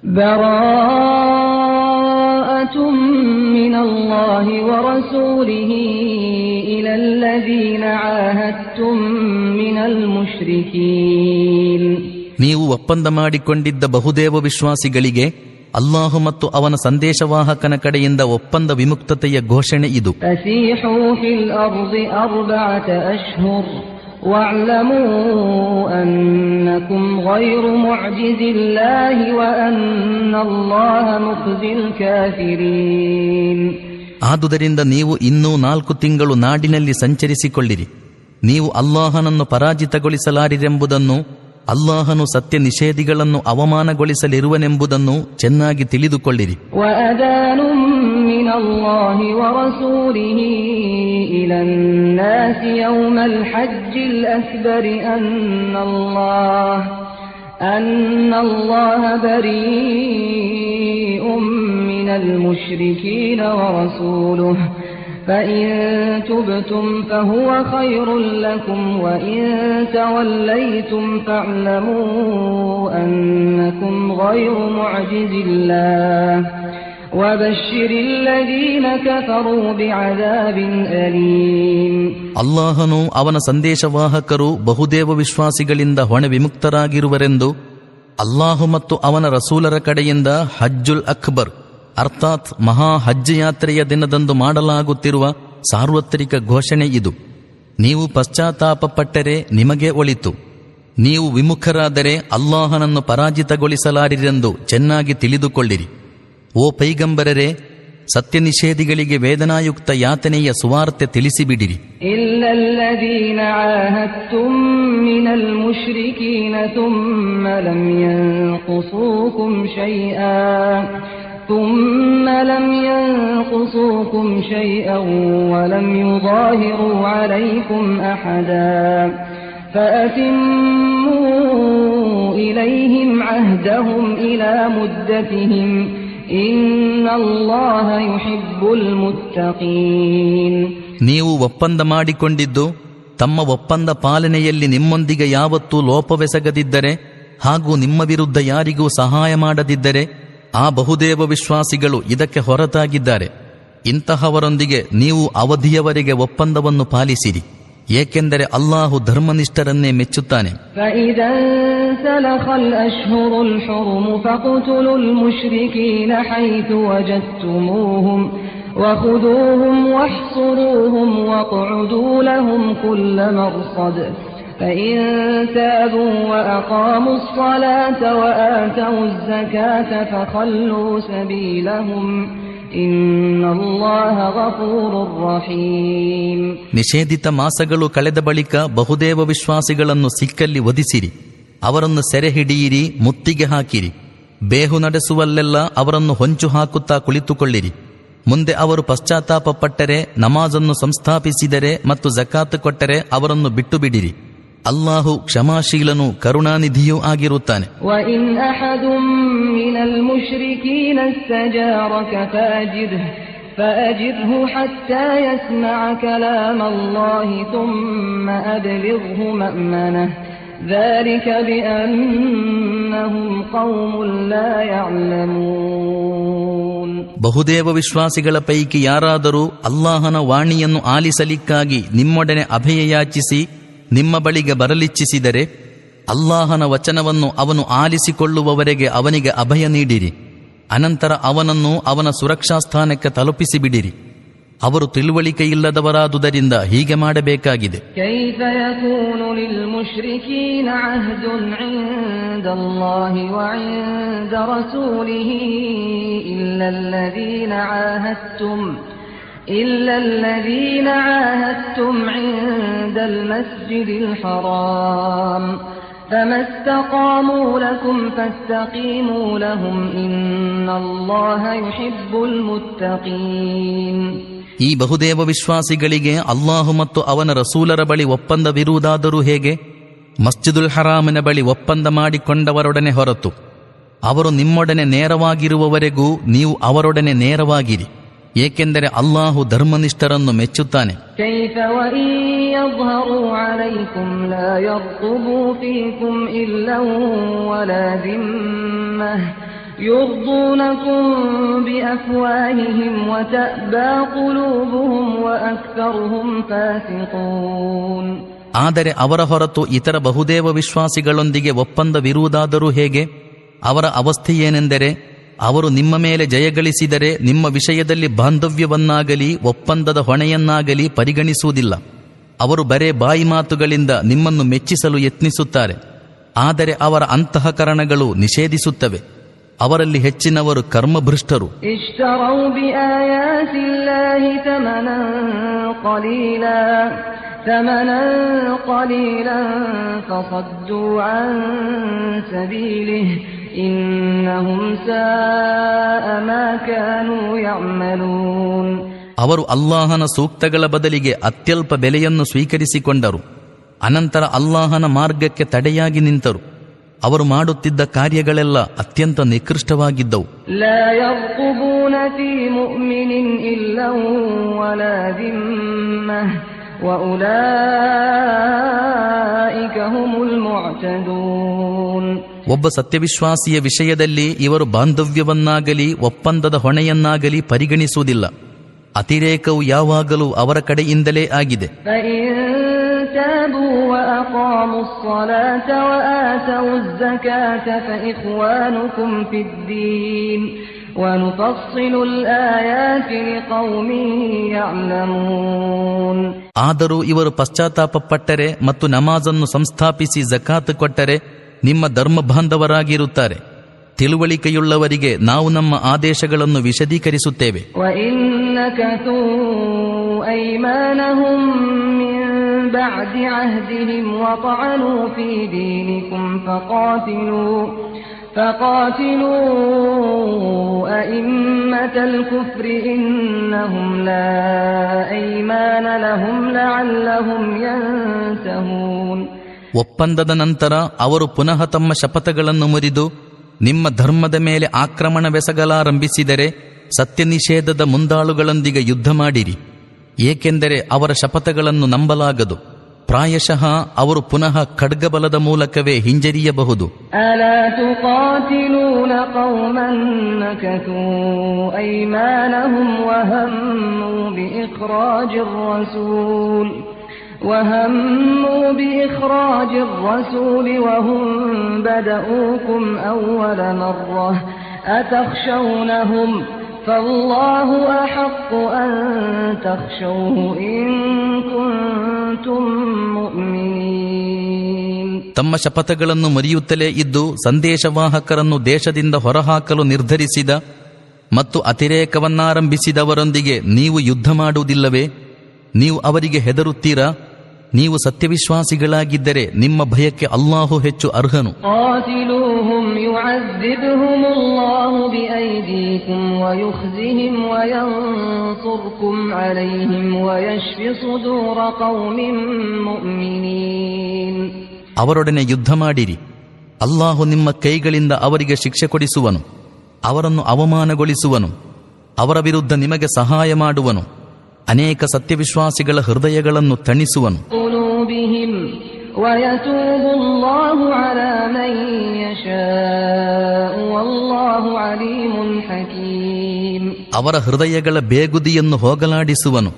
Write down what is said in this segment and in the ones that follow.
ಬರಾಅತುಂ ಮಿನಲ್ಲಾಹಿ ವರಸೂಲಿಹಿ ಇಲಲ್ಲದೀನ ಆಹದ್ತುಂ ಮಿನಲ್ ಮುಶ್ರಿಕೀನ್. ನೀವು ಒಪ್ಪಂದ ಮಾಡಿಕೊಂಡಿದ್ದ ಬಹುದೇವ ವಿಶ್ವಾಸಿಗಳಿಗೆ ಅಲ್ಲಾಹು ಮತ್ತು ಅವನ ಸಂದೇಶವಾಹಕನ ಕಡೆಯಿಂದ ಒಪ್ಪಂದ ವಿಮುಕ್ತತೆಯ ಘೋಷಣೆ ಇದು. ಫಸೀಹೂ ಫಿಲ್ ಅರ್ದಿ ಅರ್ಬಅತ ಅಶ್ಹುರ್ ವಅಲಮೂ ಅನ್ನಕುಂ ಗೈರು ಮುಅಜಿಜಿಲ್ಲಾಹಿ ವಅನ್ನಲ್ಲಾಹ ಮುಖ್ಜಿಲ್ ಕಾಫಿರೀನ್. ಆದುದರಿಂದ ನೀವು ಇನ್ನೂ 4 ತಿಂಗಳು ನಾಡಿನಲ್ಲಿ ಸಂಚರಿಸಿಕೊಳ್ಳಿರಿ. ನೀವು ಅಲ್ಲಾಹನನ್ನು ಪರಾಜಿತಗೊಳಿಸಲಾರಿರೆಂಬುದನ್ನು, ಅಲ್ಲಾಹನು ಸತ್ಯ ನಿಷೇಧಿಗಳನ್ನು ಅವಮಾನಗೊಳಿಸಲಿರುವನೆಂಬುದನ್ನು ಚೆನ್ನಾಗಿ ತಿಳಿದುಕೊಳ್ಳಿರಿ. ವಅದಾನುಂ ಮಿನಲ್ಲಾಹಿ ವರಸೂಲಿಹಿ ಇಲನ್ನಾಸಿ ಯೌಮಲ್ ಹಜ್ಜಿಲ್ ಅಕ್ಬರಿ ಅನ್ನಲ್ಲಾಹ ಬರೀഉಂ ಮಿನಲ್ ಮುಶ್ರಿಕೀನ ವರಸೂಲುಹು فإن تبتم فهو خير لكم وإن توليتم فاعلموا أنكم غير معجز الله وبشر الذين كفروا بعذاب أليم. ಅಲ್ಲಾಹನು ಅವನ ಸಂದೇಶವಾಹಕರು ಬಹುದೇವ ವಿಶ್ವಾಸಿಗಳಿಂದ ಹೊಣೆ ವಿಮುಕ್ತರಾಗಿರುವರೆಂದು ಅಲ್ಲಾಹು ಮತ್ತು ಅವನ ರಸೂಲರ ಕಡೆಯಿಂದ ಹಜ್ಜುಲ್ ಅಕ್ಬರ್ ಅರ್ಥಾತ್ ಮಹಾ ಹಜ್ ಯಾತ್ರೆಯ ದಿನದಂದು ಮಾಡಲಾಗುತ್ತಿರುವ ಸಾರ್ವತ್ರಿಕ ಘೋಷಣೆ ಇದು. ನೀವು ಪಶ್ಚಾತ್ತಾಪಪಟ್ಟರೆ ನಿಮಗೆ ಒಳಿತು, ನೀವು ವಿಮುಖರಾದರೆ ಅಲ್ಲಾಹನನ್ನು ಪರಾಜಿತಗೊಳಿಸಲಾರಿರೆಂದು ಚೆನ್ನಾಗಿ ತಿಳಿದುಕೊಳ್ಳಿರಿ. ಓ ಪೈಗಂಬರರೇ, ಸತ್ಯ ನಿಷೇಧಿಗಳಿಗೆ ವೇದನಾಯುಕ್ತ ಯಾತನೆಯ ಸುವಾರ್ತೆ ತಿಳಿಸಿಬಿಡಿರಿ. ಇಲ್ಲಲ್ಲದೀನ ಆಹದ್ತುಂ ಮಿನಲ್ ಮುಶ್ರಿಕೀನ ಥುಮ್ಮ ಲಂ ಯನ್ಕುಸೂಕುಂ ಶೈಅನ್ ವಲಂ ಯುದಾಹಿರು ಅಲೈಕುಂ ಅಹದಾ ಫಅತಿಮ್ಮೂ ಇಲೈಹಿಂ ಅಹ್ದಹುಂ ಇಲಾ ಮುದ್ದತಿಹಿಂ ಇನ್ನಲ್ಲಾಹ ಯುಹಿಬ್ಬುಲ್ ಮುತ್ತಕೀನ್. ನೀವು ಒಪ್ಪಂದ ಮಾಡಿಕೊಂಡಿದ್ದು ತಮ್ಮ ಒಪ್ಪಂದ ಪಾಲನೆಯಲ್ಲಿ ನಿಮ್ಮೊಂದಿಗೆ ಯಾವತ್ತೂ ಲೋಪವೆಸಗದಿದ್ದರೆ ಹಾಗೂ ನಿಮ್ಮ ವಿರುದ್ಧ ಯಾರಿಗೂ ಸಹಾಯ ಮಾಡದಿದ್ದರೆ ಆ ಬಹುದೇವ ವಿಶ್ವಾಸಿಗಳು ಇದಕ್ಕೆ ಹೊರತಾಗಿದ್ದಾರೆ. ಇಂತಹವರೊಂದಿಗೆ ನೀವು ಅವಧಿಯವರೆಗೆ ಒಪ್ಪಂದವನ್ನು ಪಾಲಿಸಿರಿ, ಏಕೆಂದರೆ ಅಲ್ಲಾಹು ಧರ್ಮನಿಷ್ಠರನ್ನೇ ಮೆಚ್ಚುತ್ತಾನೆ. فإذا انسلخ الأشهر الحرم فاقتلوا المشركين حيث وجدتموهم وخذوهم واحصروهم واقعدوا لهم كل مرصد فإن تابوا وأقاموا الصلاة وآتوا الزكاة فخلوا سبيلهم ಇನ್ನಲ್ಲಾಹ ಗಫೂರುರ್ ರಹೀಮ್. ನಿಷೇಧಿತ ಮಾಸಗಳು ಕಳೆದ ಬಳಿಕ ಬಹುದೇವ ವಿಶ್ವಾಸಿಗಳನ್ನು ಸಿಕ್ಕಲ್ಲಿ ವಧಿಸಿರಿ, ಅವರನ್ನು ಸೆರೆ ಹಿಡಿಯಿರಿ, ಮುತ್ತಿಗೆ ಹಾಕಿರಿ. ಬೇಹು ನಡೆಸುವಲ್ಲೆಲ್ಲ ಅವರನ್ನು ಹೊಂಚು ಹಾಕುತ್ತಾ ಕುಳಿತುಕೊಳ್ಳಿರಿ. ಮುಂದೆ ಅವರು ಪಶ್ಚಾತ್ತಾಪ ಪಟ್ಟರೆ, ನಮಾಜನ್ನು ಸಂಸ್ಥಾಪಿಸಿದರೆ ಮತ್ತು ಜಕಾತ್ ಕೊಟ್ಟರೆ ಅವರನ್ನು ಬಿಟ್ಟು ಬಿಡಿರಿ. ಅಲ್ಲಾಹು ಕ್ಷಮಾಶೀಲನು ಕರುಣಾನಿಧಿಯೂ ಆಗಿರುತ್ತಾನೆ. ವಇನ್ ಅಹದುಂ ಮಿನಲ್ ಮುಶ್ರಿಕೀನ ಇಸ್ತಜಾರಕ ಫಅಜಿರ್ಹು ಹತ್ತಾ ಯಸ್ಮಅ ಕಲಾಮಲ್ಲಾಹಿ ಥುಮ್ಮ ಅಬ್ಲಿಗ್ಹು ಮಅಮನಹು ذلك بأنهم قوم لا يعلمون. ಬಹುದೇವ ವಿಶ್ವಾಸಿಗಳ ಪೈಕಿ ಯಾರಾದರೂ ಅಲ್ಲಾಹನ ವಾಣಿಯನ್ನು ಆಲಿಸಲಿಕ್ಕಾಗಿ ನಿಮ್ಮೊಡನೆ ಅಭಯ ಯಾಚಿಸಿ ನಿಮ್ಮ ಬಳಿಗೆ ಬರಲಿಚ್ಛಿಸಿದರೆ ಅಲ್ಲಾಹನ ವಚನವನ್ನು ಅವನು ಆಲಿಸಿಕೊಳ್ಳುವವರೆಗೆ ಅವನಿಗೆ ಅಭಯ ನೀಡಿರಿ. ಅನಂತರ ಅವನನ್ನು ಅವನ ಸುರಕ್ಷಾ ಸ್ಥಾನಕ್ಕೆ ತಲುಪಿಸಿಬಿಡಿರಿ. ಅವರು ತಿಳುವಳಿಕೆಯಿಲ್ಲದವರಾದುದರಿಂದ ಹೀಗೆ ಮಾಡಬೇಕಾಗಿದೆ. ಕೈಫ ಯಕೂನು ಲಿಲ್ ಮುಶ್ರಿಕೀನ ಅಹ್ದುನ್ ಇಂದಲ್ಲಾಹಿ ವ ಇಂದ ರಸೂಲಿಹಿ إلا الذين عاهدتم عند المسجد الحرام فما استقاموا لكم فاستقيموا لهم إن الله يحب المتقين. ಈ ಬಹುದೇವ ವಿಶ್ವಾಸಿಗಳಿಗೆ ಅಲ್ಲಾಹು ಮತ್ತು ಅವನ ರಸೂಲರ ಬಳಿ ಒಪ್ಪಂದವಿರುವುದಾದರೂ ಹೇಗೆ? ಮಸ್ಜಿದುಲ್ ಹರಾಮಿನ ಬಳಿ ಒಪ್ಪಂದ ಮಾಡಿಕೊಂಡವರೊಡನೆ ಹೊರತು ಅವರು ನಿಮ್ಮೊಡನೆ ನೇರವಾಗಿರುವವರೆಗೂ ನೀವು ಅವರೊಡನೆ ನೇರವಾಗಿರಿ, ಏಕೆಂದರೆ ಅಲ್ಲಾಹು ಧರ್ಮನಿಷ್ಠರನ್ನು ಮೆಚ್ಚುತ್ತಾನೆ. ಕೈಫ ವಇನ್ ಯظهರು ಅಲೈಕುಂ ಲಾ ಯರ್ಕುಬು ಫೀಕುಂ ಇಲ್ಲಾ ವಲಾ ದಿಮ್ಮಹ يرضونكم بأفواههم وتأبى قلوبهم وأكثرهم فاسقون. ಆದರೆ ಅವರ ಹೊರತು ಇತರ ಬಹುದೇವ ವಿಶ್ವಾಸಿಗಳೊಂದಿಗೆ ಒಪ್ಪಂದವಿರುವುದಾದರೂ ಹೇಗೆ? ಅವರ ಅವಸ್ಥೆಯೇನೆಂದರೆ, ಅವರು ನಿಮ್ಮ ಮೇಲೆ ಜಯಗಳಿಸಿದರೆ ನಿಮ್ಮ ವಿಷಯದಲ್ಲಿ ಬಾಂಧವ್ಯವನ್ನಾಗಲಿ ಒಪ್ಪಂದದ ಹೊಣೆಯನ್ನಾಗಲಿ ಪರಿಗಣಿಸುವುದಿಲ್ಲ. ಅವರು ಬರೇ ಬಾಯಿ ಮಾತುಗಳಿಂದ ನಿಮ್ಮನ್ನು ಮೆಚ್ಚಿಸಲು ಯತ್ನಿಸುತ್ತಾರೆ, ಆದರೆ ಅವರ ಅಂತಃಕರಣಗಳು ನಿಷೇಧಿಸುತ್ತವೆ. ಅವರಲ್ಲಿ ಹೆಚ್ಚಿನವರು ಕರ್ಮಭೃಷ್ಟರು. ಇಷ್ಟರೌ ಬಿಆಯಾತಿಲ್ಲಾಹಿ ثمنا قليلا فصدوا عن سبيله إنهم ساء ما كانوا يعملون. ಅವರು ಅಲ್ಲಾಹನ ಸೂಕ್ತಗಳ ಬದಲಿಗೆ ಅತ್ಯಲ್ಪ ಬೆಲೆಯನ್ನು ಸ್ವೀಕರಿಸಿಕೊಂಡರು. ಅನಂತರ ಅಲ್ಲಾಹನ ಮಾರ್ಗಕ್ಕೆ ತಡೆಯಾಗಿ ನಿಂತರು. ಅವರು ಮಾಡುತ್ತಿದ್ದ ಕಾರ್ಯಗಳೆಲ್ಲ ಅತ್ಯಂತ ನಿಕೃಷ್ಟವಾಗಿದ್ದವು. ಲಾ ಯರ್ಕುಬೂನ ಫೀ ಮುಅ್ಮಿನಿನ್ ಇಲ್ಲಾ ವಲಾ ದಿಮ್ಮಹ ವಉಲೈಕ ಹುಮುಲ್ ಮುಅ್ತದೂನ್. ಒಬ್ಬ ಸತ್ಯವಿಶ್ವಾಸಿಯ ವಿಷಯದಲ್ಲಿ ಇವರು ಬಾಂಧವ್ಯವನ್ನಾಗಲಿ ಒಪ್ಪಂದದ ಹೊಣೆಯನ್ನಾಗಲಿ ಪರಿಗಣಿಸುವುದಿಲ್ಲ. ಅತಿರೇಕವು ಯಾವಾಗಲೂ ಅವರ ಕಡೆಯಿಂದಲೇ ಆಗಿದೆ. تابوا وأقاموا الصلاة وآتوا الزكاة فإخوانكم في الدين ونفصل الآيات لقوم يعلمون. ಆದರೂ ಇವರು ಪಶ್ಚಾತ್ತಾಪಪಟ್ಟರೆ ಮತ್ತು ನಮಾಜನ್ನು ಸಂಸ್ಥಾಪಿಸಿ ಜಕಾತ್ ಕೊಟ್ಟರೆ ನಿಮ್ಮ ಧರ್ಮ ಬಾಂಧವರಾಗಿರುತ್ತಾರೆ. ತಿಳುವಳಿಕೆಯುಳ್ಳವರಿಗೆ ನಾವು ನಮ್ಮ ಆದೇಶಗಳನ್ನು ವಿಶದೀಕರಿಸುತ್ತೇವೆ. بعد عهدهم وطعنوا في دينكم فقاتلوا أئمة الكفر إنهم لا أيمان لهم لعلهم ينتهون. ಒಪ್ಪಂದದ ನಂತರ ಅವರು ಪುನಃ ತಮ್ಮ ಶಪಥಗಳನ್ನು ಮುರಿದು ನಿಮ್ಮ ಧರ್ಮದ ಮೇಲೆ ಆಕ್ರಮಣವೆಸಗಲಾರಂಭಿಸಿದರೆ ಸತ್ಯ ನಿಷೇಧದ ಮುಂದಾಳುಗಳೊಂದಿಗೆ ಯುದ್ಧ ಮಾಡಿರಿ, ಏಕೆಂದರೆ ಅವರ ಶಪಥಗಳನ್ನು ನಂಬಲಾಗದು. ಪ್ರಾಯಶಃ ಅವರು ಪುನಃ ಖಡ್ಗಬಲದ ಮೂಲಕವೇ ಹಿಂಜರಿಯಬಹುದು. ಅಲಾ ತುಕಾತಿಲೂನ ಕೌಮನ್ ನಕಥೂ ಐಮಾನಹುಂ وهموا بإخراج الرسول وهم بدؤوكم أول مرة أتخشونهم فالله أحق أن تخشوه إن كنتم مؤمنين. ತಮ್ಮ ಶಪಥಗಳನ್ನು ಮರೆಯುತ್ತಲೇ ಇದ್ದು ಸಂದೇಶವಾಹಕರನ್ನು ದೇಶದಿಂದ ಹೊರಹಾಕಲು ನಿರ್ಧರಿಸಿದ ಮತ್ತು ಅತಿರೇಕವನ್ನಾರಂಭಿಸಿದವರೊಂದಿಗೆ ನೀವು ಯುದ್ಧ ಮಾಡುವುದಿಲ್ಲವೇ? ನೀವು ಅವರಿಗೆ ಹೆದರುತ್ತೀರಾ? ನೀವು ಸತ್ಯವಿಶ್ವಾಸಿಗಳಾಗಿದ್ದರೆ ನಿಮ್ಮ ಭಯಕ್ಕೆ ಅಲ್ಲಾಹು ಹೆಚ್ಚು ಅರ್ಹನು. قاتلوهم يعذبهم الله بأيديكم ويخزهم وينصركم عليهم ويشف صدور قوم مؤمنين. ಅವರೊಡನೆ ಯುದ್ಧ ಮಾಡಿರಿ. ಅಲ್ಲಾಹು ನಿಮ್ಮ ಕೈಗಳಿಂದ ಅವರಿಗೆ ಶಿಕ್ಷೆ ಕೊಡಿಸುವನು, ಅವರನ್ನು ಅವಮಾನಗೊಳಿಸುವನು, ಅವರ ವಿರುದ್ಧ ನಿಮಗೆ ಸಹಾಯ ಮಾಡುವನು, ಅನೇಕ ಸತ್ಯವಿಶ್ವಾಸಿಗಳ ಹೃದಯಗಳನ್ನು ತಣಿಸುವನು. ಅವರ ಹೃದಯಗಳ ಬೇಗುದಿಯನ್ನು ಹೋಗಲಾಡಿಸುವನು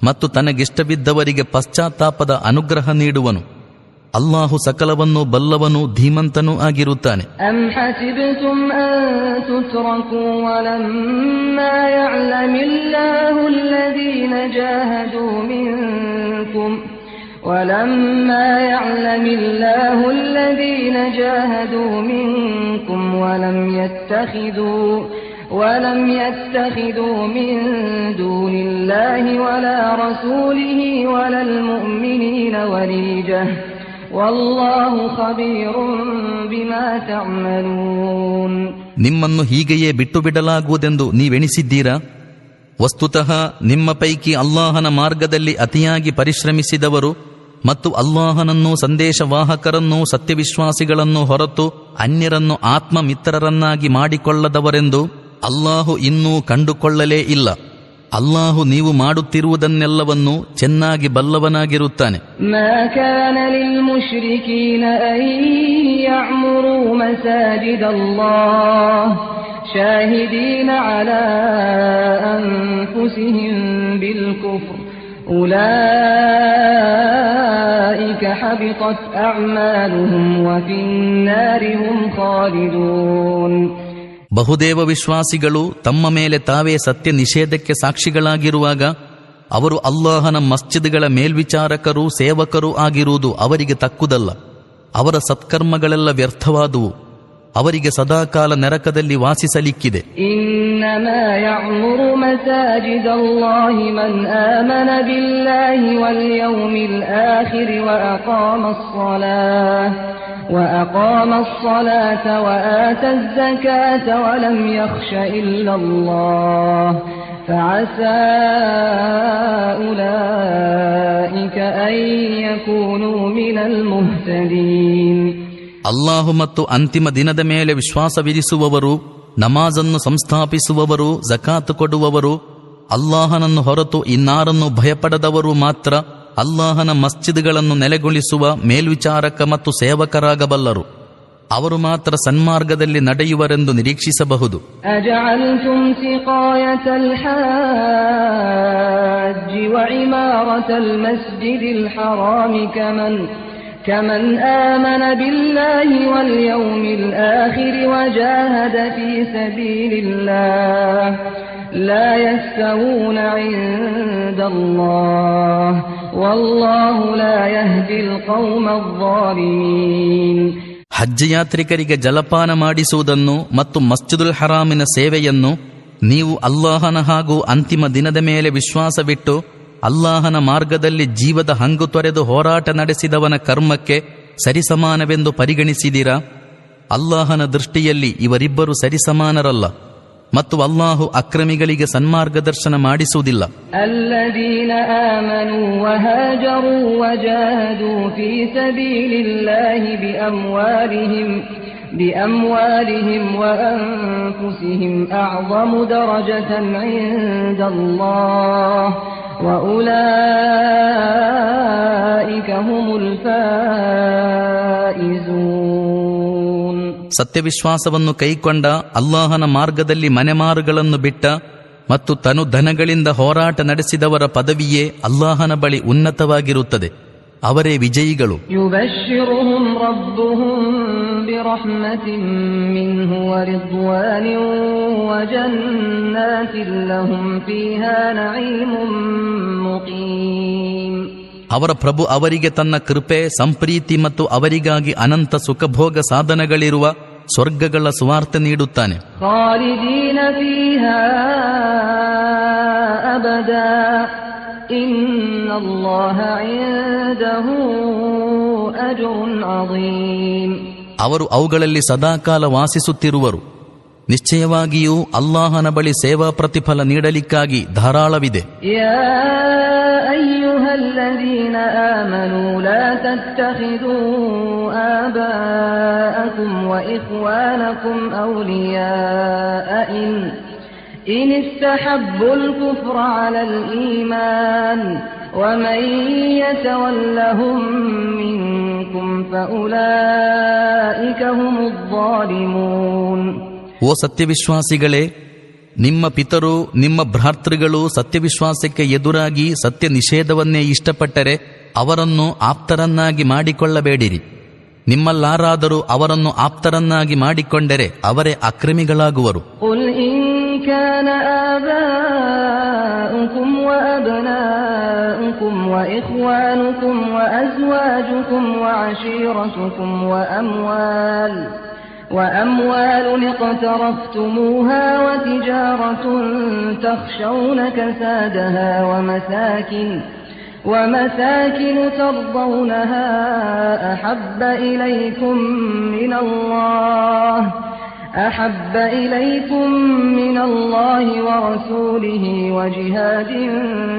ಮತ್ತು ತನಗಿಷ್ಟವಿದ್ದವರಿಗೆ ಪಶ್ಚಾತ್ತಾಪದ ಅನುಗ್ರಹ ನೀಡುವನು. ಅಲ್ಲಾಹು ಸಕಲವನ್ನು ಬಲ್ಲವನು, ಧೀಮಂತನೂ ಆಗಿರುತ್ತಾನೆ. ಅಂ ಹಸಿಬ್ತುಂ ಅನ್ ತುತ್ರಕು ವಲಮ್ಮಾ ಯಅಲಮಿಲ್ಲಾಹು ಅಲ್ಲದೀನ ಜಾಹದು ಮಿನ್ಕುಂ ولم يتخذوا من دون الله ولا رسوله ولا المؤمنين وليجة والله خبير بما تعملون. ನಿಮ್ಮನ್ನು ಹೀಗೆಯೇ ಬಿಟ್ಟು ಬಿಡಲಾಗುವುದೆಂದು ನೀವೆಣಿಸಿದ್ದೀರಾ? ವಸ್ತುತಃ ನಿಮ್ಮ ಪೈಕಿ ಅಲ್ಲಾಹನ ಮಾರ್ಗದಲ್ಲಿ ಅತಿಯಾಗಿ ಪರಿಶ್ರಮಿಸಿದವರು ಮತ್ತು ಅಲ್ಲಾಹನನ್ನೂ ಸಂದೇಶವಾಹಕರನ್ನೂ ಸತ್ಯವಿಶ್ವಾಸಿಗಳನ್ನು ಹೊರತು ಅನ್ಯರನ್ನು ಆತ್ಮಮಿತ್ರರನ್ನಾಗಿ ಮಾಡಿಕೊಳ್ಳದವರೆಂದು ಅಲ್ಲಾಹು ಇನ್ನೂ ಕಂಡುಕೊಳ್ಳಲೇ ಇಲ್ಲ. ಅಲ್ಲಾಹು ನೀವು ಮಾಡುತ್ತಿರುವುದನ್ನೆಲ್ಲವನ್ನೂ ಚೆನ್ನಾಗಿ ಬಲ್ಲವನಾಗಿರುತ್ತಾನೆ. ಮಾ ಕಾನ ಲಿಲ್ ಮುಶ್ರಿಕೀನ ಅನ್ ಯಅಮುರು ಮಸಾಜಿದಲ್ಲಾಹ್ شاهدين على أنفسهم بالكفر أولئك حبطت أعمالهم وفي النار هم خالدون. ಬಹುದೇವ ವಿಶ್ವಾಸಿಗಳು ತಮ್ಮ ಮೇಲೆ ತಾವೇ ಸತ್ಯ ನಿಷೇಧಕ್ಕೆ ಸಾಕ್ಷಿಗಳಾಗಿರುವಾಗ ಅವರು ಅಲ್ಲಾಹನ ಮಸ್ಜಿದ್ಗಳ ಮೇಲ್ವಿಚಾರಕರೂ ಸೇವಕರೂ ಆಗಿರುವುದು ಅವರಿಗೆ ತಕ್ಕುದಲ್ಲ. ಅವರ ಸತ್ಕರ್ಮಗಳೆಲ್ಲ ವ್ಯರ್ಥವಾದುವು. ಅವರಿಗೆ ಸದಾಕಾಲ ನರಕದಲ್ಲಿ ವಾಸಿಸಲಿಕ್ಕಿದೆ. ಇನ್ನಮಾ ಯಅಮುರು ಮಸಾಜಿದಲ್ಲಾಹಿ ಮನ್ ಆಮನ ಬಿಲ್ಲಾಹಿ ವಲ್ ಯೌಮಿಲ್ ಆಖಿರ್ وأقام الصلاة وآتى الزكاة ولم يخش إلا الله فعسى أولئك أن يكونوا من المهتدين. ಅಲ್ಲಾಹು ಮತ್ತು ಅಂತಿಮ ದಿನದ ಮೇಲೆ ವಿಶ್ವಾಸವಿರಿಸುವವರು, ನಮಾಜನ್ನು ಸಂಸ್ಥಾಪಿಸುವವರು, ಜಕಾತ್ ಕೊಡುವವರು, ಅಲ್ಲಾಹನನ್ನು ಹೊರತು ಇನ್ನಾರನ್ನು ಭಯಪಡದವರು ಮಾತ್ರ ಅಲ್ಲಾಹನ ಮಸ್ಜಿದ್ಗಳನ್ನು ನೆಲೆಗೊಳಿಸುವ ಮೇಲ್ವಿಚಾರಕ ಮತ್ತು ಸೇವಕರಾಗಬಲ್ಲರು. ಅವರು ಮಾತ್ರ ಸನ್ಮಾರ್ಗದಲ್ಲಿ ನಡೆಯುವರೆಂದು ನಿರೀಕ್ಷಿಸಬಹುದು. ಅಜಅಲ್ತುಂ ಸಿಕಾಯತಲ್ ಹಾಜ್ಜಿ ವಇಮಾರತಲ್ ಮಸ್ಜಿದಿಲ್ ಹರಾಮಿ ಕಮನ್ ಆಮನ ಬಿಲ್ಲಾಹಿ ವಲ್ ಯೌಮಿಲ್ ಆಖಿರ್ ವಜಾಹದ ಫೀ ಸಬೀಲಿಲ್ಲಾಹ್ ಲಾ ಯಸ್ತವೂನ ಇಂದಲ್ಲಾಹ್ ವಲ್ಲಾಹು ಲಾ ಯಹ್ದಿಲ್ ಕೌಮಲ್ ಝಾಲಿಮೀನ್. ಹಜ್ ಯಾತ್ರಿಕರಿಗೆ ಜಲಪಾನ ಮಾಡಿಸುವುದನ್ನು ಮತ್ತು ಮಸ್ಜಿದುಲ್ ಹರಾಮಿನ ಸೇವೆಯನ್ನು ನೀವು ಅಲ್ಲಾಹನ ಹಾಗೂ ಅಂತಿಮ ದಿನದ ಮೇಲೆ ವಿಶ್ವಾಸವಿಟ್ಟು ಅಲ್ಲಾಹನ ಮಾರ್ಗದಲ್ಲಿ ಜೀವದ ಹಂಗು ತೊರೆದು ಹೋರಾಟ ನಡೆಸಿದವನ ಕರ್ಮಕ್ಕೆ ಸರಿಸಮಾನವೆಂದು ಪರಿಗಣಿಸಿದಿರಾ? ಅಲ್ಲಾಹನ ದೃಷ್ಟಿಯಲ್ಲಿ ಇವರಿಬ್ಬರು ಸರಿಸಮಾನರಲ್ಲ ಮತ್ತು ಅಲ್ಲಾಹು ಅಕ್ರಮಿಗಳಿಗೆ ಸನ್ಮಾರ್ಗದರ್ಶನ ಮಾಡಿಸುವುದಿಲ್ಲ. ಅಲ್ಲದೀನ ಆಮನು ವಹಾಜರು ವಜಾಹದು ಫೀ ಸಬೀಲಿಲ್ಲಾಹಿ ಬಿಅಮ್ವಾಲಿಹಿಂ ವಅನ್ಫುಸಿಹಿಂ ಅಅ್ಜಮು ದರಜತನ್ ಇಂದಲ್ಲಾಹ್ ವಉಲೈಕ ಹುಮುಲ್ ಫಾಯಿಜೂನ್. ಸತ್ಯವಿಶ್ವಾಸವನ್ನು ಕೈಕೊಂಡ, ಅಲ್ಲಾಹನ ಮಾರ್ಗದಲ್ಲಿ ಮನೆಮಾರುಗಳನ್ನು ಬಿಟ್ಟ ಮತ್ತು ತನು ಧನಗಳಿಂದ ಹೋರಾಟ ನಡೆಸಿದವರ ಪದವಿಯೇ ಅಲ್ಲಾಹನ ಬಳಿ ಉನ್ನತವಾಗಿರುತ್ತದೆ. ಅವರೇ ವಿಜಯಿಗಳು. ಯುಬಶ್ಶಿರುಹುಂ ರಬ್ಬುಹುಂ ಬಿರಹ್ಮತಿನ್ ಮಿನ್ಹು ವರಿದ್ವಾನಿನ್ ವಜನ್ನಾತಿನ್ ಲಹುಂ ಫೀಹಾ ನഈಮುಂ ಮುಕೀಮ್. ಅವರ ಪ್ರಭು ಅವರಿಗೆ ತನ್ನ ಕೃಪೆ, ಸಂಪ್ರೀತಿ ಮತ್ತು ಅವರಿಗಾಗಿ ಅನಂತ ಸುಖಭೋಗ ಸಾಧನಗಳಿರುವ ಸ್ವರ್ಗಗಳ ಸುವಾರ್ತೆ ನೀಡುತ್ತಾನೆ. ಖಾಲಿದೀನ ಫೀಹಾ ಅಬದಾ ಇನ್ನಲ್ಲಾಹ ಇಂದಹು ಅಜ್ರುನ್ ಅಜೀಮ್. ಅವರು ಅವುಗಳಲ್ಲಿ ಸದಾಕಾಲ ವಾಸಿಸುತ್ತಿರುವರು. ನಿಶ್ಚಯವಾಗಿಯೂ ಅಲ್ಲಾಹನ ಬಳಿ ಸೇವಾ ಪ್ರತಿಫಲ ನೀಡಲಿಕ್ಕಾಗಿ ಧಾರಾಳವಿದೆ. ಯಾ ಅಯ್ಯುಹಲ್ಲದೀನ ಆಮನೂ ಲಾ ತತ್ತಖಿದೂ ಆಬಾಅಕುಂ ವಇಖ್ವಾನಕುಂ ಔಲಿಯಾಅ ಇನ್ ಇಸ್ತಹಬ್ಬುಲ್ ಕುಫ್ರ ಅಲಲ್ ಈಮಾನ್ ವಮನ್ ಯತವಲ್ಲಹುಂ ಮಿನ್ಕುಂ ಫಉಲೈಕ ಹುಮುಜ್ ಝಾಲಿಮೂನ್. ಓ ಸತ್ಯವಿಶ್ವಾಸಿಗಳೇ, ನಿಮ್ಮ ಪಿತರು, ನಿಮ್ಮ ಭ್ರಾತೃಗಳು ಸತ್ಯವಿಶ್ವಾಸಕ್ಕೆ ಎದುರಾಗಿ ಸತ್ಯ ನಿಷೇಧವನ್ನೇ ಇಷ್ಟಪಟ್ಟರೆ ಅವರನ್ನು ಆಪ್ತರನ್ನಾಗಿ ಮಾಡಿಕೊಳ್ಳಬೇಡಿರಿ. ನಿಮ್ಮಲ್ಲಾರಾದರೂ ಅವರನ್ನು ಆಪ್ತರನ್ನಾಗಿ ಮಾಡಿಕೊಂಡರೆ ಅವರೇ ಅಕ್ರಮಿಗಳಾಗುವರು. ಕುಲ್ ಇನ್ ಕಾನ ಆಬಾಉಕುಂ ವಅಬ್ನಾಉಕುಂ ವಇಖ್ವಾನುಕುಂ ವಅಜ್ವಾಜುಕುಂ ವಅಶೀರತುಕುಂ وأموال اقترفتموها وتجارة تخشون كسادها ومساكن ترضونها أحب إليكم من الله ورسوله وجهاد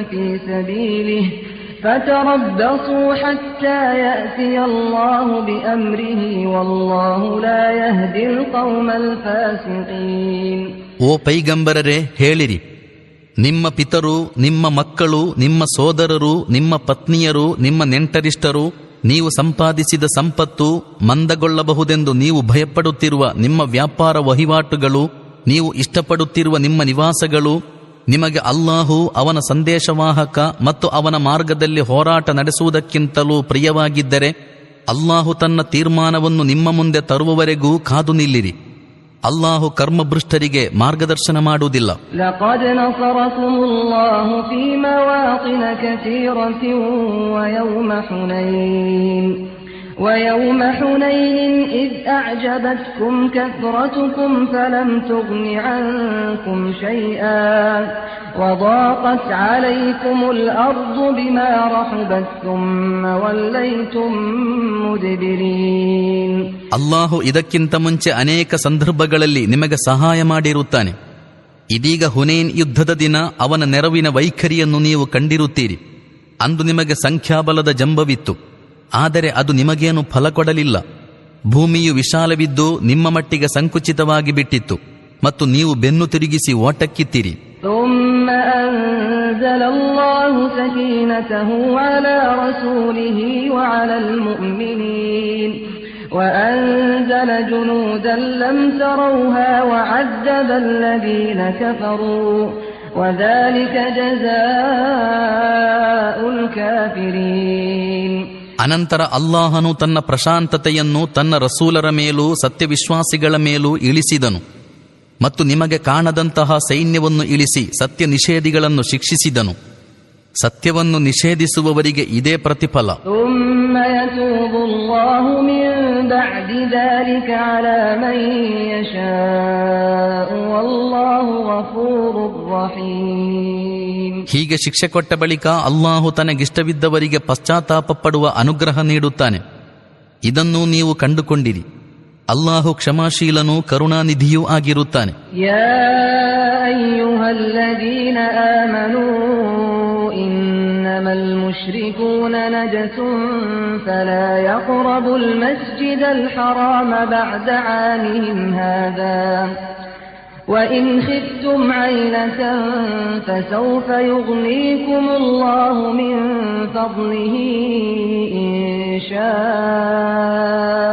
في سبيله فتربصوا حتى يأتي الله بأمره والله لا يهدي القوم الفاسقين. ಓ ಪೈಗಂಬರರೇ, ಹೇಳಿರಿ, ನಿಮ್ಮ ಪಿತರು, ನಿಮ್ಮ ಮಕ್ಕಳು, ನಿಮ್ಮ ಸೋದರರು, ನಿಮ್ಮ ಪತ್ನಿಯರು, ನಿಮ್ಮ ನೆಂಟರಿಷ್ಟರು, ನೀವು ಸಂಪಾದಿಸಿದ ಸಂಪತ್ತು, ಮಂದಗೊಳ್ಳಬಹುದೆಂದು ನೀವು ಭಯಪಡುತ್ತಿರುವ ನಿಮ್ಮ ವ್ಯಾಪಾರ ವಹಿವಾಟುಗಳು, ನೀವು ಇಷ್ಟಪಡುತ್ತಿರುವ ನಿಮ್ಮ ನಿವಾಸಗಳು ನಿಮಗೆ ಅಲ್ಲಾಹು ಅವನ ಸಂದೇಶವಾಹಕ ಮತ್ತು ಅವನ ಮಾರ್ಗದಲ್ಲಿ ಹೋರಾಟ ನಡೆಸುವುದಕ್ಕಿಂತಲೂ ಪ್ರಿಯವಾಗಿದ್ದರೆ ಅಲ್ಲಾಹು ತನ್ನ ತೀರ್ಮಾನವನ್ನು ನಿಮ್ಮ ಮುಂದೆ ತರುವವರೆಗೂ ಕಾದು ನಿಲ್ಲಿರಿ. ಅಲ್ಲಾಹು ಕರ್ಮಭ್ರಷ್ಟರಿಗೆ ಮಾರ್ಗದರ್ಶನ ಮಾಡುವುದಿಲ್ಲ. ಲಕದ್ ನಸರಕುಮುಲ್ಲಾಹು ಫೀ ಮವಾತಿನ ಕಸೀರತಿನ್ ويوم حنين إذ أعجبتكم كثرتكم فلم تغن عنكم شيئا وضاقت عليكم الأرض بما رحبت ثم وليتم مدبرين. ಅಲ್ಲಾಹು ಇದಕ್ಕಿಂತ ಮುಂಚೆ ಅನೇಕ ಸಂದರ್ಭಗಳಲ್ಲಿ ನಿಮಗೆ ಸಹಾಯ ಮಾಡಿರುತ್ತಾನೆ. ಇದೀಗ ಹುನೈನ್ ಯುದ್ಧದ ದಿನ ಅವನ ನೆರವಿನ ವೈಖರಿಯನ್ನು ನೀವು ಕಂಡಿರುತ್ತೀರಿ. ಅಂದು ನಿಮಗೆ ಸಂಖ್ಯಾಬಲದ ಜಂಬವಿತ್ತು, ಆದರೆ ಅದು ನಿಮಗೇನು ಫಲ ಕೊಡಲಿಲ್ಲ. ಭೂಮಿಯು ವಿಶಾಲವಿದ್ದು ನಿಮ್ಮ ಮಟ್ಟಿಗೆ ಸಂಕುಚಿತವಾಗಿ ಬಿಟ್ಟಿತ್ತು ಮತ್ತು ನೀವು ಬೆನ್ನು ತಿರುಗಿಸಿ ಓಟಕ್ಕಿತ್ತೀರಿ. ثم أنزل الله سكينته على رسوله وعلى المؤمنين وأنزل جنودا لم تروها وعذب الذين كفروا وذلك جزاء الكافرين. ಅನಂತರ ಅಲ್ಲಾಹನು ತನ್ನ ಪ್ರಶಾಂತತೆಯನ್ನು ತನ್ನ ರಸೂಲರ ಮೇಲೂ ಸತ್ಯವಿಶ್ವಾಸಿಗಳ ಮೇಲೂ ಇಳಿಸಿದನು ಮತ್ತು ನಿಮಗೆ ಕಾಣದಂತಹ ಸೈನ್ಯವನ್ನು ಇಳಿಸಿ ಸತ್ಯ ನಿಷೇಧಿಗಳನ್ನು ಶಿಕ್ಷಿಸಿದನು. ಸತ್ಯವನ್ನು ನಿಷೇಧಿಸುವವರಿಗೆ ಇದೇ ಪ್ರತಿಫಲ. ಹೀಗೆ ಶಿಕ್ಷೆ ಕೊಟ್ಟ ಬಳಿಕ ಅಲ್ಲಾಹು ತನಗಿಷ್ಟವಿದ್ದವರಿಗೆ ಪಶ್ಚಾತ್ತಾಪ ಪಡುವ ಅನುಗ್ರಹ ನೀಡುತ್ತಾನೆ. ಇದನ್ನು ನೀವು ಕಂಡುಕೊಂಡಿರಿ. ಅಲ್ಲಾಹು ಕ್ಷಮಾಶೀಲನೂ ಕರುಣಾನಿಧಿಯೂ ಆಗಿರುತ್ತಾನೆ. ಯಾ ಅಯ್ಯುಹಲ್ಲದೀನ ಆಮನೂ ಇನ್ನಮಲ್ ಮುಶ್ರಿಕೂನ ನಜಸುನ್ ಫಲಾ ಯಖ್ರಬುಲ್ ಮಸ್ಜಿದಲ್ ಹರಾಮ ಬಅದ ಆಮಿಹಿಂ ಹಾದಾ وإن خفتم عيلة فسوف يغنيكم الله من فضله إن شاء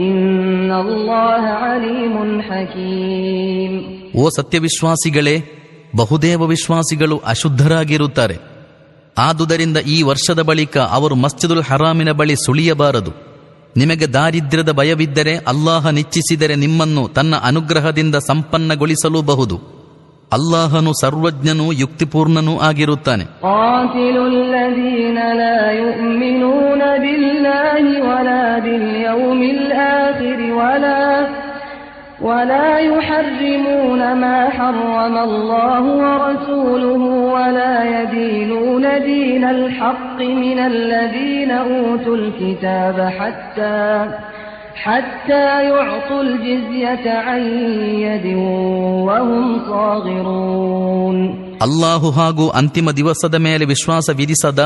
إن الله عليم حكيم. ಓ ಸತ್ಯವಿಶ್ವಾಸಿಗಳೇ, ಬಹುದೇವ ವಿಶ್ವಾಸಿಗಳು ಅಶುದ್ಧರಾಗಿರುತ್ತಾರೆ. ಆದುದರಿಂದ ಈ ವರ್ಷದ ಬಳಿಕ ಅವರು ಮಸ್ಜಿದುಲ್ ಹರಾಮಿನ ಬಳಿ ಸುಳಿಯಬಾರದು. ನಿಮಗೆ ದಾರಿದ್ರ್ಯದ ಭಯವಿದ್ದರೆ ಅಲ್ಲಾಹನಿಚ್ಛಿಸಿದರೆ ನಿಮ್ಮನ್ನು ತನ್ನ ಅನುಗ್ರಹದಿಂದ ಸಂಪನ್ನಗೊಳಿಸಲೂಬಹುದು. ಅಲ್ಲಾಹನು ಸರ್ವಜ್ಞನೂ ಯುಕ್ತಿಪೂರ್ಣನೂ ಆಗಿರುತ್ತಾನೆ. ولا يحرمون ما حرم الله ورسوله ولا يدينون دين الحق من الذين أوتوا الكتاب حتى يعطوا الجزية عن يد وهم صاغرون. ಅಲ್ಲಾಹು ಹಾಗೂ ಅಂತಿಮ ದಿವಸದ ಮೇಲೆ ವಿಶ್ವಾಸ ವಿಧಿಸದ,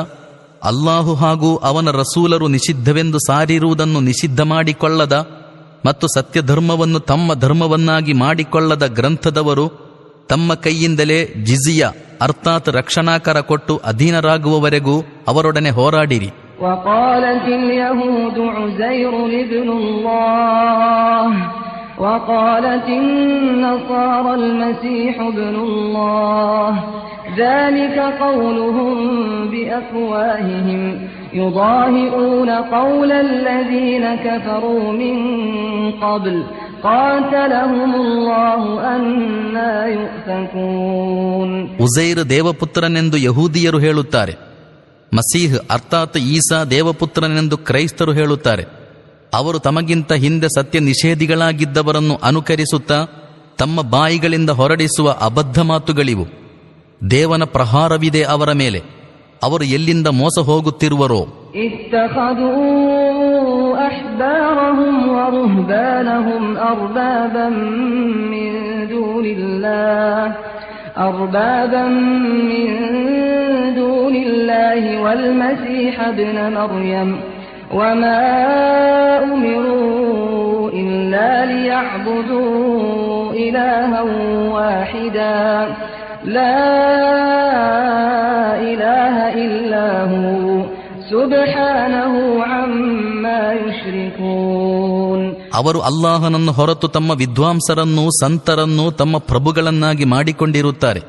ಅಲ್ಲಾಹು ಹಾಗೂ ಅವನ ರಸೂಲರು ನಿಷಿದ್ಧವೆಂದು ಸಾರಿರುವುದನ್ನು ನಿಷಿದ್ಧ ಮಾಡಿಕೊಳ್ಳದ ಮತ್ತು ಸತ್ಯಧರ್ಮವನ್ನು ತಮ್ಮ ಧರ್ಮವನ್ನಾಗಿ ಮಾಡಿಕೊಳ್ಳದ ಗ್ರಂಥದವರು ತಮ್ಮ ಕೈಯಿಂದಲೇ ಜಿಜಿಯ ಅರ್ಥಾತ್ ರಕ್ಷಣಾಕರ ಕೊಟ್ಟು ಅಧೀನರಾಗುವವರೆಗೂ ಅವರೊಡನೆ ಹೋರಾಡಿರಿ. وقالت اليهود عزير ابن الله وقالت النصارى المسيح ابن الله ذلك قولهم بأفواههم يضاهئون قول الذين كفروا من قبل قاتلهم الله أنى يؤفكون. ಉಜೈರ್ ದೇವಪುತ್ರನೆಂದು ಯಹೂದಿಯರು ಹೇಳುತ್ತಾರೆ, ಮಸೀಹ್ ಅರ್ಥಾತ್ ಈಸಾ ದೇವಪುತ್ರನೆಂದು ಕ್ರೈಸ್ತರು ಹೇಳುತ್ತಾರೆ. ಅವರು ತಮಗಿಂತ ಹಿಂದೆ ಸತ್ಯ ನಿಷೇಧಿಗಳಾಗಿದ್ದವರನ್ನು ಅನುಕರಿಸುತ್ತಾ ತಮ್ಮ ಬಾಯಿಗಳಿಂದ ಹೊರಡಿಸುವ ಅಬದ್ಧ ಮಾತುಗಳಿವು. ದೇವನ ಪ್ರಹಾರವಿದೆ ಅವರ ಮೇಲೆ. ಅವರು ಎಲ್ಲಿಂದ ಮೋಸ ಹೋಗುತ್ತಿರುವರೋ. ಇತ್ತಖದೂ ಅಹ್ಬಾರಹುಂ ವರುಹ್ಬಾನಹುಂ ಅರ್ಬಾಬನ್ ಮಿನ್ ದೂನಿಲ್ಲಾಹಿ ವಲ್ ಮಸೀಹ ಇಬ್ನ ಮರ್ಯಮ್ ವಮಾ ಉಮಿರೂ ಇಲ್ಲಾ ಲಿಯಅ್ಬುದೂ ಇಲಾಹನ್ ವಾಹಿದಾ لا إله إلا هو سبحانه عما يشركون. ಅವರು ಅಲ್ಲಾಹನನ್ನು ಹೊರತು ತಮ್ಮ ವಿದ್ವಾಂಸರನ್ನೂ ಸಂತರನ್ನೂ ತಮ್ಮ ಪ್ರಭುಗಳನ್ನಾಗಿ ಮಾಡಿಕೊಂಡಿರುತ್ತಾರೆ.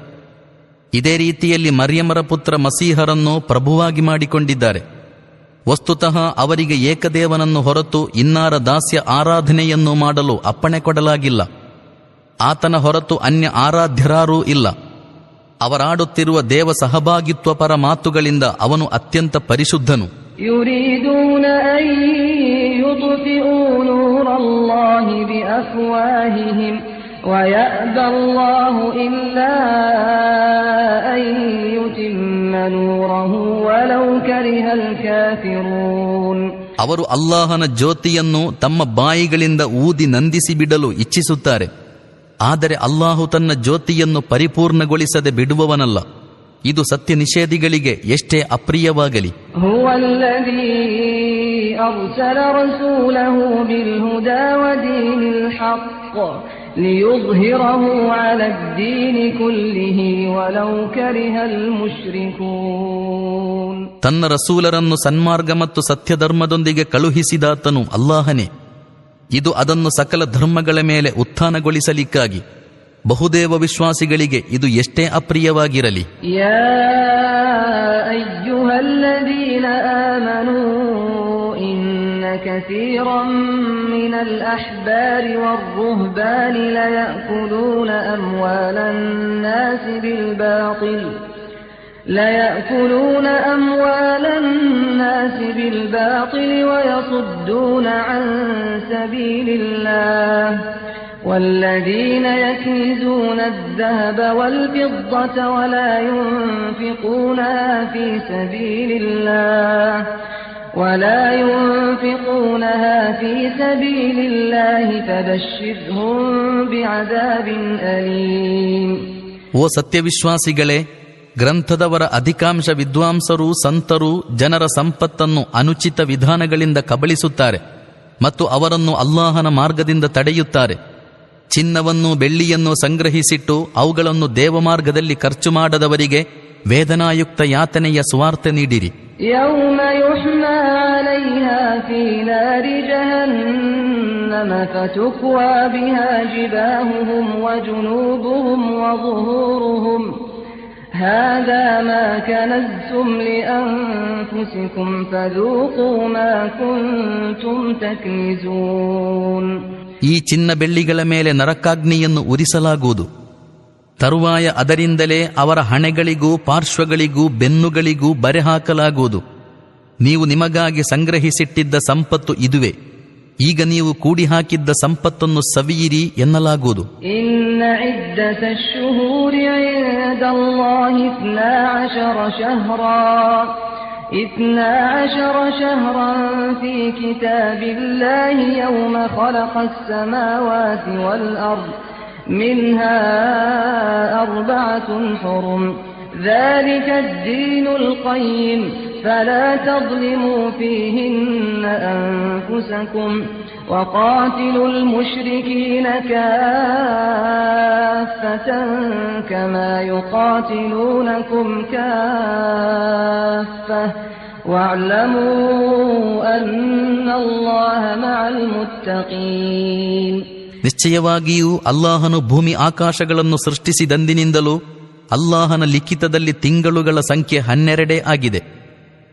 ಇದೇ ರೀತಿಯಲ್ಲಿ ಮರ್ಯಮರ ಪುತ್ರ ಮಸೀಹರನ್ನು ಪ್ರಭುವಾಗಿ ಮಾಡಿಕೊಂಡಿದ್ದಾರೆ. ವಸ್ತುತಃ ಅವರಿಗೆ ಏಕದೇವನನ್ನು ಹೊರತು ಇನ್ನಾರ ದಾಸ್ಯ ಆರಾಧನೆಯನ್ನು ಮಾಡಲು ಅಪ್ಪಣೆ ಕೊಡಲಾಗಿಲ್ಲ. ಆತನ ಹೊರತು ಅನ್ಯ ಆರಾಧ್ಯರಾರೂ ಇಲ್ಲ. ಅವರಾಡುತ್ತಿರುವ ದೇವ ಸಹಭಾಗಿತ್ವ ಪರ ಮಾತುಗಳಿಂದ ಅವನು ಅತ್ಯಂತ ಪರಿಶುದ್ಧನು. يريدون أن يطفئوا نور الله بأفواههم ويأبى الله إلا أن يتم نوره ولو كره الكافرون. ಅವರು ಅಲ್ಲಾಹನ ಜ್ಯೋತಿಯನ್ನು ತಮ್ಮ ಬಾಯಿಗಳಿಂದ ಊದಿ ನಂದಿಸಿ ಬಿಡಲು ಇಚ್ಛಿಸುತ್ತಾರೆ. ಆದರೆ ಅಲ್ಲಾಹು ತನ್ನ ಜ್ಯೋತಿಯನ್ನು ಪರಿಪೂರ್ಣಗೊಳಿಸದೆ ಬಿಡುವವನಲ್ಲ. ಇದು ಸತ್ಯ ನಿಷೇಧಿಗಳಿಗೆ ಎಷ್ಟೇ ಅಪ್ರಿಯವಾಗಲಿ. ತನ್ನ ರಸೂಲರನ್ನು ಸನ್ಮಾರ್ಗ ಮತ್ತು ಸತ್ಯಧರ್ಮದೊಂದಿಗೆ ಕಳುಹಿಸಿದಾತನು ಅಲ್ಲಾಹನೇ. ಇದು ಅದನ್ನು ಸಕಲ ಧರ್ಮಗಳ ಮೇಲೆ ಉತ್ಥಾನಗೊಳಿಸಲಿಕ್ಕಾಗಿ. ಬಹುದೇವ ವಿಶ್ವಾಸಿಗಳಿಗೆ ಇದು ಎಷ್ಟೇ ಅಪ್ರಿಯವಾಗಿರಲಿ. ಯಾ ಅಯ್ಯುಹಲ್ಲದೀನ ಆಮನೂ ಇನ್ನ ಕಸೀರಂ ಮಿನಲ್ ಅಹ್ಬಾರಿ ವರ್ರುಹ್ಬಾನಿ ಲಯಅಕುಲೂನ ಅಮ್ವಾಲನ್ ನಾಸಿ ಬಿಲ್ ಬಾತಿಲ್ ويصدون عن سبيل الله والذين يكنزون الذهب والفضة ولا ينفقونها في سبيل الله فبشرهم بعذاب أليم. ಓ ಸತ್ಯವಿಶ್ವಾಸಿಗಳೇ, ಗ್ರಂಥದವರ ಅಧಿಕಾಂಶ ವಿದ್ವಾಂಸರು ಸಂತರು ಜನರ ಸಂಪತ್ತನ್ನು ಅನುಚಿತ ವಿಧಾನಗಳಿಂದ ಕಬಳಿಸುತ್ತಾರೆ ಮತ್ತು ಅವರನ್ನು ಅಲ್ಲಾಹನ ಮಾರ್ಗದಿಂದ ತಡೆಯುತ್ತಾರೆ. ಚಿನ್ನವನ್ನು ಬೆಳ್ಳಿಯನ್ನು ಸಂಗ್ರಹಿಸಿಟ್ಟು ಅವುಗಳನ್ನು ದೇವಮಾರ್ಗದಲ್ಲಿ ಖರ್ಚು ಮಾಡದವರಿಗೆ ವೇದನಾಯುಕ್ತ ಯಾತನೆಯ ಸುವಾರ್ತೆ ನೀಡಿರಿ. ಯೌಮ ಯುಹ್ಮಾ ಅಲೈಹಾ ಫೀ ನಾರಿ ಜಹನ್ನಮ ಫತುಕ್ವಾ ಬಿಹಾ ಜಿಬಾಹುಹುಂ ವಜುನೂಬುಹುಂ ವظುಹೂರುಹುಂ ಹಾದಾ ಮಾ ಕನಜ್ತುಂ ಲಿಅನ್ಫುಸಿಕುಂ ಫದೂಕೂ ಮಾ ಕುಂತುಂ ತಕ್ನಿಜೂನ್. ಈ ಚಿನ್ನ ಬೆಳ್ಳಿಗಳ ಮೇಲೆ ನರಕಾಗ್ನಿಯನ್ನು ಉರಿಸಲಾಗುವುದು. ತರುವಾಯ ಅದರಿಂದಲೇ ಅವರ ಹಣೆಗಳಿಗೂ ಪಾರ್ಶ್ವಗಳಿಗೂ ಬೆನ್ನುಗಳಿಗೂ ಬರೆ ಹಾಕಲಾಗುವುದು. ನೀವು ನಿಮಗಾಗಿ ಸಂಗ್ರಹಿಸಿಟ್ಟಿದ್ದ ಸಂಪತ್ತು ಇದುವೇ, ಈಗ ನೀವು ಕೂಡಿ ಹಾಕಿದ್ದ ಸಂಪತ್ತನ್ನು ಸವಿಯಿರಿ ಎನ್ನಲಾಗುವುದು. ಇನ್ನ ಇದ್ದತಶ್ ಶುಹೂರಿ ಇಂದಲ್ಲಾಹಿ 12 شهرا في كتاب الله يوم خلق السماوات والأرض منها 4 حرم ذلك الدين القيم فلا تظلموا فيهن أنفسكم وقاتلوا المشركين كافة كما يقاتلونكم كافة واعلموا أن الله مع المتقين. ನಿಶ್ಚಯವಾಗಿಯೂ ಅಲ್ಲಾಹನು ಭೂಮಿ ಆಕಾಶಗಳನ್ನು ಸೃಷ್ಟಿಸಿದಂದಿನಿಂದಲೂ ಅಲ್ಲಾಹನ ಲಿಖಿತದಲ್ಲಿ ತಿಂಗಳುಗಳ ಸಂಖ್ಯೆ 12 ಆಗಿದೆ.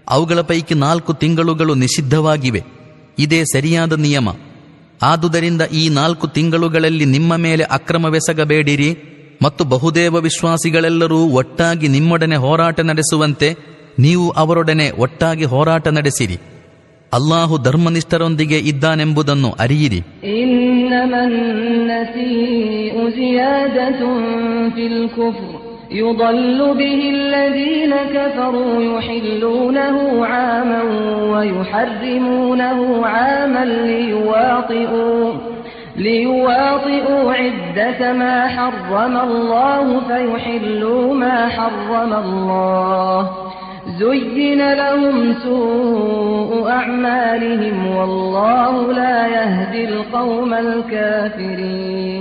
ಅವುಗಳ ಪೈಕಿ 4 ತಿಂಗಳುಗಳು ನಿಷಿದ್ಧವಾಗಿವೆ. ಇದೇ ಸರಿಯಾದ ನಿಯಮ. ಆದುದರಿಂದ ಈ 4 ತಿಂಗಳುಗಳಲ್ಲಿ ನಿಮ್ಮ ಮೇಲೆ ಅಕ್ರಮವೆಸಗಬೇಡಿರಿ ಮತ್ತು ಬಹುದೇವ ವಿಶ್ವಾಸಿಗಳೆಲ್ಲರೂ ಒಟ್ಟಾಗಿ ನಿಮ್ಮೊಡನೆ ಹೋರಾಟ ನಡೆಸುವಂತೆ ನೀವು ಅವರೊಡನೆ ಒಟ್ಟಾಗಿ ಹೋರಾಟ ನಡೆಸಿರಿ. ಅಲ್ಲಾಹು ಧರ್ಮನಿಷ್ಠರೊಂದಿಗೆ ಇದ್ದಾನೆಂಬುದನ್ನು ಅರಿಯಿರಿ. يضل به الذين كفروا يحلونه عاما ويحرمونه عاما ليواطئوا عدة ما حرم الله فيحلوا ما حرم الله زين لهم سوء أعمالهم والله لا يهدي القوم الكافرين.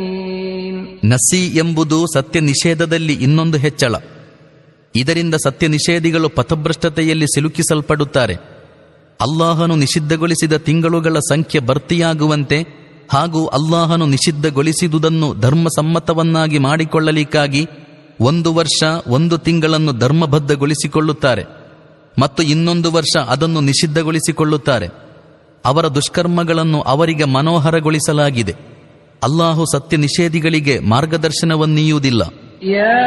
ನಸಿ ಎಂಬುದು ಸತ್ಯ ನಿಷೇಧದಲ್ಲಿ ಇನ್ನೊಂದು ಹೆಚ್ಚಳ. ಇದರಿಂದ ಸತ್ಯ ನಿಷೇಧಿಗಳು ಪಥಭ್ರಷ್ಟತೆಯಲ್ಲಿ ಸಿಲುಕಿಸಲ್ಪಡುತ್ತಾರೆ. ಅಲ್ಲಾಹನು ನಿಷಿದ್ಧಗೊಳಿಸಿದ ತಿಂಗಳುಗಳ ಸಂಖ್ಯೆ ಭರ್ತಿಯಾಗುವಂತೆ ಹಾಗೂ ಅಲ್ಲಾಹನು ನಿಷಿದ್ಧಗೊಳಿಸಿದುದನ್ನು ಧರ್ಮಸಮ್ಮತವನ್ನಾಗಿ ಮಾಡಿಕೊಳ್ಳಲಿಕ್ಕಾಗಿ 1 ವರ್ಷ 1 ತಿಂಗಳನ್ನು ಧರ್ಮಬದ್ಧಗೊಳಿಸಿಕೊಳ್ಳುತ್ತಾರೆ ಮತ್ತು ಇನ್ನೊಂದು ವರ್ಷ ಅದನ್ನು ನಿಷಿದ್ಧಗೊಳಿಸಿಕೊಳ್ಳುತ್ತಾರೆ. ಅವರ ದುಷ್ಕರ್ಮಗಳನ್ನು ಅವರಿಗೆ ಮನೋಹರಗೊಳಿಸಲಾಗಿದೆ. ಅಲ್ಲಾಹು ಸತ್ಯ ನಿಷೇಧಿಗಳಿಗೆ ಮಾರ್ಗದರ್ಶನವನ್ನೀಯುವುದಿಲ್ಲ. ಯಾ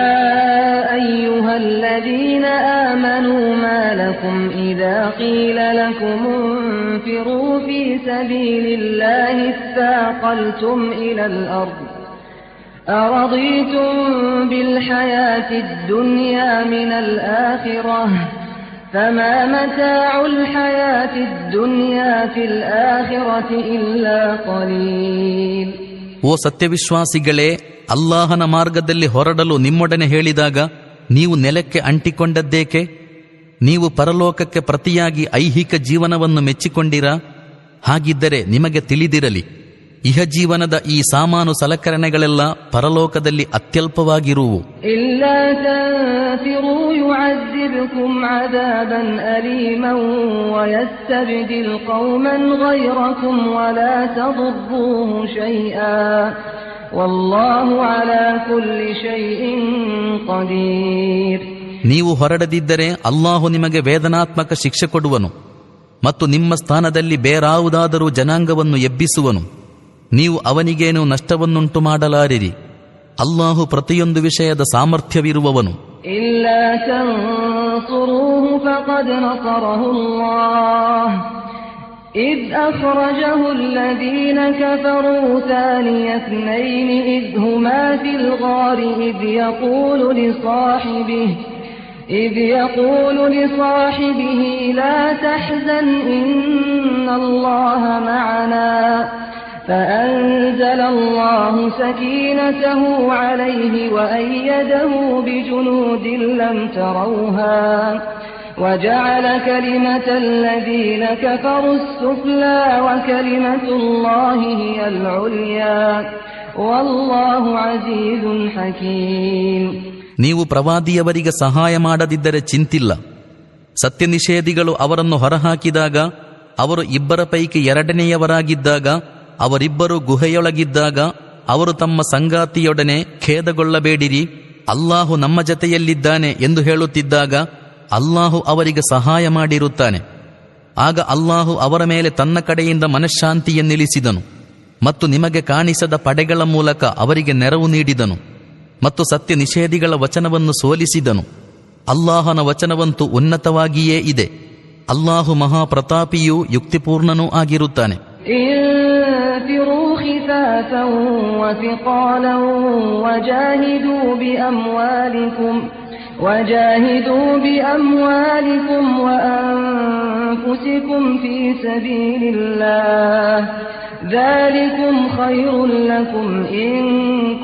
ಅಯ್ಯುಹಲ್ಲದೀನ ಆಮನೂ ಮಾ ಲಕುಂ ಇದಾ qೀಲ ಲಕುಂ ಉನ್ಫಿರೂ ಫೀ ಸಬೀಲಿಲ್ಲಾಹಿ ಇಸ್ತಾಕಲ್ತುಂ ಇಲಲ್ ಅರ್ದ್ ಅರದೀತುಂ ಬಿಲ್ ಹಯಾತಿದ್ ದುನ್ಯಾ ಮಿನಲ್ ಆಖಿರಹ್ ಫಮಾ ಮತಾಉಲ್ ಹಯಾತಿದ್ ದುನ್ಯಾ ಫಿಲ್ ಆಖಿರತಿ ಇಲ್ಲಾ ಕಲೀಲ್. ಓ ಸತ್ಯವಿಶ್ವಾಸಿಗಳೇ, ಅಲ್ಲಾಹನ ಮಾರ್ಗದಲ್ಲಿ ಹೊರಡಲು ನಿಮ್ಮೊಡನೆ ಹೇಳಿದಾಗ ನೀವು ನೆಲಕ್ಕೆ ಅಂಟಿಕೊಂಡದ್ದೇಕೆ? ನೀವು ಪರಲೋಕಕ್ಕೆ ಪ್ರತಿಯಾಗಿ ಐಹಿಕ ಜೀವನವನ್ನು ಮೆಚ್ಚಿಕೊಂಡಿರಾ? ಹಾಗಿದ್ದರೆ ನಿಮಗೆ ತಿಳಿದಿರಲಿ, ಇಹ ಜೀವನದ ಈ ಸಾಮಾನು ಸಲಕರಣೆಗಳೆಲ್ಲ ಪರಲೋಕದಲ್ಲಿ ಅತ್ಯಲ್ಪವಾಗಿರುವು. ಇಲ್ಲಾ ತನ್ಫಿರೂ ಯುಅذಿಬ್ಕುಂ ಅದಾಬನ್ ಅಲೀಮನ್ ವಯಸ್ತಬ್ದಿಲ್ ಕೌಮನ್ ಗೈರಕುಂ ವಲಾ ತದುರ್ರೂಹು ಶೈಆ ವಲ್ಲಾಹು ಅಲಾ ಕುಲ್ಲಿ ಶೈಇನ್ ಕದೀರ್. ನೀವು ಹೊರಡದಿದ್ದರೆ ಅಲ್ಲಾಹು ನಿಮಗೆ ವೇದನಾತ್ಮಕ ಶಿಕ್ಷೆ ಕೊಡುವನು ಮತ್ತು ನಿಮ್ಮ ಸ್ಥಾನದಲ್ಲಿ ಬೇರಾವುದಾದರೂ ಜನಾಂಗವನ್ನು ಎಬ್ಬಿಸುವನು. ನೀವು ಅವನಿಗೇನು ನಷ್ಟವನ್ನುಂಟು ಮಾಡಲಾರಿರಿ. ಅಲ್ಲಾಹು ಪ್ರತಿಯೊಂದು ವಿಷಯದ ಸಾಮರ್ಥ್ಯವಿರುವವನು. ಇಲ್ಲಾ ತನ್ಸುರೂಹು ಫಕದ್ ನಸರಹುಲ್ಲಾಹ್ إذ أخرجه الذين كفروا ثاني اثنين إذ هما في الغار إذ يقول لصاحبه لا تحزن إن الله معنا فأنزل الله سكينته عليه وأيده بجنود لم تروها وجعل كلمة الذين كفروا السفلى وكلمة الله هي العليا والله عزيز حكيم. ನೀವು ಪ್ರವಾದಿಯವರಿಗೆ ಸಹಾಯ ಮಾಡದಿದ್ದರೆ ಚಿಂತಿಲ್ಲ. ಸತ್ಯ ನಿಷೇಧಿಗಳು ಅವರನ್ನು ಹೊರಹಾಕಿದಾಗ, ಅವರು 2 ಪೈಕಿ 2ನೆಯವರಾಗಿದ್ದಾಗ, ಅವರಿಬ್ಬರು ಗುಹೆಯೊಳಗಿದ್ದಾಗ ಅವರು ತಮ್ಮ ಸಂಗಾತಿಯೊಡನೆ ಖೇದಗೊಳ್ಳಬೇಡಿರಿ, ಅಲ್ಲಾಹು ನಮ್ಮ ಜತೆಯಲ್ಲಿದ್ದಾನೆ ಎಂದು ಹೇಳುತ್ತಿದ್ದಾಗ ಅಲ್ಲಾಹು ಅವರಿಗೆ ಸಹಾಯ ಮಾಡಿರುತ್ತಾನೆ. ಆಗ ಅಲ್ಲಾಹು ಅವರ ಮೇಲೆ ತನ್ನ ಕಡೆಯಿಂದ ಮನಃಶಾಂತಿಯನ್ನಿಳಿಸಿದನು ಮತ್ತು ನಿಮಗೆ ಕಾಣಿಸದ ಪಡೆಗಳ ಮೂಲಕ ಅವರಿಗೆ ನೆರವು ನೀಡಿದನು ಮತ್ತು ಸತ್ಯ ನಿಷೇಧಿಗಳ ವಚನವನ್ನು ಸೋಲಿಸಿದನು. ಅಲ್ಲಾಹನ ವಚನವಂತೂ ಉನ್ನತವಾಗಿಯೇ ಇದೆ. ಅಲ್ಲಾಹು ಮಹಾಪ್ರತಾಪಿಯೂ ಯುಕ್ತಿಪೂರ್ಣನೂ ಆಗಿರುತ್ತಾನೆ. وجاهدوا بأموالكم وأنفسكم في سبيل الله ذلكم خير لكم إن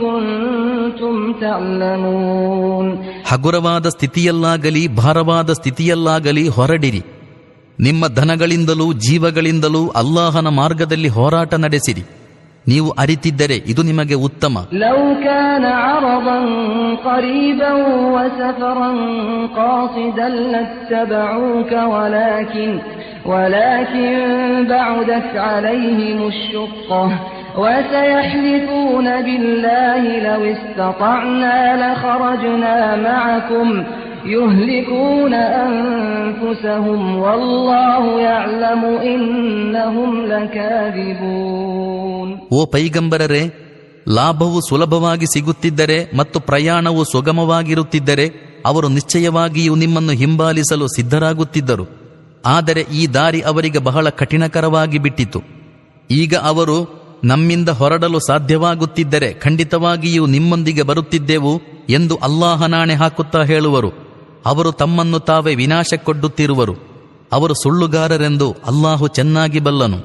كنتم تعلمون. ಹಗುರವಾದ ಸ್ಥಿತಿಯಲ್ಲಾಗಲಿ ಭಾರವಾದ ಸ್ಥಿತಿಯಲ್ಲಾಗಲಿ ಹೊರಡಿರಿ. ನಿಮ್ಮ ಧನಗಳಿಂದಲೂ ಜೀವಗಳಿಂದಲೂ ಅಲ್ಲಾಹನ ಮಾರ್ಗದಲ್ಲಿ ಹೋರಾಟ ನಡೆಸಿರಿ. ನೀವು ಅರಿತಿದ್ದರೆ ಇದು ನಿಮಗೆ ಉತ್ತಮ. ಲೌ ಕಾನ ಅರದನ್ ಕರೀಬನ್ ವಸಫರನ್ ಕಾಸಿದನ್ ಲತ್ತಬಊಕ ولكن بعدت عليهم الشقة وسيحلفون بالله لو استطعنا لخرجنا معكم يهلكون أنفسهم والله يعلم إنهم لكاذبون. ಓ ಪೈಗಂಬರರೇ, ಲಾಭವು ಸುಲಭವಾಗಿ ಸಿಗುತ್ತಿದ್ದರೆ ಮತ್ತು ಪ್ರಯಾಣವು ಸುಗಮವಾಗಿರುತ್ತಿದ್ದರೆ ಅವರು ನಿಶ್ಚಯವಾಗಿಯೂ ನಿಮ್ಮನ್ನು ಹಿಂಬಾಲಿಸಲು ಸಿದ್ಧರಾಗುತ್ತಿದ್ದರು. ಆದರೆ ಈ ದಾರಿ ಅವರಿಗೆ ಬಹಳ ಕಠಿಣಕರವಾಗಿ ಬಿಟ್ಟಿತು. ಈಗ ಅವರು ನಮ್ಮಿಂದ ಹೊರಡಲು ಸಾಧ್ಯವಾಗುತ್ತಿದ್ದರೆ ಖಂಡಿತವಾಗಿಯೂ ನಿಮ್ಮೊಂದಿಗೆ ಬರುತ್ತಿದ್ದೆವು ಎಂದು ಅಲ್ಲಾಹನಾಣೆ ಹಾಕುತ್ತಾ ಹೇಳುವರು. ಅವರು ತಮ್ಮನ್ನು ತಾವೇ ವಿನಾಶಕ್ಕೊಡ್ಡುತ್ತಿರುವರು. ಅವರು ಸುಳ್ಳುಗಾರರೆಂದು ಅಲ್ಲಾಹು ಚೆನ್ನಾಗಿ ಬಲ್ಲನು.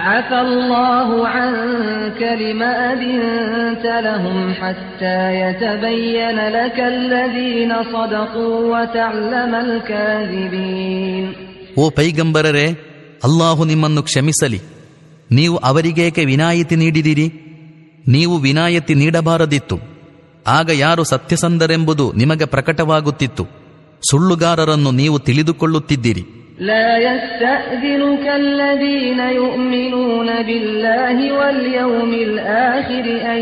عفى الله عنك لما أذنت لهم حتى يتبين لك الذين صدقوا وتعلم الكاذبين. ಓ ಪೈಗಂಬರರೇ, ಅಲ್ಲಾಹು ನಿಮ್ಮನ್ನು ಕ್ಷಮಿಸಲಿ. ನೀವು ಅವರಿಗೇಕೆ ವಿನಾಯಿತಿ ನೀಡಿದಿರಿ? ನೀವು ವಿನಾಯಿತಿ ನೀಡಬಾರದಿತ್ತು. ಆಗ ಯಾರು ಸತ್ಯಸಂಧರೆಂಬುದು ನಿಮಗೆ ಪ್ರಕಟವಾಗುತ್ತಿತ್ತು. ಸುಳ್ಳುಗಾರರನ್ನು ನೀವು ತಿಳಿದುಕೊಳ್ಳುತ್ತಿದ್ದೀರಿ. لا يستأذنك الذين يؤمنون بالله واليوم الآخر أن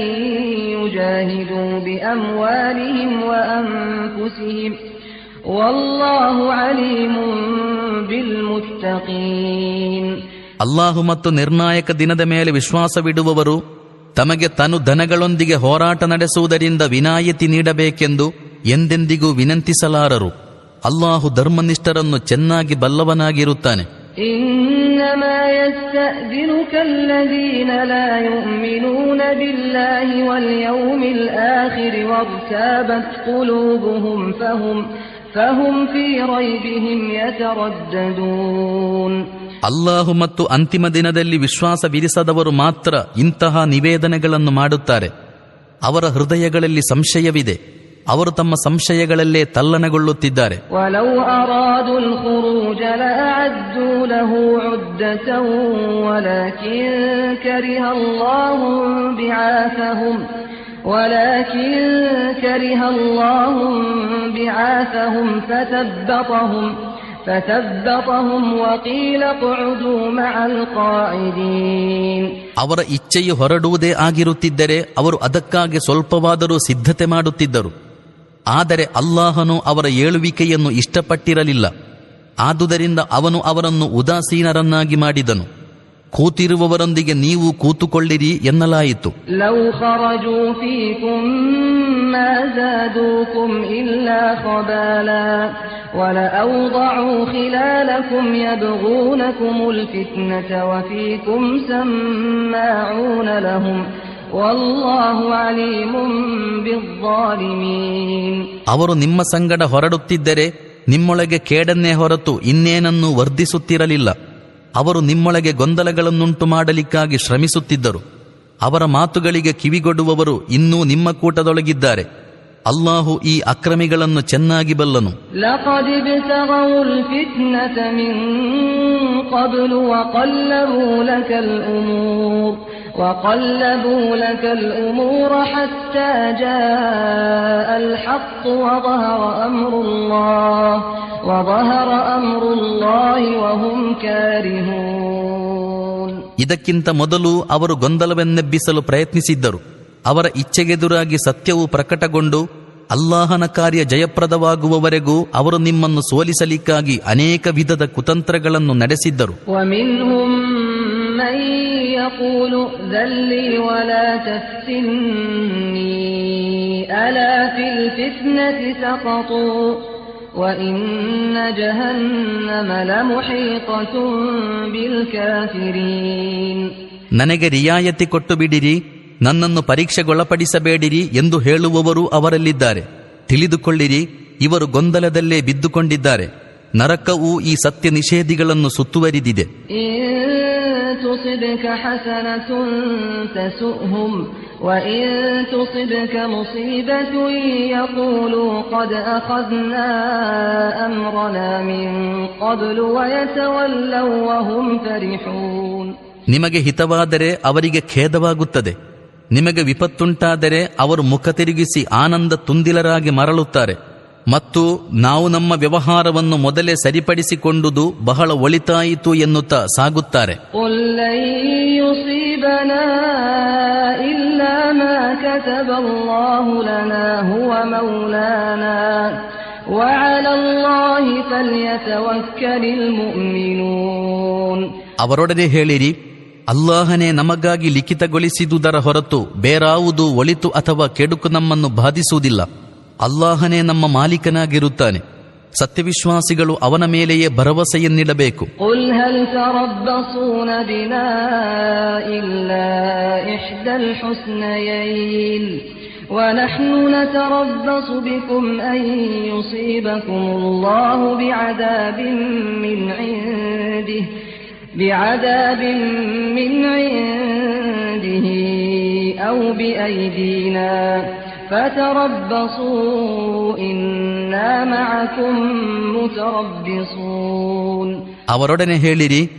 يجاهدوا بأموالهم وأنفسهم والله عليم بالمتقين. ಅಲ್ಲಾಹು ಮತ್ತು ನಿರ್ಣಾಯಕ ದಿನದ ಮೇಲೆ ವಿಶ್ವಾಸವಿಡುವವರು ತಮಗೆ ತನು ಧನಗಳೊಂದಿಗೆ ಹೋರಾಟ ನಡೆಸುವುದರಿಂದ ವಿನಾಯಿತಿ ನೀಡಬೇಕೆಂದು ಎಂದೆಂದಿಗೂ ವಿನಂತಿಸಲಾರರು. ಅಲ್ಲಾಹು ಧರ್ಮನಿಷ್ಠರನ್ನು ಚೆನ್ನಾಗಿ ಬಲ್ಲವನಾಗಿರುತ್ತಾನೆ. إنما يستأذنك الذين لا يؤمنون بالله واليوم الآخر وارتابت قلوبهم فهم في ريبهم يترددون. ಅಲ್ಲಾಹು ಮತ್ತು ಅಂತಿಮ ದಿನದಲ್ಲಿ ವಿಶ್ವಾಸವಿರಿಸದವರು ಮಾತ್ರ ಇಂತಹ ನಿವೇದನೆಗಳನ್ನು ಮಾಡುತ್ತಾರೆ. ಅವರ ಹೃದಯಗಳಲ್ಲಿ ಸಂಶಯವಿದೆ, ಅವರು ತಮ್ಮ ಸಂಶಯಗಳಲ್ಲೇ ತಲ್ಲಣಗೊಳ್ಳುತ್ತಿದ್ದಾರೆ. وَلَوْ أَرَادُوا الْخُرُوجَ لَأَعَدُّوا لَهُ عُدَّةً ولكن كره الله بعاثهم فثبطهم وقيل اقعدوا مع القاعدين. ಅವರ ಇಚ್ಛೆಯು ಹೊರಡುವುದೇ ಆಗಿರುತ್ತಿದ್ದರೆ ಅವರು ಅದಕ್ಕಾಗಿ ಸ್ವಲ್ಪವಾದರೂ ಸಿದ್ಧತೆ ಮಾಡುತ್ತಿದ್ದರು. ಆದರೆ ಅಲ್ಲಾಹನು ಅವರ ಏಳುವಿಕೆಯನ್ನು ಇಷ್ಟಪಟ್ಟಿರಲಿಲ್ಲ. ಆದುದರಿಂದ ಅವನು ಅವರನ್ನು ಉದಾಸೀನರನ್ನಾಗಿ ಮಾಡಿದನು. ಕೂತಿರುವವರೊಂದಿಗೆ ನೀವು ಕೂತುಕೊಳ್ಳಿರಿ ಎನ್ನಲಾಯಿತು. ಲೌ ಖರಜೂ ಫೀಕುಂ ಮಾ ಝಾದೂಕುಂ ಇಲ್ಲಾ ಖಬಾಲಾ ವಲಔದಉ ಖಿಲಾಲಕುಂ ಯಬ್ಗೂನಕುಮುಲ್ ಫಿತ್ನತ ವಫೀಕುಂ ಸಮ್ಮಾಊನ ಲಹುಂ ವಲ್ಲಾಹು ಅಲೀಮುಂ ಬಿಸ್ಸಾಲಿಮೀನ್. ಅವರು ನಿಮ್ಮ ಸಂಗಡ ಹೊರಡುತ್ತಿದ್ದರೆ ನಿಮ್ಮೊಳಗೆ ಕೇಡನ್ನೇ ಹೊರತು ಇನ್ನೇನನ್ನೂ ವರ್ಧಿಸುತ್ತಿರಲಿಲ್ಲ. ಅವರು ನಿಮ್ಮೊಳಗೆ ಗೊಂದಲಗಳನ್ನುಂಟು ಮಾಡಲಿಕ್ಕಾಗಿ ಶ್ರಮಿಸುತ್ತಿದ್ದರು. ಅವರ ಮಾತುಗಳಿಗೆ ಕಿವಿಗೊಡುವವರು ಇನ್ನೂ ನಿಮ್ಮ ಕೂಟದೊಳಗಿದ್ದಾರೆ. ಅಲ್ಲಾಹು ಈ ಅಕ್ರಮಿಗಳನ್ನು ಚೆನ್ನಾಗಿ ಬಲ್ಲನು. ಲಕದ್ ಇಬ್ತಗೌಲ್ ಫಿತ್ನತ ಮಿನ್ ಕಬ್ಲು وقلبوا لك الأمور حتى جاء الحق وظهر أمر الله وهم كارهون. ಇದಕ್ಕಿಂತ ಮೊದಲು ಅವರು ಗೊಂದಲವನ್ನೆಬ್ಬಿಸಲು ಪ್ರಯತ್ನಿಸಿದ್ದರು. ಅವರ ಇಚ್ಛೆಗೆದುರಾಗಿ ಸತ್ಯವು ಪ್ರಕಟಗೊಂಡು ಅಲ್ಲಾಹನ ಕಾರ್ಯ ಜಯಪ್ರದವಾಗುವವರೆಗೂ ಅವರು ನಿಮ್ಮನ್ನು ಸೋಲಿಸಲಿಕ್ಕಾಗಿ ಅನೇಕ ವಿಧದ ಕುತಂತ್ರಗಳನ್ನು ನಡೆಸಿದ್ದರು. يقول ذلي ولا تفتني ألا في الفتنة سقطوا وإن جهنم لمحيطة بالكافرين. ನನಗೆ ರಿಯಾಯತಿ ಕೊಟ್ಟು ಬಿಡಿರಿ, ನನ್ನನ್ನು ಪರೀಕ್ಷೆಗೊಳಪಡಿಸಬೇಡಿರಿ ಎಂದು ಹೇಳುವವರು ಅವರಲ್ಲಿದ್ದಾರೆ. ತಿಳಿದುಕೊಳ್ಳಿರಿ, ಇವರು ಗೊಂದಲದಲ್ಲೇ ಬಿದ್ದುಕೊಂಡಿದ್ದಾರೆ. ನರಕವು ಈ ಸತ್ಯ ನಿಷೇಧಿಗಳನ್ನು ಸುತ್ತುವರಿದಿದೆ. تصبك حسنة تسؤهم وإن تصبك مصيبة يقولوا قد أخذنا أمرنا من قبل ويتولوا وهم فرحون. ನಿಮಗೆ ಹಿತವಾದರೆ ಅವರಿಗೆ ಖೇದವಾಗುತ್ತದೆ, ನಿಮಗೆ ವಿಪತ್ತುಂಟಾದರೆ ಅವರು ಮುಖ ತಿರುಗಿಸಿ ಆನಂದ ತುಂದಿಲರಾಗಿ ಮರಳುತ್ತಾರೆ. ಮತ್ತು ನಾವು ನಮ್ಮ ವ್ಯವಹಾರವನ್ನು ಮೊದಲೇ ಸರಿಪಡಿಸಿಕೊಂಡುದು ಬಹಳ ಒಳಿತಾಯಿತು ಎನ್ನುತ್ತಾ ಸಾಗುತ್ತಾರೆ. ಅವರೊಡನೆ ಹೇಳಿರಿ, ಅಲ್ಲಾಹನೇ ನಮಗಾಗಿ ಲಿಖಿತಗೊಳಿಸಿದುದರ ಹೊರತು ಬೇರಾವುದು ಒಳಿತು ಅಥವಾ ಕೆಡುಕು ನಮ್ಮನ್ನು ಬಾಧಿಸುವುದಿಲ್ಲ. ಅಲ್ಲಾಹನೇ ನಮ್ಮ ಮಾಲೀಕನಾಗಿರುತ್ತಾನೆ. ಸತ್ಯವಿಶ್ವಾಸಿಗಳು ಅವನ ಮೇಲೆಯೇ ಭರವಸೆಯನ್ನಿಡಬೇಕು. قل هل تربصون بنا إلا إحدى الحسنيين ونحن نتربص بكم أن يصيبكم الله بعذاب من عنده أو بأيدينا فتربصوا إنا معكم متربصون. ಅವರೊಡನೆ ಹೇಳಿರಿ,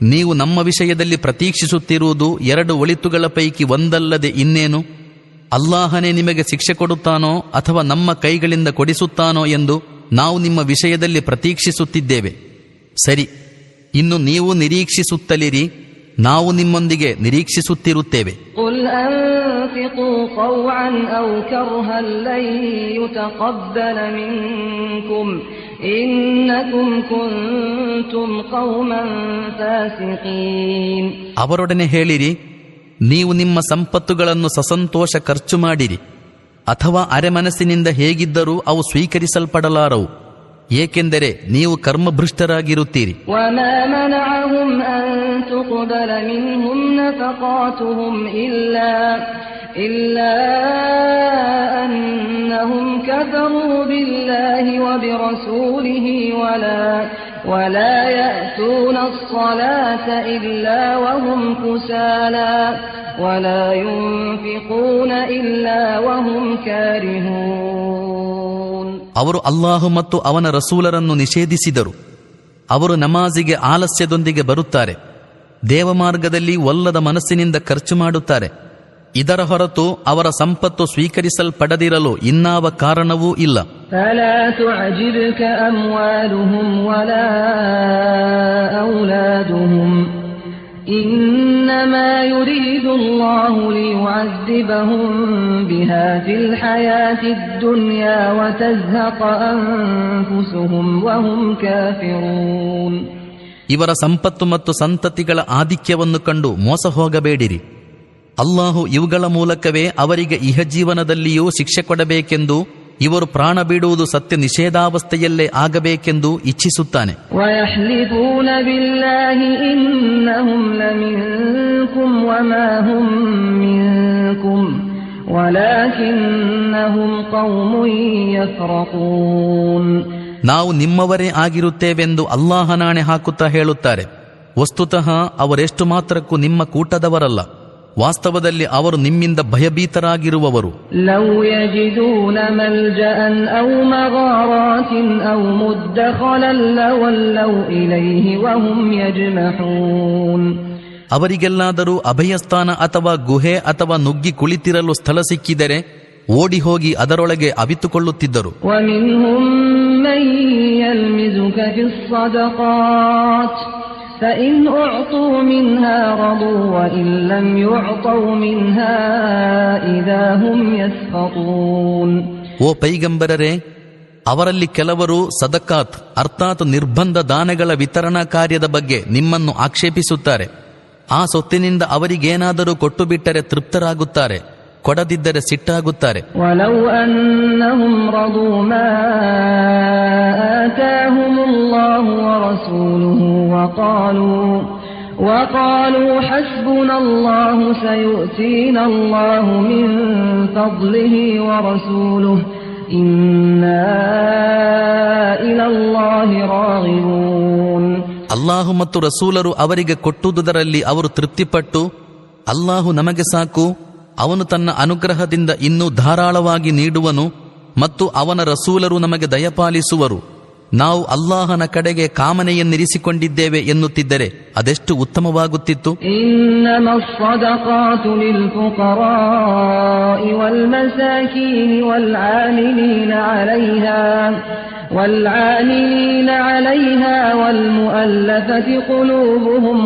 ನೀವು ನಮ್ಮ ವಿಷಯದಲ್ಲಿ ಪ್ರತೀಕ್ಷಿಸುತ್ತಿರುವುದು ಎರಡು ಒಳಿತುಗಳ ಪೈಕಿ ಒಂದಲ್ಲದೆ ಇನ್ನೇನು? ಅಲ್ಲಾಹನೇ ನಿಮಗೆ ಶಿಕ್ಷೆ ಕೊಡುತ್ತಾನೋ ಅಥವಾ ನಮ್ಮ ಕೈಗಳಿಂದ ಕೊಡಿಸುತ್ತಾನೋ ಎಂದು ನಾವು ನಿಮ್ಮ ವಿಷಯದಲ್ಲಿ ಪ್ರತೀಕ್ಷಿಸುತ್ತಿದ್ದೇವೆ. ಸರಿ, ಇನ್ನು ನೀವು ನಿರೀಕ್ಷಿಸುತ್ತಲಿರಿ, ನಾವು ನಿಮ್ಮೊಂದಿಗೆ ನಿರೀಕ್ಷಿಸುತ್ತಿರುತ್ತೇವೆ. قل أنفقوا طوعا أو كرها لن يتقبل منكم إنكم كنتم قوما فاسقين. ಅವರೊಡನೆ ಹೇಳಿರಿ, ನೀವು ನಿಮ್ಮ ಸಂಪತ್ತುಗಳನ್ನು ಸಸಂತೋಷ ಖರ್ಚು ಮಾಡಿರಿ, ಅಥವಾ ಅರೆಮನಸ್ಸಿನಿಂದ ಹೇಗಿದ್ದರೂ ಅವು ಸ್ವೀಕರಿಸಲ್ಪಡಲಾರವು, ಏಕೆಂದರೆ ನೀವು ಕರ್ಮಭೃಷ್ಟರಾಗಿರುತ್ತೀರಿ. وما منعهم أن تقبل منهم نفقاتهم إلا أنهم كفروا بالله وبرسوله ولا يأتون الصلاة إلا وهم كسالى ولا ينفقون إلا وهم كارهون. ಅವರು ಅಲ್ಲಾಹು ಮತ್ತು ಅವನ ರಸೂಲರನ್ನು ನಿಷೇಧಿಸಿದರು. ಅವರು ನಮಾಜಿಗೆ ಆಲಸ್ಯದೊಂದಿಗೆ ಬರುತ್ತಾರೆ, ದೇವಮಾರ್ಗದಲ್ಲಿ ಒಲ್ಲದ ಮನಸ್ಸಿನಿಂದ ಖರ್ಚು ಮಾಡುತ್ತಾರೆ. ಇದರ ಹೊರತು ಅವರ ಸಂಪತ್ತು ಸ್ವೀಕರಿಸಲ್ಪಡದಿರಲು ಇನ್ನಾವ ಕಾರಣವೂ ಇಲ್ಲ. فلا تعجبك أموالهم ولا أولادهم إنما يريد الله ليعذبهم بها في الحياة الدنيا وتزهق أنفسهم وهم كافرون. ಇವರ ಸಂಪತ್ತು ಮತ್ತು ಸಂತತಿಗಳ ಆಧಿಕ್ಯವನ್ನು ಕಂಡು ಮೋಸ ಹೋಗಬೇಡಿರಿ. ಅಲ್ಲಾಹು ಇವುಗಳ ಮೂಲಕವೇ ಅವರಿಗೆ ಇಹಜೀವನದಲ್ಲಿಯೂ ಶಿಕ್ಷೆ ಕೊಡಬೇಕೆಂದು, ಇವರು ಪ್ರಾಣ ಬಿಡುವುದು ಸತ್ಯ ನಿಷೇಧಾವಸ್ಥೆಯಲ್ಲೇ ಆಗಬೇಕೆಂದು ಇಚ್ಛಿಸುತ್ತಾನೆ. وَيَحْلِفُونَ بِاللَّهِ إِنَّهُمْ لَمِنكُمْ وَمَا هُمْ مِنكُمْ وَلَكِنَّهُمْ قَوْمٌ يَفْرَقُونَ. ನಾವು ನಿಮ್ಮವರೇ ಆಗಿರುತ್ತೇವೆಂದು ಅಲ್ಲಾಹನಾಣೆ ಹಾಕುತ್ತಾ ಹೇಳುತ್ತಾರೆ. ವಸ್ತುತಃ ಅವರೆಷ್ಟು ಮಾತ್ರಕ್ಕೂ ನಿಮ್ಮ ಕೂಟದವರಲ್ಲ, ವಾಸ್ತವದಲ್ಲಿ ಅವರು ನಿಮ್ಮಿಂದ ಭಯಭೀತರಾಗಿರುವವರು. لو يجدون ملجأ أو مغارات أو مدخلا لولوا إليه وهم يجمحون. ಅವರಿಗೆಲ್ಲಾದರೂ ಅಭಯಸ್ಥಾನ ಅಥವಾ ಗುಹೆ ಅಥವಾ ನುಗ್ಗಿ ಕುಳಿತಿರಲು ಸ್ಥಳ ಸಿಕ್ಕಿದರೆ ಓಡಿ ಹೋಗಿ ಅದರೊಳಗೆ ಅವಿತುಕೊಳ್ಳುತ್ತಿದ್ದರು. ومنهم من يلمزك في الصدقات فإن أعطوا منها رضوا وإن لم يعطوا منها إذا هم يسخطون. ಓ ಪೈಗಂಬರರೇ, ಅವರಲ್ಲಿ ಕೆಲವರು ಸದಕಾತ್ ಅರ್ಥಾತ್ ನಿರ್ಬಂಧ ದಾನಗಳ ವಿತರಣಾ ಕಾರ್ಯದ ಬಗ್ಗೆ ನಿಮ್ಮನ್ನು ಆಕ್ಷೇಪಿಸುತ್ತಾರೆ. ಆ ಸೊತ್ತಿನಿಂದ ಅವರಿಗೇನಾದರೂ ಕೊಟ್ಟು ಬಿಟ್ಟರೆ ತೃಪ್ತರಾಗುತ್ತಾರೆ, ಕೊಡದಿದ್ದರೆ ಸಿಟ್ಟಾಗುತ್ತಾರೆ. ولو أنهم رضوا ما آتاهم الله ورسوله وقالوا حسبنا الله سيؤتينا الله من فضله ورسوله إنا إلى الله راغبون. ಅಲ್ಲಾಹು ಮತ್ತು ರಸೂಲರು ಅವರಿಗೆ ಕೊಟ್ಟುದರಲ್ಲಿ ಅವರು ತೃಪ್ತಿಪಟ್ಟು, ಅಲ್ಲಾಹು ನಮಗೆ ಸಾಕು, ಅವನು ತನ್ನ ಅನುಗ್ರಹದಿಂದ ಇನ್ನೂ ಧಾರಾಳವಾಗಿ ನೀಡುವನು ಮತ್ತು ಅವನ ರಸೂಲರು ನಮಗೆ ದಯಪಾಲಿಸುವರು, ನಾವು ಅಲ್ಲಾಹನ ಕಡೆಗೆ ಕಾಮನೆಯನ್ನಿರಿಸಿಕೊಂಡಿದ್ದೇವೆ ಎನ್ನುತ್ತಿದ್ದರೆ ಅದೆಷ್ಟು ಉತ್ತಮವಾಗುತ್ತಿತ್ತು. إنما الصدقات للفقراء والمساكين والعاملين عليها والمؤلفة قلوبهم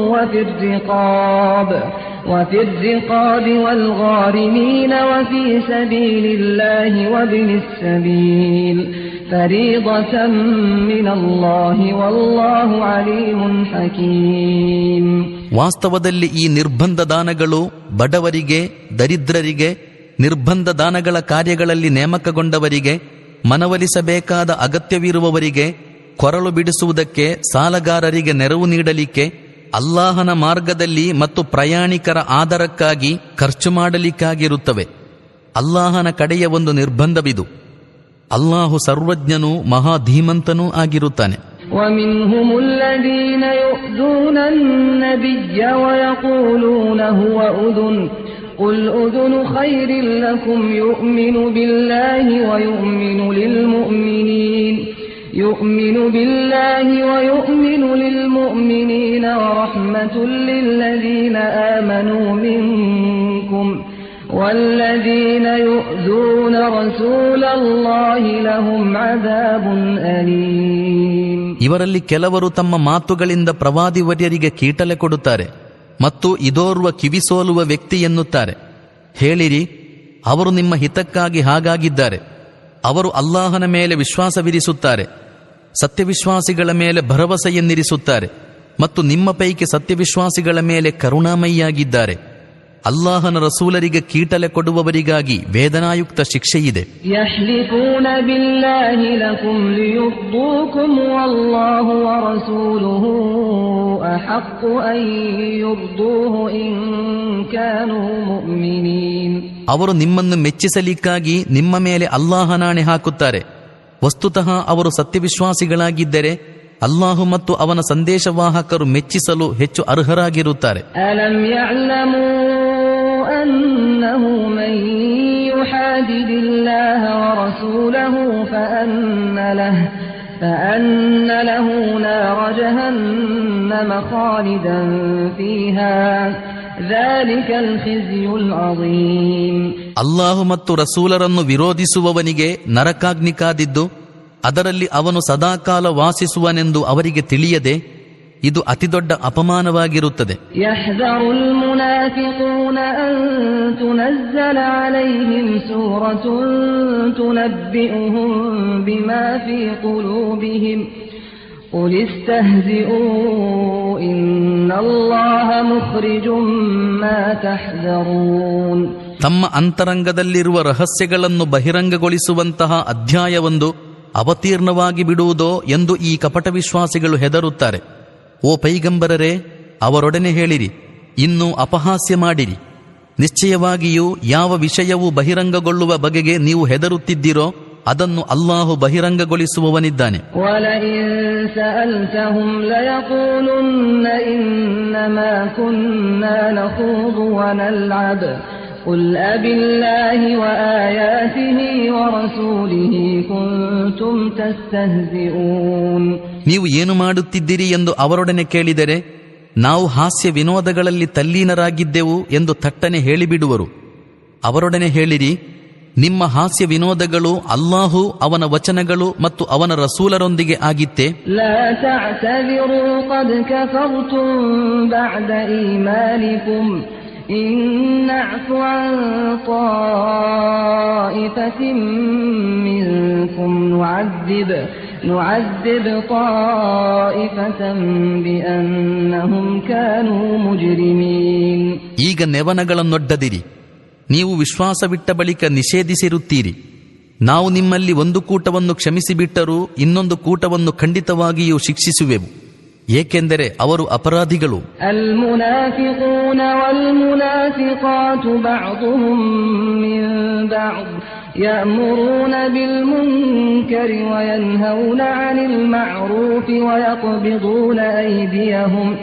وفي الرقاب والغارمين وفي سبيل الله وابن السبيل فريضة من الله والله عليم حكيم. ವಾಸ್ತವದಲ್ಲಿ ಈ ನಿರ್ಬಂಧ ದಾನಗಳು ಬಡವರಿಗೆ, ದರಿದ್ರರಿಗೆ, ನಿರ್ಬಂಧ ದಾನಗಳ ಕಾರ್ಯಗಳಲ್ಲಿ ನೇಮಕಗೊಂಡವರಿಗೆ, ಮನವೊಲಿಸಬೇಕಾದ ಅಗತ್ಯವಿರುವವರಿಗೆ, ಕೊರಳು ಬಿಡಿಸುವುದಕ್ಕೆ, ಸಾಲಗಾರರಿಗೆ ನೆರವು ನೀಡಲಿಕ್ಕೆ, ಅಲ್ಲಾಹನ ಮಾರ್ಗದಲ್ಲಿ ಮತ್ತು ಪ್ರಯಾಣಿಕರ ಆದರಕ್ಕಾಗಿ ಖರ್ಚು ಮಾಡಲಿಕ್ಕಾಗಿರುತ್ತವೆ. ಅಲ್ಲಾಹನ ಕಡೆಯ ಒಂದು ನಿರ್ಬಂಧವಿದು. ಅಲ್ಲಾಹು ಸರ್ವಜ್ಞನೂ ಮಹಾಧೀಮಂತನೂ ಆಗಿರುತ್ತಾನೆ. ومنهم الذين يؤذون النبي ويقولون هو أذن قل أذن خير لكم يؤمن بالله ويؤمن للمؤمنين ورحمة للذين آمنوا منكم والذين يؤذون رسول الله لهم عذاب أليم. ಇವರಲ್ಲಿ ಕೆಲವರು ತಮ್ಮ ಮಾತುಗಳಿಂದ ಪ್ರವಾದಿವರ್ಯರಿಗೆ ಕೀಟಲೆ ಕೊಡುತ್ತಾರೆ ಮತ್ತು ಇದೋರ್ವ ಕಿವಿಸೋಲುವ ವ್ಯಕ್ತಿ ಎನ್ನುತ್ತಾರೆ. ಹೇಳಿರಿ, ಅವರು ನಿಮ್ಮ ಹಿತಕ್ಕಾಗಿ ಹಾಗಾಗಿದ್ದಾರೆ. ಅವರು ಅಲ್ಲಾಹನ ಮೇಲೆ ವಿಶ್ವಾಸವಿರಿಸುತ್ತಾರೆ, ಸತ್ಯವಿಶ್ವಾಸಿಗಳ ಮೇಲೆ ಭರವಸೆಯನ್ನಿರಿಸುತ್ತಾರೆ ಮತ್ತು ನಿಮ್ಮ ಪೈಕಿ ಸತ್ಯವಿಶ್ವಾಸಿಗಳ ಮೇಲೆ ಕರುಣಾಮಯಿಯಾಗಿದ್ದಾರೆ. ಅಲ್ಲಾಹನ ರಸೂಲರಿಗೆ ಕೀಟಲೆ ಕೊಡುವವರಿಗಾಗಿ ವೇದನಾಯುಕ್ತ ಶಿಕ್ಷೆಯಿದೆ. ಯಹ್ಲಿಫೂನ ಬಿಲ್ಲಾಹಿ ಲಕುಂ ಲಿಯುರ್ದೂಕುಂ ವಲ್ಲಾಹು ವರಸೂಲುಹು ಅಹqqu ಅನ್ ಯುರ್ದೂಹು ಇನ್ ಕಾನೂ ಮುಅ್ಮಿನೀನ್. ಅವರು ನಿಮ್ಮನ್ನು ಮೆಚ್ಚಿಸಲಿಕ್ಕಾಗಿ ನಿಮ್ಮ ಮೇಲೆ ಅಲ್ಲಾಹನಾಣೆ ಹಾಕುತ್ತಾರೆ. ವಸ್ತುತಃ ಅವರು ಸತ್ಯವಿಶ್ವಾಸಿಗಳಾಗಿದ್ದರೆ ಅಲ್ಲಾಹು ಮತ್ತು ಅವನ ಸಂದೇಶವಾಹಕರು ಮೆಚ್ಚಿಸಲು ಹೆಚ್ಚು ಅರ್ಹರಾಗಿರುತ್ತಾರೆ. ಅಲಂ ಯಅಲಮೂ ಅನ್ನಹು ಮನ್ ಯುಹಾದಿದಿಲ್ಲಾಹ ವರಸೂಲಹು ಫಅನ್ನ ಲಹು ನಾರ ಜಹನ್ನಮ ಖಾಲಿದನ್ ಫೀಹಾ ذلكಲ್ ಖಿಜ್ಯುಲ್ ಅಜೀಮ್. ಅಲ್ಲಾಹು ಮತ್ತು ರಸೂಲರನ್ನು ವಿರೋಧಿಸುವವನಿಗೆ ನರಕಾಗ್ನಿ ಕಾದಿದ್ದು ಅದರಲ್ಲಿ ಅವನು ಸದಾಕಾಲ ವಾಸಿಸುವನೆಂದು ಅವರಿಗೆ ತಿಳಿಯದೆ ಇದು ಅತಿದೊಡ್ಡ ಅಪಮಾನವಾಗಿರುತ್ತದೆ. ಯಹ್ದರುಲ್ ಮುನಾಫಿಕೂನ ಅನ್ ತುನzzಲ ಅಲೈಹಿಂ ಸೂರತುನ್ ತುನಬ್ಬಿಉಹುಂ ಬಿಮಾ ಫೀ ಕುಲೂಬಿಹಿಂ ಖುಲ್ ಇಸ್ತಹ್ಜಿಊ ಇನ್ನಲ್ಲಾಹ ಮುಖ್ರಿಜುಂ ಮಾ ತಹ್ದರೂನ್. ತಮ್ಮ ಅಂತರಂಗದಲ್ಲಿರುವ ರಹಸ್ಯಗಳನ್ನು ಬಹಿರಂಗಗೊಳಿಸುವಂತಹ ಅಧ್ಯಾಯವೊಂದು ಅವತೀರ್ಣವಾಗಿ ಬಿಡುವುದೋ ಎಂದು ಈ ಕಪಟ ವಿಶ್ವಾಸಿಗಳು ಹೆದರುತ್ತಾರೆ. ಓ ಪೈಗಂಬರರೇ, ಅವರೊಡನೆ ಹೇಳಿರಿ, ಇನ್ನೂ ಅಪಹಾಸ್ಯ ಮಾಡಿರಿ. ನಿಶ್ಚಯವಾಗಿಯೂ ಯಾವ ವಿಷಯವು ಬಹಿರಂಗಗೊಳ್ಳುವ ಬಗೆಗೆ ನೀವು ಹೆದರುತ್ತಿದ್ದೀರೋ ಅದನ್ನು ಅಲ್ಲಾಹು ಬಹಿರಂಗಗೊಳಿಸುವವನಿದ್ದಾನೆ. ವಲಇನ್ ಸಅಲ್ತಹುಂ ಲಯಕೂಲುನ್ನ ಇನ್ನಮಾ ಕುನ್ನಾ ನಖೂದು ವನಲ್ಅಬ್ قل أبالله وآياته ورسوله كنتم تستهزئون. ನೀವು ಏನು ಮಾಡುತ್ತಿದ್ದೀರಿ ಎಂದು ಅವರೊಡನೆ ಕೇಳಿದರೆ ನಾವು ಹಾಸ್ಯ ವಿನೋದಗಳಲ್ಲಿ ತಲ್ಲೀನರಾಗಿದ್ದೆವು ಎಂದು ತಟ್ಟನೆ ಹೇಳಿಬಿಡುವರು. ಅವರೊಡನೆ ಹೇಳಿರಿ, ನಿಮ್ಮ ಹಾಸ್ಯ ವಿನೋದಗಳು ಅಲ್ಲಾಹು, ಅವನ ವಚನಗಳು ಮತ್ತು ಅವನ ರಸೂಲರೊಂದಿಗೆ ಆಗಿತ್ತೆ. ಲಾ ತಅತದಿರು ಖದ್ ಕಫರ್ತುಂ ಬಅದ ಈಮಾನಿಕುಂ ಇನ್ ನಅಫು ಅನ್ ತಾಯಿಫತಿಂ ಮಿನ್ಕುಂ ನುಅದ್ದಿಬ್ ತಾಯಿಫತಂ ಬಿಅನ್ನಹುಂ ಕಾನೂ ಮುಜ್ರಿಮೀನ್. ಈಗ ನೆವನಗಳನ್ನೊಡ್ಡದಿರಿ. ನೀವು ವಿಶ್ವಾಸವಿಟ್ಟ ಬಳಿಕ ನಿಷೇಧಿಸಿರುತ್ತೀರಿ. ನಾವು ನಿಮ್ಮಲ್ಲಿ ಒಂದು ಕೂಟವನ್ನು ಕ್ಷಮಿಸಿಬಿಟ್ಟರೂ ಇನ್ನೊಂದು ಕೂಟವನ್ನು ಖಂಡಿತವಾಗಿಯೂ ಶಿಕ್ಷಿಸುವೆವು, ಏಕೆಂದರೆ ಅವರು ಅಪರಾಧಿಗಳು. ಅಲ್ ಮುನಾಫಿಕೂನ ವಲ್ ಮುನಾಫಿಕಾತು ಬಅದುಹುಂ ಮಿನ್ ಬಅದ್ ಯಅಮುರೂನ ಬಿಲ್ ಮುನ್ಕರಿ ವಯನ್ಹೌನ ಅನಿಲ್ ಮಅರೂಫಿ ವಯಕ್ಬಿದೂನ ಐದಿಯಹುಂ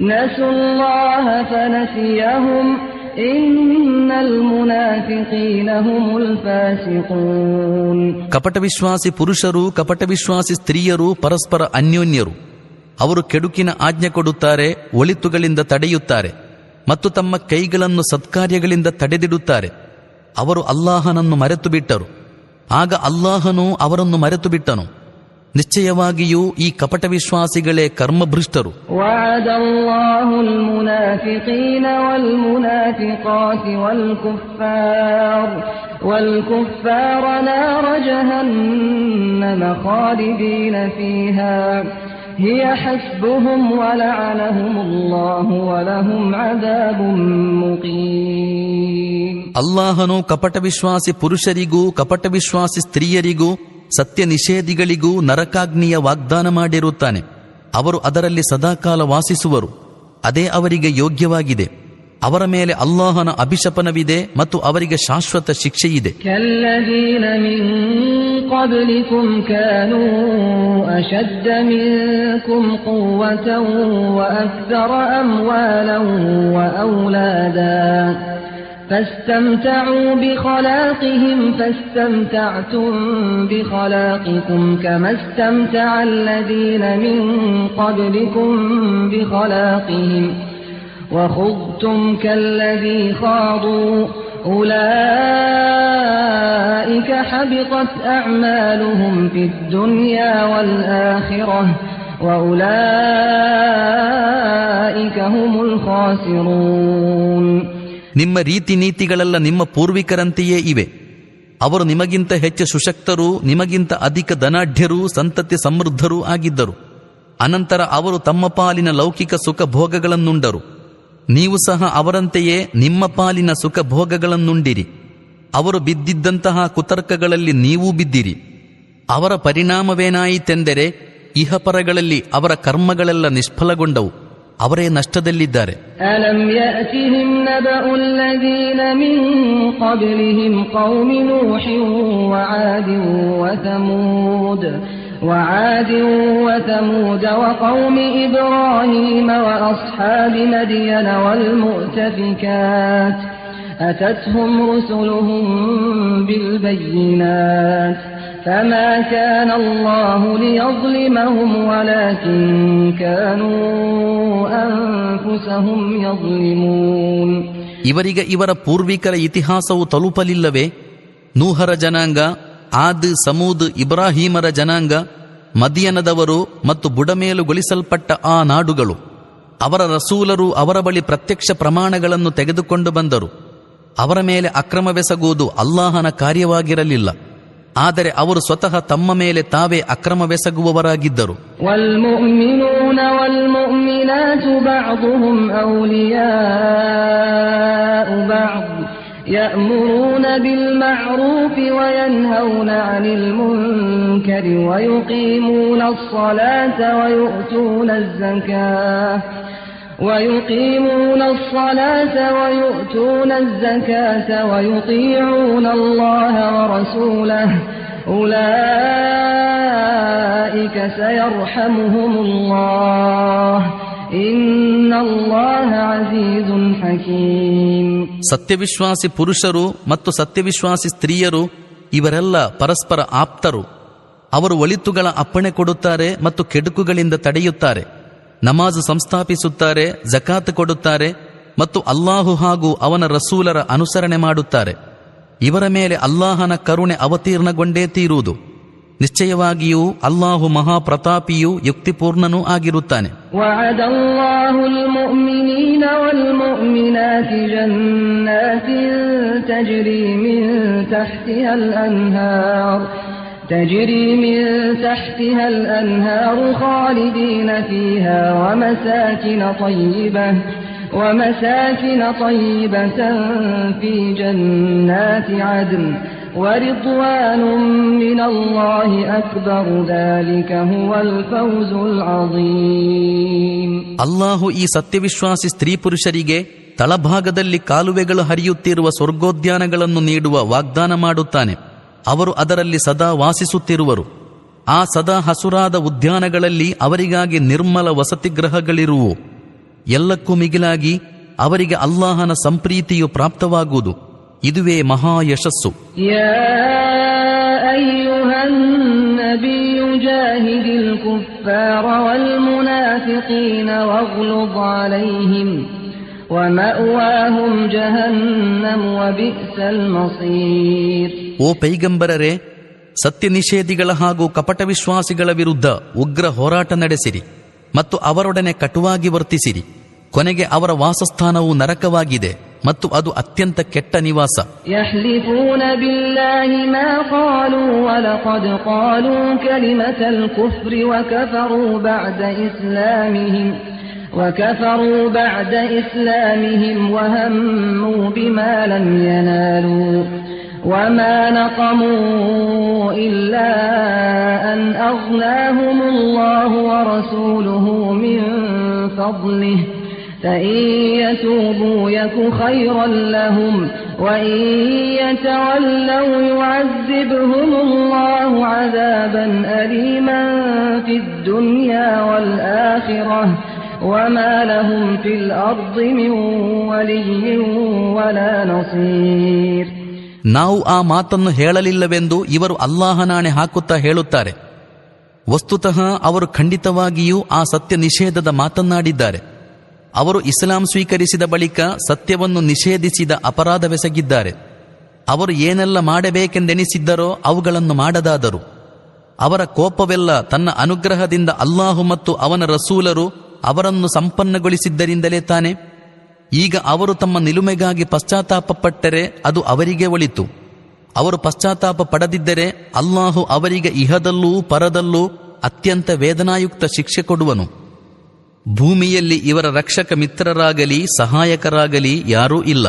ನಸುಲ್ಲಾಹ ಫನಸಿಯಹುಂ ಇನ್ನಲ್ ಮುನಾಫಿಕೀನ ಹುಮುಲ್ ಫಾಸಿಕೂನ್. ಕಪಟ ವಿಶ್ವಾಸಿ ಪುರುಷರು, ಕಪಟ ವಿಶ್ವಾಸಿ ಸ್ತ್ರೀಯರು ಪರಸ್ಪರ ಅನ್ಯೋನ್ಯರು. ಅವರು ಕೆಡುಕಿನ ಆಜ್ಞೆ ಕೊಡುತ್ತಾರೆ, ಒಳಿತುಗಳಿಂದ ತಡೆಯುತ್ತಾರೆ ಮತ್ತು ತಮ್ಮ ಕೈಗಳನ್ನು ಸತ್ಕಾರ್ಯಗಳಿಂದ ತಡೆದಿಡುತ್ತಾರೆ. ಅವರು ಅಲ್ಲಾಹನನ್ನು ಮರೆತು ಬಿಟ್ಟರು, ಆಗ ಅಲ್ಲಾಹನು ಅವರನ್ನು ಮರೆತು ಬಿಟ್ಟನು. ನಿಶ್ಚಯವಾಗಿಯೂ ಈ ಕಪಟ ವಿಶ್ವಾಸಿಗಳೇ ಕರ್ಮಭೃಷ್ಟರು. ವಅದಲ್ಲಾಹುಲ್ ಮುನಾಫಿಕೀನ ವಲ್ ಮುನಾಫಿಕಾತಿ ವಲ್ ಕುಫಾರ ನಾರ ಜಹನ್ನಮ ಖಾಲಿದೀನ ಫೀಹಾ ಹಿಯ ಹಸ್ಬುಹುಂ ವಲಅನಹುಮುಲ್ಲಾಹು ವಲಹುಂ ಅದಾಬುಂ ಮುಕೀಮ್. ಅಲ್ಲಾಹನು ಕಪಟ ವಿಶ್ವಾಸಿ ಪುರುಷರಿಗೂ ಕಪಟ ವಿಶ್ವಾಸಿ ಸ್ತ್ರೀಯರಿಗೂ ಸತ್ಯ ನಿಷೇಧಿಗಳಿಗೂ ನರಕಾಗ್ನಿಯ ವಾಗ್ದಾನ ಮಾಡಿರುತ್ತಾನೆ. ಅವರು ಅದರಲ್ಲಿ ಸದಾಕಾಲ ವಾಸಿಸುವರು, ಅದೇ ಅವರಿಗೆ ಯೋಗ್ಯವಾಗಿದೆ. ಅವರ ಮೇಲೆ ಅಲ್ಲಾಹನ ಅಭಿಶಪನವಿದೆ ಮತ್ತು ಅವರಿಗೆ ಶಾಶ್ವತ ಶಿಕ್ಷೆಯಿದೆ. ಕಲ್ಲದೀನ ಮಿನ್ قبلكم كانوا أشد منكم قوة وأكثر أموالا وأولادا فاستمتعوا بخلاقهم فاستمتعتم بخلاقكم كما استمتع الذين من قبلكم بخلاقهم وخضتم كالذي خاضوا أولئك حبطت أعمالهم في الدنيا والآخرة وأولئك هم الخاسرون. ನಿಮ್ಮ ರೀತಿ ನೀತಿಗಳೆಲ್ಲ ನಿಮ್ಮ ಪೂರ್ವಿಕರಂತೆಯೇ ಇವೆ. ಅವರು ನಿಮಗಿಂತ ಹೆಚ್ಚು ಸುಶಕ್ತರೂ ನಿಮಗಿಂತ ಅಧಿಕ ಧನಾಢ್ಯರೂ ಸಂತತಿ ಸಮೃದ್ಧರೂ ಆಗಿದ್ದರು. ಅನಂತರ ಅವರು ತಮ್ಮ ಪಾಲಿನ ಲೌಕಿಕ ಸುಖ ಭೋಗಗಳನ್ನುಂಡರು. ನೀವು ಸಹ ಅವರಂತೆಯೇ ನಿಮ್ಮ ಪಾಲಿನ ಸುಖ ಭೋಗಗಳನ್ನುಂಡಿರಿ. ಅವರು ಬಿದ್ದಿದ್ದಂತಹ ಕುತರ್ಕಗಳಲ್ಲಿ ನೀವೂ ಬಿದ್ದಿರಿ. ಅವರ ಪರಿಣಾಮವೇನಾಯಿತೆಂದರೆ ಇಹಪರಗಳಲ್ಲಿ ಅವರ ಕರ್ಮಗಳೆಲ್ಲ ನಿಷ್ಫಲಗೊಂಡವು. ಅವರೇ ನಷ್ಟದಲ್ಲಿದ್ದಾರೆ. ಅಲಂ ಯಅತಿಹಿಂ ನಬಉಲ್ ಲದೀನ ಮಿನ್ क़ब्लिಹಿಂ ಕೌಮಿ ನೂಹಿನ್ وعاد وثمود وقوم إبراهيم وأصحاب مدين والمؤتفكات أتتهم رسلهم بالبينات فما كان الله ليظلمهم ولكن كانوا أنفسهم يظلمون. ಇವರಿಗೆ ಇವರ ಪೂರ್ವಿಕರ ಇತಿಹಾಸವು ತಲುಪಲಿಲ್ಲವೇ? ನೂಹರ ಜನಾಂಗ, ಆದ್, ಸಮೂದ್, ಇಬ್ರಾಹೀಮರ ಜನಾಂಗ, ಮದಿಯನದವರು ಮತ್ತು ಬುಡಮೇಲುಗೊಳಿಸಲ್ಪಟ್ಟ ಆ ನಾಡುಗಳು. ಅವರ ರಸೂಲರು ಅವರ ಬಳಿ ಪ್ರತ್ಯಕ್ಷ ಪ್ರಮಾಣಗಳನ್ನು ತೆಗೆದುಕೊಂಡು ಬಂದರು. ಅವರ ಮೇಲೆ ಅಕ್ರಮವೆಸಗುವುದು ಅಲ್ಲಾಹನ ಕಾರ್ಯವಾಗಿರಲಿಲ್ಲ. ಆದರೆ ಅವರು ಸ್ವತಃ ತಮ್ಮ ಮೇಲೆ ತಾವೇ ಅಕ್ರಮವೆಸಗುವವರಾಗಿದ್ದರು. ವಲ್ಮುಮಿನೂನ ವಲ್ಮುಮಿನಾತು ಬಅದುಹುಂ ಔಲಿಯಾಉ ಬಅದ್ يأمرون بالمعروف وينهون عن المنكر ويقيمون الصلاة ويؤتون الزكاة ويطيعون الله ورسوله أولئك سيرحمهم الله إن الله عزيز حكيم. ಸತ್ಯವಿಶ್ವಾಸಿ ಪುರುಷರು ಮತ್ತು ಸತ್ಯವಿಶ್ವಾಸಿ ಸ್ತ್ರೀಯರು ಇವರೆಲ್ಲ ಪರಸ್ಪರ ಆಪ್ತರು. ಅವರು ಒಳಿತುಗಳ ಅಪ್ಪಣೆ ಕೊಡುತ್ತಾರೆ ಮತ್ತು ಕೆಡುಕುಗಳಿಂದ ತಡೆಯುತ್ತಾರೆ. ನಮಾಜ್ ಸಂಸ್ಥಾಪಿಸುತ್ತಾರೆ, ಜಕಾತ್ ಕೊಡುತ್ತಾರೆ ಮತ್ತು ಅಲ್ಲಾಹು ಹಾಗೂ ಅವನ ರಸೂಲರ ಅನುಸರಣೆ ಮಾಡುತ್ತಾರೆ. ಇವರ ಮೇಲೆ ಅಲ್ಲಾಹನ ಕರುಣೆ ಅವತೀರ್ಣಗೊಂಡೇ ತೀರುವುದು. ನಿಶ್ಚಯವಾಗಿಯೂ ಅಲ್ಲಾಹು ಮಹಾಪ್ರತಾಪಿಯೂ ಯುಕ್ತಿಪೂರ್ಣನೂ ಆಗಿರುತ್ತಾನೆ. ವಅದಲ್ಲಾಹುಲ್ ಮುಅ್ಮಿನೀನ ವಲ್ ಮುಅ್ಮಿನಾತಿ ಜನ್ನಾತಿನ್ ತಜ್ರಿ ಮಿನ್ تحتها الأنهار خالدين فيها ومساكن طيبة في جنات عدن ورضوان من الله أكبر ذلك هو الفوز العظيم. ಅಲ್ಲಾಹು ಈ ಸತ್ಯವಿಶ್ವಾಸಿ ಸ್ತ್ರೀ ಪುರುಷರಿಗೆ ತಳಭಾಗದಲ್ಲಿ ಕಾಲುವೆಗಳು ಹರಿಯುತ್ತಿರುವ ಸ್ವರ್ಗೋದ್ಯಾನಗಳನ್ನು ನೀಡುವ ವಾಗ್ದಾನ ಮಾಡುತ್ತಾನೆ. ಅವರು ಅದರಲ್ಲಿ ಸದಾ ವಾಸಿಸುತ್ತಿರುವರು. ಆ ಸದಾ ಹಸುರಾದ ಉದ್ಯಾನಗಳಲ್ಲಿ ಅವರಿಗಾಗಿ ನಿರ್ಮಲ ವಸತಿಗೃಹಗಳಿರುವು. ಎಲ್ಲಕ್ಕೂ ಮಿಗಿಲಾಗಿ ಅವರಿಗೆ ಅಲ್ಲಾಹನ ಸಂಪ್ರೀತಿಯು ಪ್ರಾಪ್ತವಾಗುವುದು. ಇದುವೇ ಮಹಾ ಯಶಸ್ಸು. ಯಾ ಅಯ್ಯುಹನ್ ನಬಿಯು ಜಾಹಿದಿಲ್ ಕುಫಾರ ವಲ್ ಮುನಾಫಿಕೀನ ವಗ್ಲುದ್ ಅಲೈಹಿಂ ವಮಅವಾಹುಂ ಜಹನ್ನಂ ವಬಿಅ್ಸಲ್ ಮಸೀರ್. ಓ ಪೈಗಂಬರರೇ, ಸತ್ಯ ನಿಷೇಧಿಗಳ ಹಾಗೂ ಕಪಟ ವಿಶ್ವಾಸಿಗಳ ವಿರುದ್ಧ ಉಗ್ರ ಹೋರಾಟ ನಡೆಸಿರಿ ಮತ್ತು ಅವರೊಡನೆ ಕಟುವಾಗಿ ವರ್ತಿಸಿರಿ. ಕೊನೆಗೆ ಅವರ ವಾಸಸ್ಥಾನವು ನರಕವಾಗಿದೆ ಮತ್ತು ಅದು ಅತ್ಯಂತ ಕೆಟ್ಟ ನಿವಾಸ. ಯಹ್ಲಿಫೂನ ಬಿಲ್ಲಾಹಿ ಮಾ ಖಾಲೂ ವಲಖದ್ ಖಾಲೂ ಕಲಿಮತಲ್ ಕುಫ್ರಿ وكفروا بعد إسلامهم وهموا بما لم ينالوا وما نقموا إلا أن أغناهم الله ورسوله من فضله فإن يتوبوا يك خيرا لهم وإن يتولوا يعذبهم الله عذابا أليما في الدنيا والآخرة وما لهم في الأرض من ولي ولا نصير. ನಾವು ಆ ಮಾತನ್ನು ಹೇಳಲಿಲ್ಲವೆಂದು ಇವರು ಅಲ್ಲಾಹನಾಣೆ ಹಾಕುತ್ತಾ ಹೇಳುತ್ತಾರೆ. ವಸ್ತುತಃ ಅವರು ಖಂಡಿತವಾಗಿಯೂ ಆ ಸತ್ಯ ನಿಷೇಧದ ಮಾತನ್ನಾಡಿದ್ದಾರೆ. ಅವರು ಇಸ್ಲಾಂ ಸ್ವೀಕರಿಸಿದ ಬಳಿಕ ಸತ್ಯವನ್ನು ನಿಷೇಧಿಸಿದ ಅಪರಾಧವೆಸಗಿದ್ದಾರೆ. ಅವರು ಏನೆಲ್ಲ ಮಾಡಬೇಕೆಂದೆನಿಸಿದ್ದರೋ ಅವುಗಳನ್ನು ಮಾಡದಾದರು. ಅವರ ಕೋಪವೆಲ್ಲ ತನ್ನ ಅನುಗ್ರಹದಿಂದ ಅಲ್ಲಾಹು ಮತ್ತು ಅವನ ರಸೂಲರು ಅವರನ್ನು ಸಂಪನ್ನಗೊಳಿಸಿದ್ದರಿಂದಲೇ ತಾನೆ. ಈಗ ಅವರು ತಮ್ಮ ನಿಲುಮೆಗಾಗಿ ಪಶ್ಚಾತ್ತಾಪಪಟ್ಟರೆ ಅದು ಅವರಿಗೆ ಒಳಿತು. ಅವರು ಪಶ್ಚಾತ್ತಾಪ ಪಡದಿದ್ದರೆ ಅಲ್ಲಾಹು ಅವರಿಗೆ ಇಹದಲ್ಲೂ ಪರದಲ್ಲೂ ಅತ್ಯಂತ ವೇದನಾಯುಕ್ತ ಶಿಕ್ಷೆ ಕೊಡುವನು. ಭೂಮಿಯಲ್ಲಿ ಇವರ ರಕ್ಷಕ ಮಿತ್ರರಾಗಲಿ ಸಹಾಯಕರಾಗಲಿ ಯಾರೂ ಇಲ್ಲ.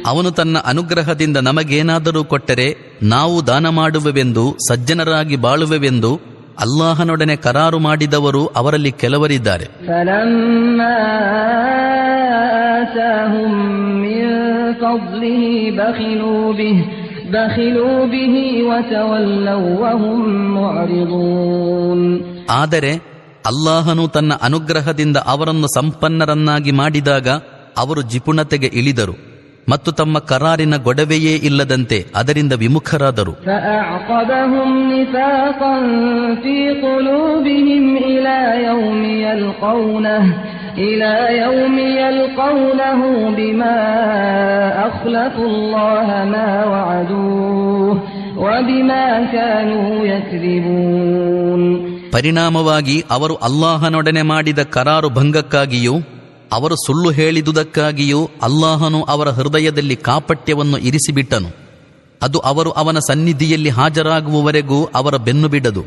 ಅವನು ತನ್ನ ಅನುಗ್ರಹದಿಂದ ನಮಗೇನಾದರೂ ಕೊಟ್ಟರೆ ನಾವು ದಾನ ಮಾಡುವೆವೆಂದು, ಸಜ್ಜನರಾಗಿ ಬಾಳುವೆವೆಂದು ಅಲ್ಲಾಹನೊಡನೆ ಕರಾರು ಮಾಡಿದವರು ಅವರಲ್ಲಿ ಕೆಲವರಿದ್ದಾರೆ. ಆದರೆ ಅಲ್ಲಾಹನು ತನ್ನ ಅನುಗ್ರಹದಿಂದ ಅವರನ್ನು ಸಂಪನ್ನರನ್ನಾಗಿ ಮಾಡಿದಾಗ ಅವರು ಜಿಪುಣತೆಗೆ ಇಳಿದರು ಮತ್ತು ತಮ್ಮ ಕರಾರಿನ ಗೊಡವೆಯೇ ಇಲ್ಲದಂತೆ ಅದರಿಂದ ವಿಮುಖರಾದರು. ಪರಿಣಾಮವಾಗಿ ಅವರು ಅಲ್ಲಾಹನೊಡನೆ ಮಾಡಿದ ಕರಾರು ಭಂಗಕ್ಕಾಗಿಯೂ ಅವರು ಸುಳ್ಳು ಹೇಳಿದುದಕ್ಕಾಗಿಯೂ ಅಲ್ಲಾಹನು ಅವರ ಹೃದಯದಲ್ಲಿ ಕಾಪಟ್ಯವನ್ನು ಇರಿಸಿಬಿಟ್ಟನು. ಅದು ಅವರು ಅವನ ಸನ್ನಿಧಿಯಲ್ಲಿ ಹಾಜರಾಗುವವರೆಗೂ ಅವರ ಬೆನ್ನು ಬಿಡದು.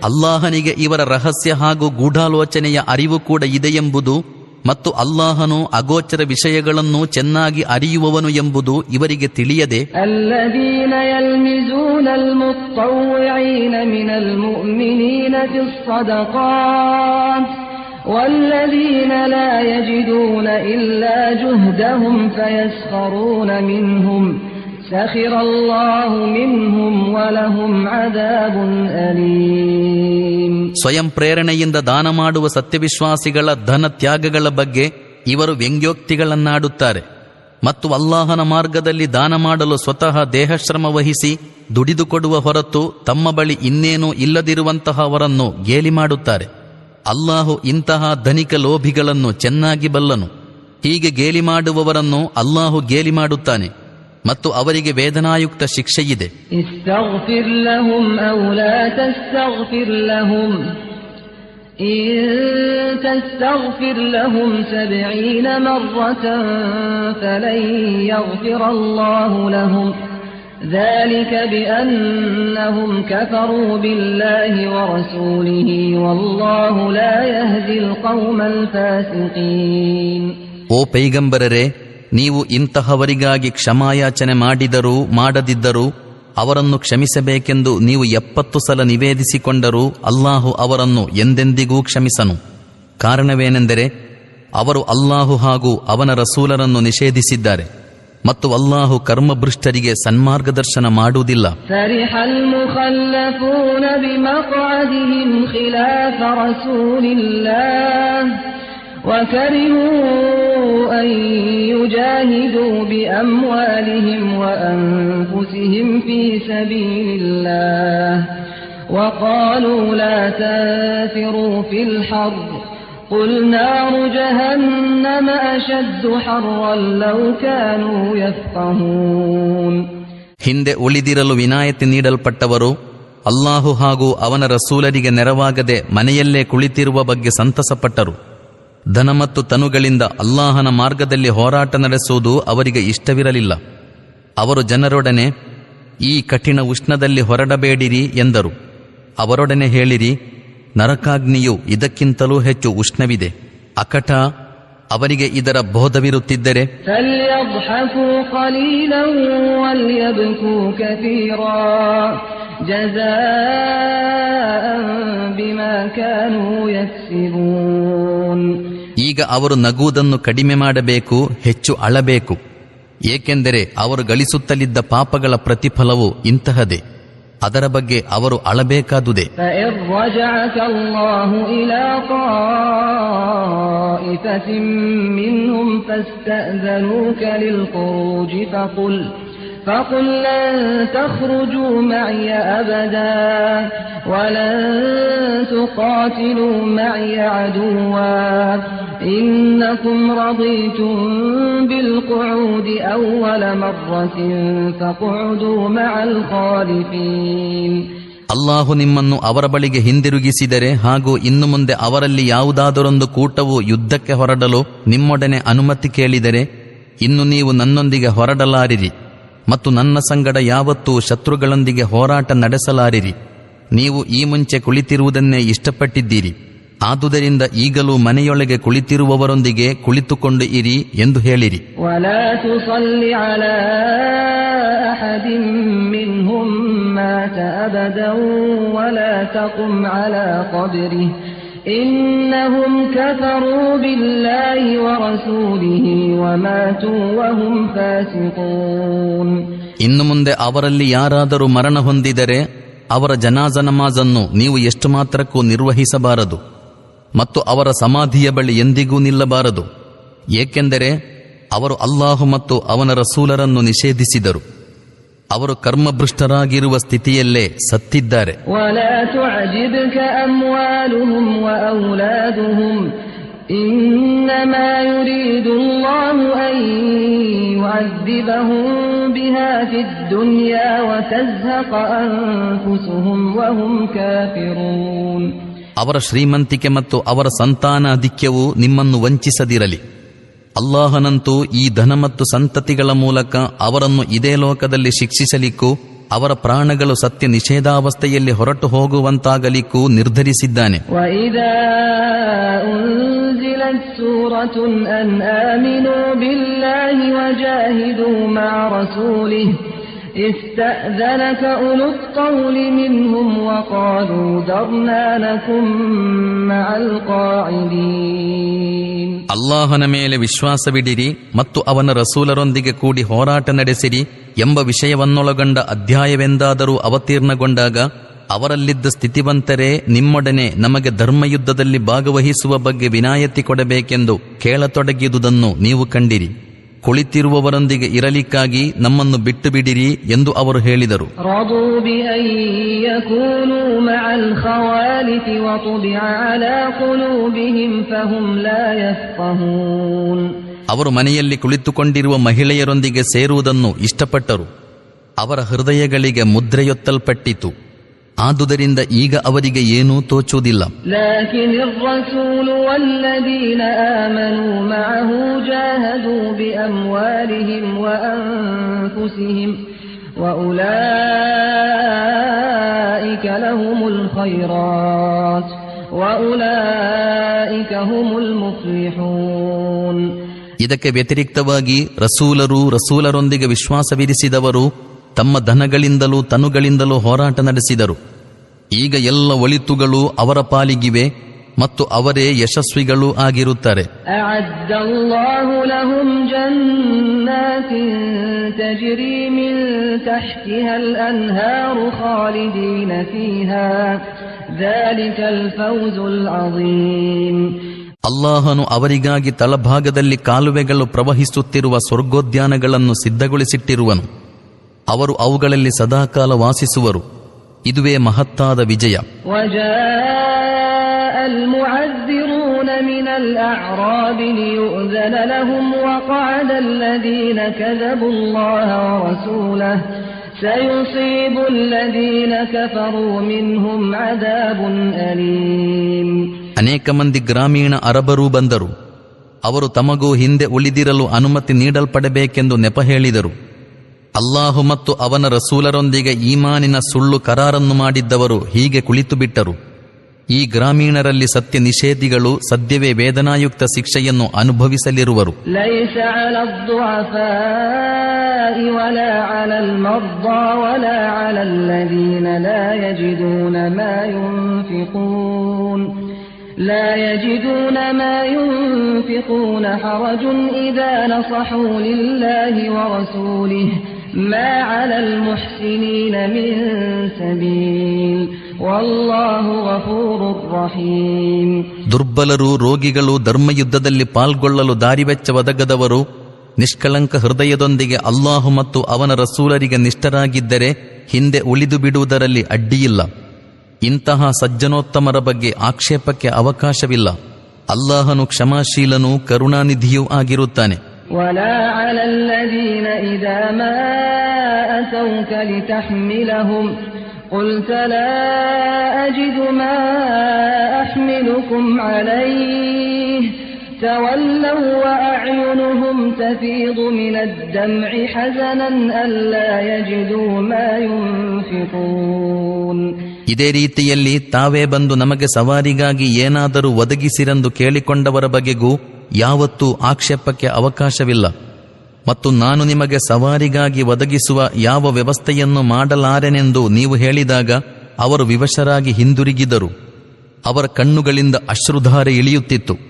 ಅಲ್ಲಾಹನಿಗೆ ಇವರ ರಹಸ್ಯ ಹಾಗೂ ಗೂಢಾಲೋಚನೆಯ ಅರಿವು ಕೂಡ ಇದೆಯೆಂಬುದು ಮತ್ತು ಅಲ್ಲಾಹನು ಅಗೋಚರ ವಿಷಯಗಳನ್ನು ಚೆನ್ನಾಗಿ ಅರಿಯುವವನು ಎಂಬುದು ಇವರಿಗೆ ತಿಳಿಯದೆ والذين لا يجدون إلا جهدهم فيسخرون منهم سخر الله منهم ولهم عذاب أليم. ಸ್ವಯಂ ಪ್ರೇರಣೆಯಿಂದ ದಾನ ಮಾಡುವ ಸತ್ಯವಿಶ್ವಾಸಿಗಳ ಧನ ತ್ಯಾಗಗಳ ಬಗ್ಗೆ ಇವರು ವ್ಯಂಗ್ಯೋಕ್ತಿಗಳನ್ನಾಡುತ್ತಾರೆ ಮತ್ತು ಅಲ್ಲಾಹನ ಮಾರ್ಗದಲ್ಲಿ ದಾನ ಮಾಡಲು ಸ್ವತಃ ದೇಹಶ್ರಮ ವಹಿಸಿ ದುಡಿದುಕೊಡುವ ಹೊರತು ತಮ್ಮ ಬಳಿ ಇನ್ನೇನೂ ಇಲ್ಲದಿರುವಂತಹವರನ್ನು ಗೇಲಿ ಮಾಡುತ್ತಾರೆ. ಅಲ್ಲಾಹು ಇಂತಹ ಧನಿಕ ಲೋಭಿಗಳನ್ನು ಚೆನ್ನಾಗಿ ಬಲ್ಲನು. ಹೀಗೆ ಗೇಲಿ ಮಾಡುವವರನ್ನು ಅಲ್ಲಾಹು ಗೇಲಿ ಮಾಡುತ್ತಾನೆ ಮತ್ತು ಅವರಿಗೆ ವೇದನಾಯುಕ್ತ ಶಿಕ್ಷೆಯಿದೆ. ಇಸ್ತಗ್ಫಿರ್ ಲಹುಂ ಔ ಲಾ ತಸ್ತಗ್ಫಿರ್ ಲಹುಂ ಇನ್ ತಸ್ತಗ್ಫಿರ್ ಲಹುಂ 70 ಮರ್ರತನ್ ಫಲನ್ ಯಗ್ಫಿರ ಅಲ್ಲಾಹು ಲಹುಂ ذلك بأنهم كفروا بالله ورسوله والله لا يهدي القوم الفاسقين. ಓ ಪೈಗಂಬರರೇ, ನೀವು ಇಂತಹವರಿಗಾಗಿ ಕ್ಷಮಾಯಾಚನೆ ಮಾಡಿದರೂ ಮಾಡದಿದ್ದರೂ ಅವರನ್ನು ಕ್ಷಮಿಸಬೇಕೆಂದು ನೀವು 70 ಸಲ ನಿವೇದಿಸಿಕೊಂಡರೂ ಅಲ್ಲಾಹು ಅವರನ್ನು ಎಂದೆಂದಿಗೂ ಕ್ಷಮಿಸನು. ಕಾರಣವೇನೆಂದರೆ ಅವರು ಅಲ್ಲಾಹು ಹಾಗೂ ಅವನ ರಸೂಲರನ್ನು ನಿಷೇಧಿಸಿದ್ದಾರೆ ಮತ್ತು ಅಲ್ಲಾಹು ಕರ್ಮಭ್ರಷ್ಟರಿಗೆ ಸನ್ಮಾರ್ಗದರ್ಶನ ಮಾಡುವುದಿಲ್ಲ. ಫರಿಹಲ್ ಮುಖಲ್ಲಫೂನ ಬಿಮಕ್ಅದಿಹಿಂ ಖಿಲಾಫ ರಸೂಲಿಲ್ಲಾಹ್ ವಕರಿಹೂ ಅನ್ ಯುಜಾಹಿದೂ ಬಿಅಮ್ವಾಲಿಹಿಂ ವಅನ್ಫುಸಿಹಿಂ ಫೀ ಸಬೀಲಿಲ್ಲಾಹ್ ವಖಾಲೂ ಲಾ ತನ್ಫಿರೂ ಫಿಲ್ ಹರ್ರ್ قل نار جهنم أشد حرا لو كانوا يفقهون. ಹಿಂದೆ ಉಳಿದಿರಲು ವಿನಾಯಿತಿ ನೀಡಲ್ಪಟ್ಟವರು ಅಲ್ಲಾಹು ಹಾಗೂ ಅವನ ರಸೂಲರಿಗೆ ನೆರವಾಗದೆ ಮನೆಯಲ್ಲೇ ಕುಳಿತಿರುವ ಬಗ್ಗೆ ಸಂತಸಪಟ್ಟರು. ಧನ ಮತ್ತು ತನುಗಳಿಂದ ಅಲ್ಲಾಹನ ಮಾರ್ಗದಲ್ಲಿ ಹೋರಾಟ ನಡೆಸುವುದು ಅವರಿಗೆ ಇಷ್ಟವಿರಲಿಲ್ಲ. ಅವರು ಜನರೊಡನೆ ಈ ಕಠಿಣ ಉಷ್ಣದಲ್ಲಿ ಹೊರಡಬೇಡಿರಿ ಎಂದರು. ಅವರೊಡನೆ ಹೇಳಿರಿ, ನರಕಾಗ್ನಿಯು ಇದಕ್ಕಿಂತಲೂ ಹೆಚ್ಚು ಉಷ್ಣವಿದೆ. ಅಕಟ ಅವರಿಗೆ ಇದರ ಬೋಧವಿರುತ್ತಿದ್ದರೆ ಈಗ ಅವರು ನಗುವುದನ್ನು ಕಡಿಮೆ ಮಾಡಬೇಕು, ಹೆಚ್ಚು ಅಳಬೇಕು. ಏಕೆಂದರೆ ಅವರು ಗಳಿಸುತ್ತಲಿದ್ದ ಪಾಪಗಳ ಪ್ರತಿಫಲವು ಇಂತಹದೇ. ಅದರ ಬಗ್ಗೆ ಅವರು ಅಳಬೇಕಾದುದೇ. فإن رجعك الله إلى طائفة منهم فاستأذنوك للخروج فقل لن تخرجوا معي أبدا ولن تقاتلوا معي عدوا إنكم رضيتم بالقعود أول مرة فاقعدوا مع الخالفين. ಅಲ್ಲಾಹು ನಿಮ್ಮನ್ನು ಅವರ ಬಳಿಗೆ ಹಿಂದಿರುಗಿಸಿದರೆ ಹಾಗೂ ಇನ್ನು ಮುಂದೆ ಅವರಲ್ಲಿ ಯಾವುದಾದರೊಂದು ಕೂಟವು ಯುದ್ಧಕ್ಕೆ ಹೊರಡಲು ನಿಮ್ಮೊಡನೆ ಅನುಮತಿ ಕೇಳಿದರೆ ಇನ್ನು ನೀವು ನನ್ನೊಂದಿಗೆ ಹೊರಡಲಾರಿರಿ ಮತ್ತು ನನ್ನ ಸಂಗಡ ಯಾವತ್ತೂ ಶತ್ರುಗಳೊಂದಿಗೆ ಹೋರಾಟ ನಡೆಸಲಾರಿರಿ. ನೀವು ಈ ಮುಂಚೆ ಕುಳಿತಿರುವುದನ್ನೇ ಇಷ್ಟಪಟ್ಟಿದ್ದೀರಿ, ಆದುದರಿಂದ ಈಗಲೂ ಮನೆಯೊಳಗೆ ಕುಳಿತಿರುವವರೊಂದಿಗೆ ಕುಳಿತುಕೊಂಡು ಇರಿ ಎಂದು ಹೇಳಿರಿ. ولا تصل على أحد منهم مات أبدا ولا تقم على قبره إنهم كفروا بالله ورسوله وماتوا وهم فاسقون. ಇನ್ನು ಮುಂದೆ ಅವರಲ್ಲಿ ಯಾರಾದರೂ ಮರಣ ಹೊಂದಿದರೆ ಅವರ ಜನಾಜ ನಮಾಜನ್ನು ನೀವು ಎಷ್ಟು ಮಾತ್ರಕ್ಕೂ ನಿರ್ವಹಿಸಬಾರದು ಮತ್ತು ಅವರ ಸಮಾಧಿಯ ಬಳಿ ಎಂದಿಗೂ ನಿಲ್ಲಬಾರದು, ಏಕೆಂದರೆ ಅವರು ಅಲ್ಲಾಹು ಮತ್ತು ಅವನ ರಸೂಲರನ್ನು ನಿಷೇಧಿಸಿದರು. ಅವರು ಕರ್ಮಭೃಷ್ಟರಾಗಿರುವ ಸ್ಥಿತಿಯಲ್ಲೇ ಸತ್ತಿದ್ದಾರೆ. ولا تعجبك أموالهم وأولادهم إنما يريد الله أن يعذبهم بها في الدنيا وتزهق أنفسهم وهم كافرون. ಅವರ ಶ್ರೀಮಂತಿಕೆ ಮತ್ತು ಅವರ ಸಂತಾನಾಧಿಕ್ಯವು ನಿಮ್ಮನ್ನು ವಂಚಿಸದಿರಲಿ. ಅಲ್ಲಾಹನಂತೂ ಈ ಧನ ಮತ್ತು ಸಂತತಿಗಳ ಮೂಲಕ ಅವರನ್ನು ಇದೇ ಲೋಕದಲ್ಲಿ ಶಿಕ್ಷಿಸಲಿಕ್ಕೂ ಅವರ ಪ್ರಾಣಗಳು ಸತ್ಯ ನಿಷೇಧಾವಸ್ಥೆಯಲ್ಲಿ ಹೊರಟು ಹೋಗುವಂತಾಗಲಿಕ್ಕೂ ನಿರ್ಧರಿಸಿದ್ದಾನೆ. وَإِذَا أُنزِلَتْ سُورَةٌ أَنْ آمِنُوا بِاللَّهِ وَجَاهِدُوا مَعَ رَسُولِهِ استأذنك أولو الطول منهم وقالوا ذرنا نكن مع القاعدين. ಅಲ್ಲಾಹನ ಮೇಲೆ ವಿಶ್ವಾಸವಿಡಿರಿ ಮತ್ತು ಅವನ ರಸೂಲರೊಂದಿಗೆ ಕೂಡಿ ಹೋರಾಟ ನಡೆಸಿರಿ ಎಂಬ ವಿಷಯವನ್ನೊಳಗೊಂಡ ಅಧ್ಯಾಯವೆಂದಾದರೂ ಅವತೀರ್ಣಗೊಂಡಾಗ ಅವರಲ್ಲಿದ್ದ ಸ್ಥಿತಿವಂತರೇ ನಿಮ್ಮೊಡನೆ ನಮಗೆ ಧರ್ಮಯುದ್ಧದಲ್ಲಿ ಭಾಗವಹಿಸುವ ಬಗ್ಗೆ ವಿನಾಯಿತಿ ಕೊಡಬೇಕೆಂದು ಕೇಳತೊಡಗಿದುದನ್ನು ನೀವು ಕಂಡಿರಿ. ಕುಳಿತಿರುವವರೊಂದಿಗೆ ಇರಲಿಕ್ಕಾಗಿ ನಮ್ಮನ್ನು ಬಿಟ್ಟು ಬಿಡಿರಿ ಎಂದು ಅವರು ಹೇಳಿದರು. ಅವರು ಮನೆಯಲ್ಲಿ ಕುಳಿತುಕೊಂಡಿರುವ ಮಹಿಳೆಯರೊಂದಿಗೆ ಸೇರುವುದನ್ನು ಇಷ್ಟಪಟ್ಟರು. ಅವರ ಹೃದಯಗಳಿಗೆ ಮುದ್ರೆಯೊತ್ತಲ್ಪಟ್ಟಿತು. ಆದುದರಿಂದ ಈಗ ಅವರಿಗೆ ಏನೂ ತೋಚುವುದಿಲ್ಲ. لكن الرسول والذين آمنوا معه جاهدوا بأموالهم وأنفسهم وأولئك لهم الخيرات وأولئك هم المفلحون. ಇದಕ್ಕೆ ವ್ಯತಿರಿಕ್ತವಾಗಿ ರಸೂಲರೊಂದಿಗೆ ವಿಶ್ವಾಸವಿರಿಸಿದವರು ತಮ್ಮ ಧನಗಳಿಂದಲೂ ತನುಗಳಿಂದಲೂ ಹೋರಾಟ ನಡೆಸಿದರು. ಈಗ ಎಲ್ಲ ಒಳಿತುಗಳು ಅವರ ಪಾಲಿಗಿವೆ ಮತ್ತು ಅವರೇ ಯಶಸ್ವಿಗಳೂ ಆಗಿರುತ್ತಾರೆ. أعد الله لهم جنات تجري من تحتها الأنهار خالدين فيها ذلك الفوز العظيم. ಅಲ್ಲಾಹನು ಅವರಿಗಾಗಿ ತಳಭಾಗದಲ್ಲಿ ಕಾಲುವೆಗಳು ಪ್ರವಹಿಸುತ್ತಿರುವ ಸ್ವರ್ಗೋದ್ಯಾನಗಳನ್ನು ಸಿದ್ಧಗೊಳಿಸಿಟ್ಟಿರುವನು. ಅವರು ಅವುಗಳಲ್ಲಿ ಸದಾಕಾಲ ವಾಸಿಸುವರು. ಇದುವೇ ಮಹತ್ತಾದ ವಿಜಯ. وجاء المعذرون من الأعراب ليؤذن لهم وقعد الذين كذبوا الله ورسوله سيصيب الذين كفروا منهم عذاب أليم. ಅನೇಕ ಮಂದಿ ಗ್ರಾಮೀಣ ಅರಬರೂ ಬಂದರು. ಅವರು ತಮಗೂ ಹಿಂದೆ ಉಳಿದಿರಲು ಅನುಮತಿ ನೀಡಲ್ಪಡಬೇಕೆಂದು ನೆಪ ಹೇಳಿದರು. ಅಲ್ಲಾಹು ಮತ್ತು ಅವನ ರಸೂಲರೊಂದಿಗೆ ಈಮಾನಿನ ಸುಳ್ಳು ಕರಾರನ್ನು ಮಾಡಿದ್ದವರು ಹೀಗೆ ಕುಳಿತು ಬಿಟ್ಟರು. ಈ ಗ್ರಾಮೀಣರಲ್ಲಿ ಸತ್ಯ ನಿಷೇಧಿಗಳು ಸದ್ಯವೇ ವೇದನಾಯುಕ್ತ ಶಿಕ್ಷೆಯನ್ನು ಅನುಭವಿಸಲಿರುವರು. ليس على الضعفاء ولا على المرضى ولا على الذين لا يجدون ما ينفقون حرج إذا نصحوا لله ورسوله ما على المحسنين من سبيل والله غفور رحيم. ದುರ್ಬಲರು, ರೋಗಿಗಳು, ಧರ್ಮಯುದ್ಧದಲ್ಲಿ ಪಾಲ್ಗೊಳ್ಳಲು ದಾರಿವೆಚ್ಚ ಒದಗದವರು, ನಿಷ್ಕಳಂಕ ಹೃದಯದೊಂದಿಗೆ ಅಲ್ಲಾಹು ಮತ್ತು ಅವನ ರಸೂಲರಿಗೆ ನಿಷ್ಠರಾಗಿದ್ದರೆ ಹಿಂದೆ ಉಳಿದು ಬಿಡುವುದರಲ್ಲಿ ಅಡ್ಡಿಯಿಲ್ಲ. ಇಂತಹ ಸಜ್ಜನೋತ್ತಮರ ಬಗ್ಗೆ ಆಕ್ಷೇಪಕ್ಕೆ ಅವಕಾಶವಿಲ್ಲ. ಅಲ್ಲಾಹನು ಕ್ಷಮಾಶೀಲನೂ ಕರುಣಾನಿಧಿಯೂ ಆಗಿರುತ್ತಾನೆ. ولا على الذين إذا ما أتوك لتحملهم قلت لا أجد ما أحملكم عليه تولوا وأعينهم تفيض من الدمع حزنا ألا يجدوا ما ينفقون. ಇದೇ ರೀತಿಯಲ್ಲಿ ತಾವೇ ಬಂದು ನಮಗೆ ಸವಾರಿಗಾಗಿ ಏನಾದರೂ ಒದಗಿಸಿರೆಂದು ಕೇಳಿಕೊಂಡವರ ಬಗೆಗೂ ಯಾವತ್ತೂ ಆಕ್ಷೇಪಕ್ಕೆ ಅವಕಾಶವಿಲ್ಲ. ಮತ್ತು ನಾನು ನಿಮಗೆ ಸವಾರಿಗಾಗಿ ಒದಗಿಸುವ ಯಾವ ವ್ಯವಸ್ಥೆಯನ್ನು ಮಾಡಲಾರೆನೆಂದು ನೀವು ಹೇಳಿದಾಗ ಅವರು ವಿವಶರಾಗಿ ಹಿಂದಿರುಗಿದರು. ಅವರ ಕಣ್ಣುಗಳಿಂದ ಅಶ್ರುಧಾರೆ ಇಳಿಯುತ್ತಿತ್ತು.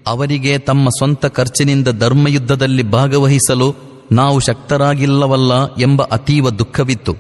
ಅವರಿಗೆ ತಮ್ಮ ಸ್ವಂತ ಖರ್ಚಿನಿಂದ ಧರ್ಮಯುದ್ಧದಲ್ಲಿ ಭಾಗವಹಿಸಲು ನಾವು ಶಕ್ತರಾಗಿಲ್ಲವಲ್ಲ ಎಂಬ ಅತೀವ ದುಃಖವಿತ್ತು.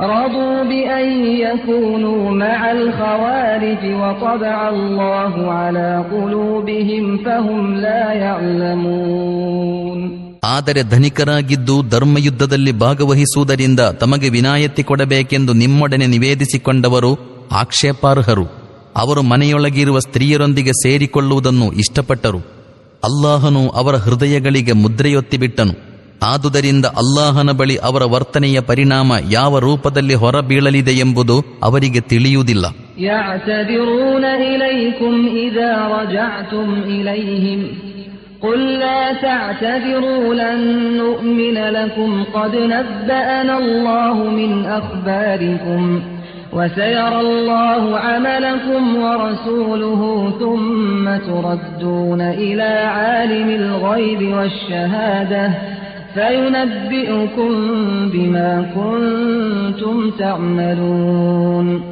رضوا بأن يكونوا مع الخوارج وطبع الله على قلوبهم فهم لا يعلمون. ಆದರೆ ಧನಿಕರಾಗಿದ್ದು ಧರ್ಮಯುದ್ಧದಲ್ಲಿ ಭಾಗವಹಿಸುವುದರಿಂದ ತಮಗೆ ವಿನಾಯಿತಿ ಕೊಡಬೇಕೆಂದು ನಿಮ್ಮೊಡನೆ ನಿವೇದಿಸಿಕೊಂಡವರು ಆಕ್ಷೇಪಾರ್ಹರು. ಅವರು ಮನೆಯೊಳಗಿರುವ ಸ್ತ್ರೀಯರೊಂದಿಗೆ ಸೇರಿಕೊಳ್ಳುವುದನ್ನು ಇಷ್ಟಪಟ್ಟರು. ಅಲ್ಲಾಹನು ಅವರ ಹೃದಯಗಳಿಗೆ ಮುದ್ರೆಯೊತ್ತಿಬಿಟ್ಟನು. ಆದುದರಿಂದ ಅಲ್ಲಾಹನ ಬಳಿ ಅವರ ವರ್ತನೆಯ ಪರಿಣಾಮ ಯಾವ ರೂಪದಲ್ಲಿ ಹೊರಬೀಳಲಿದೆ ಎಂಬುದು ಅವರಿಗೆ ತಿಳಿಯುವುದಿಲ್ಲ. يعتذرون إليكم إذا رجعتم إليهم قل لا تعتذروا لن نؤمن لكم قد نبأنا الله من أخباركم وسيرى الله عملكم ورسوله ثم تردون إلى عالم الغيب والشهادة فينبئكم بما كنتم تعملون.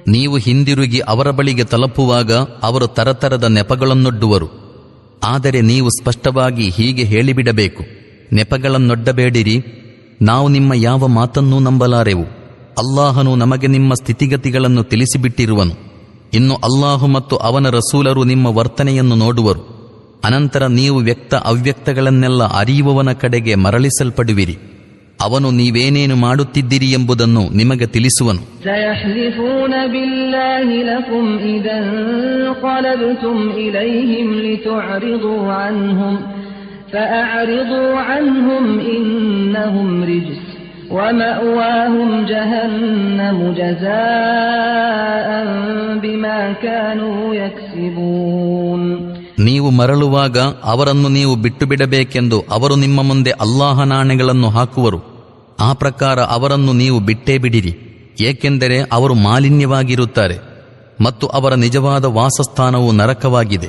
ನೀವು ಹಿಂದಿರುಗಿ ಅವರ ಬಳಿಗೆ ತಲುಪುವಾಗ ಅವರು ತರತರದ ನೆಪಗಳನ್ನೊಡ್ಡುವರು. ಆದರೆ ನೀವು ಸ್ಪಷ್ಟವಾಗಿ ಹೀಗೆ ಹೇಳಿಬಿಡಬೇಕು, ನೆಪಗಳನ್ನೊಡ್ಡಬೇಡಿರಿ, ನಾವು ನಿಮ್ಮ ಯಾವ ಮಾತನ್ನೂ ನಂಬಲಾರೆವು. ಅಲ್ಲಾಹನು ನಮಗೆ ನಿಮ್ಮ ಸ್ಥಿತಿಗತಿಗಳನ್ನು ತಿಳಿಸಿಬಿಟ್ಟಿರುವನು. ಇನ್ನು ಅಲ್ಲಾಹು ಮತ್ತು ಅವನ ರಸೂಲರು ನಿಮ್ಮ ವರ್ತನೆಯನ್ನು ನೋಡುವರು. ಅನಂತರ ನೀವು ವ್ಯಕ್ತ ಅವ್ಯಕ್ತಗಳನ್ನೆಲ್ಲ ಅರಿಯುವವನ ಕಡೆಗೆ ಮರಳಿಸಲ್ಪಡುವಿರಿ. ಅವನು ನೀವೇನೇನು ಮಾಡುತ್ತಿದ್ದೀರಿ ಎಂಬುದನ್ನು ನಿಮಗೆ ತಿಳಿಸುವನು. سيحلفون بالله لكم إذا انقلبتم إليهم لتعرضوا عنهم فأعرضوا عنهم إنهم رجس ومأواهم جهنم جزاء بما كانوا يكسبون. ನೀವು ಮರಳುವಾಗ ಅವರನ್ನು ನೀವು ಬಿಟ್ಟು ಬಿಡಬೇಕೆಂದು ಅವರು ನಿಮ್ಮ ಮುಂದೆ ಅಲ್ಲಾಹನಾಣೆಗಳನ್ನು ಹಾಕುವರು. ಆ ಪ್ರಕಾರ ಅವರನ್ನು ನೀವು ಬಿಟ್ಟೇ ಬಿಡಿರಿ, ಏಕೆಂದರೆ ಅವರು ಮಾಲಿನ್ಯವಾಗಿರುತ್ತಾರೆ ಮತ್ತು ಅವರ ನಿಜವಾದ ವಾಸಸ್ಥಾನವು ನರಕವಾಗಿದೆ.